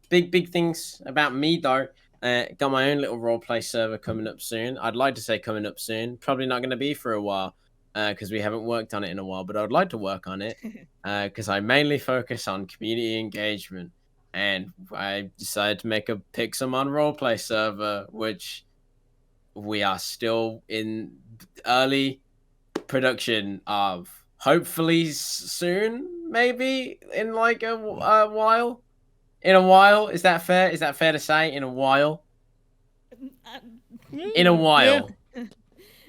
Big things about me, though. Got my own little roleplay server coming up soon. I'd like to say coming up soon. Probably not going to be for a while, because we haven't worked on it in a while, but I would like to work on it, because I mainly focus on community engagement, and I decided to make a Pixelmon roleplay server, which we are still in early production of. Hopefully soon, maybe in like a while. In a while, is that fair? Is that fair to say? In a while. In a while.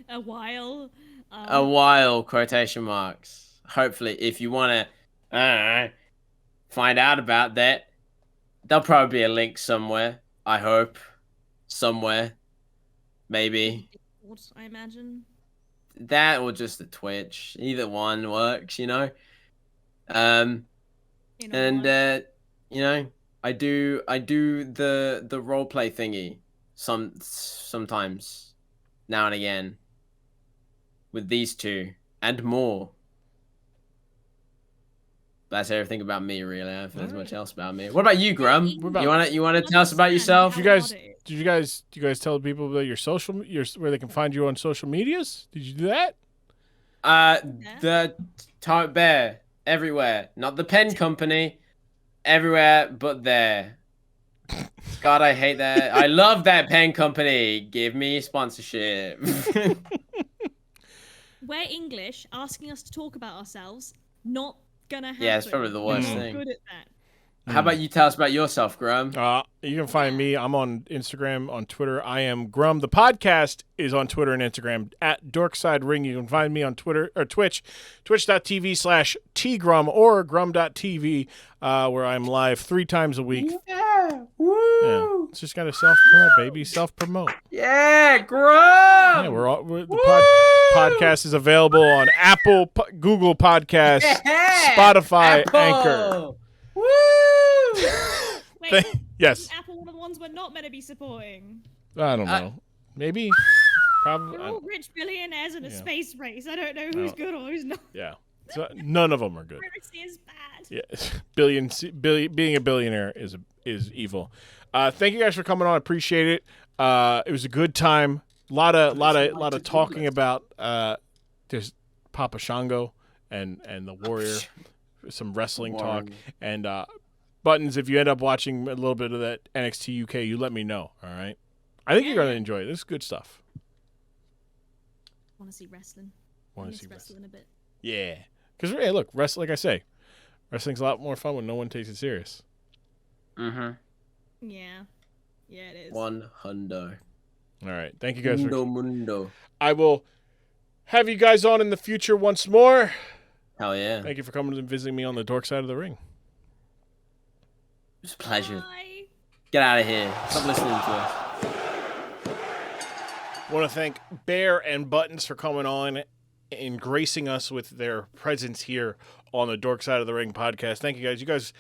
A while. A while. Quotation marks. Hopefully, if you want to find out about that, there'll probably be a link somewhere. I hope, somewhere, maybe. I imagine. That or just the Twitch. Either one works, I do the roleplay thingy sometimes now and again with these two and more. That's everything about me, really. I don't think there's much else about me. What about you, Grumm? You wanna tell us about yourself? Did you guys tell people about your where they can find you on social medias? Did you do that? The Bear everywhere. Not the pen company. everywhere but there. God, I hate that. I love that pen company. Give me sponsorship. We're English, asking us to talk about ourselves, not gonna happen. Yeah, it's probably the worst We're thing. good at that. How about you tell us about yourself, Grumm? You can find me. I'm on Instagram, on Twitter. I am Grumm. The podcast is on Twitter and Instagram at Dorkside Ring. You can find me on Twitter or Twitch, twitch.tv/tgrumm or grumm.tv, where I'm live 3 times a week. Yeah, woo! Yeah. It's just got to self-promote, baby. Self-promote. Yeah, Grumm! Yeah, the podcast is available on Apple, Google Podcasts, Spotify, Apple! Anchor. Woo! Wait, Yes. is Apple one of the ones we're not meant to be supporting? I don't know. Maybe. Probably. We're all rich billionaires in a Yeah. space race. I don't know who's good or who's not. Yeah. So none of them are good. Piracy is bad. Yeah. Being a billionaire is evil. Thank you guys for coming on. I appreciate it. It was a good time. A lot of talking about just Papa Shango and the Warrior. Some wrestling talk and Buttons. If you end up watching a little bit of that NXT UK, you let me know. All right. I think you're gonna enjoy it. This is good stuff. Want to see wrestling? Want to see wrestling a bit? Yeah. Because hey, look, like I say, wrestling's a lot more fun when no one takes it serious. Yeah. Yeah, it is. 100. All right. Thank you guys. Mundo. I will have you guys on in the future once more. Hell yeah. Thank you for coming and visiting me on the Dork Side of the Ring. It was a pleasure. Bye. Get out of here. Stop listening to us. I want to thank Bear and Buttons for coming on and gracing us with their presence here on the Dork Side of the Ring podcast. Thank you guys. You guys,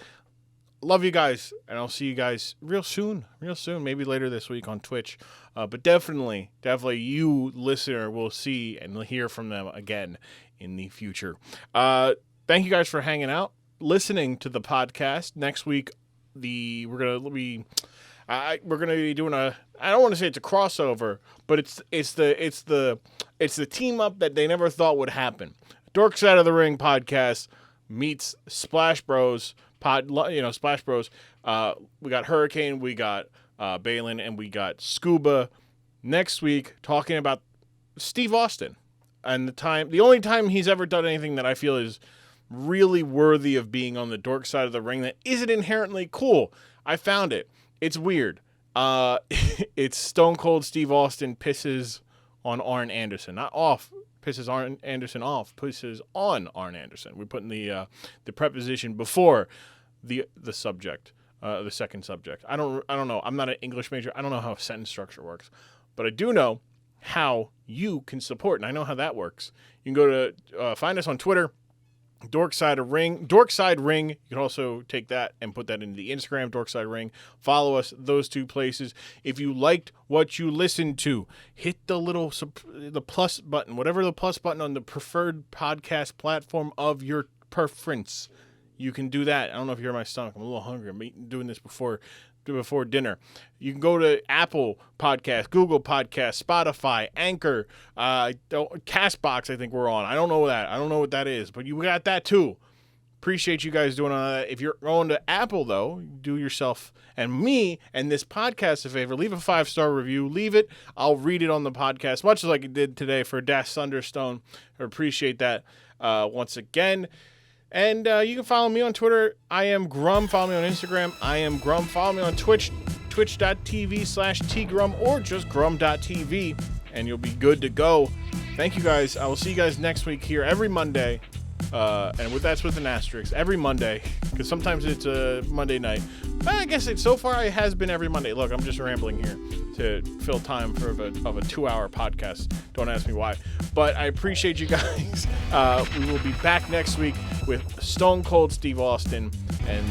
love you guys, and I'll see you guys real soon, maybe later this week on Twitch. But definitely you, listener, will see and hear from them again in the future. Thank you guys for hanging out, listening to the podcast. Next week, we're gonna be doing a, I don't want to say it's a crossover, but it's the team up that they never thought would happen. Dork Side of the Ring podcast meets Splash Bros. Splash Bros. We got Hurricane, we got Balin, and we got Scuba next week talking about Steve Austin and the only time he's ever done anything that I feel is really worthy of being on the Dork Side of the Ring that isn't inherently cool. I found it. It's weird. It's Stone Cold Steve Austin pisses on Arn Anderson. Not off. Pisses Arn Anderson off. Pisses on Arn Anderson. We're putting the preposition before the subject, the second subject. I don't know. I'm not an English major. I don't know how a sentence structure works, but I do know how you can support, and I know how that works. You can go to find us on Twitter, Dorkside Ring. You can also take that and put that into the Instagram, Dorkside Ring. Follow us, those 2 places. If you liked what you listened to, hit the plus button, whatever the plus button on the preferred podcast platform of your preference. You can do that. I don't know if you hear my stomach. I'm a little hungry. I'm doing this before dinner. You can go to Apple Podcasts, Google Podcasts, Spotify, Anchor, Castbox. I think we're on. I don't know that. I don't know what that is, but you got that too. Appreciate you guys doing all that. If you're going to Apple though, do yourself and me and this podcast a favor. Leave a 5-star review. Leave it. I'll read it on the podcast, much as like I did today for Dash Thunderstone. I appreciate that once again. And you can follow me on Twitter. I am Grumm. Follow me on Instagram. I am Grumm. Follow me on Twitch, twitch.tv/tgrumm or just grumm.tv, and you'll be good to go. Thank you guys. I will see you guys next week here every Monday. And that's with an asterisk. Every Monday, because sometimes it's a Monday night. But I guess so far it has been every Monday. Look, I'm just rambling here to fill time for of a 2-hour podcast. Don't ask me why. But I appreciate you guys. We will be back next week with Stone Cold Steve Austin and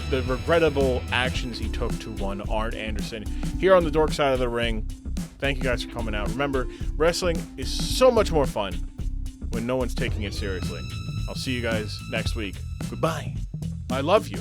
the regrettable actions he took to one Arn Anderson here on the Dork Side of the Ring. Thank you guys for coming out. Remember, wrestling is so much more fun when no one's taking it seriously. I'll see you guys next week. Goodbye. I love you.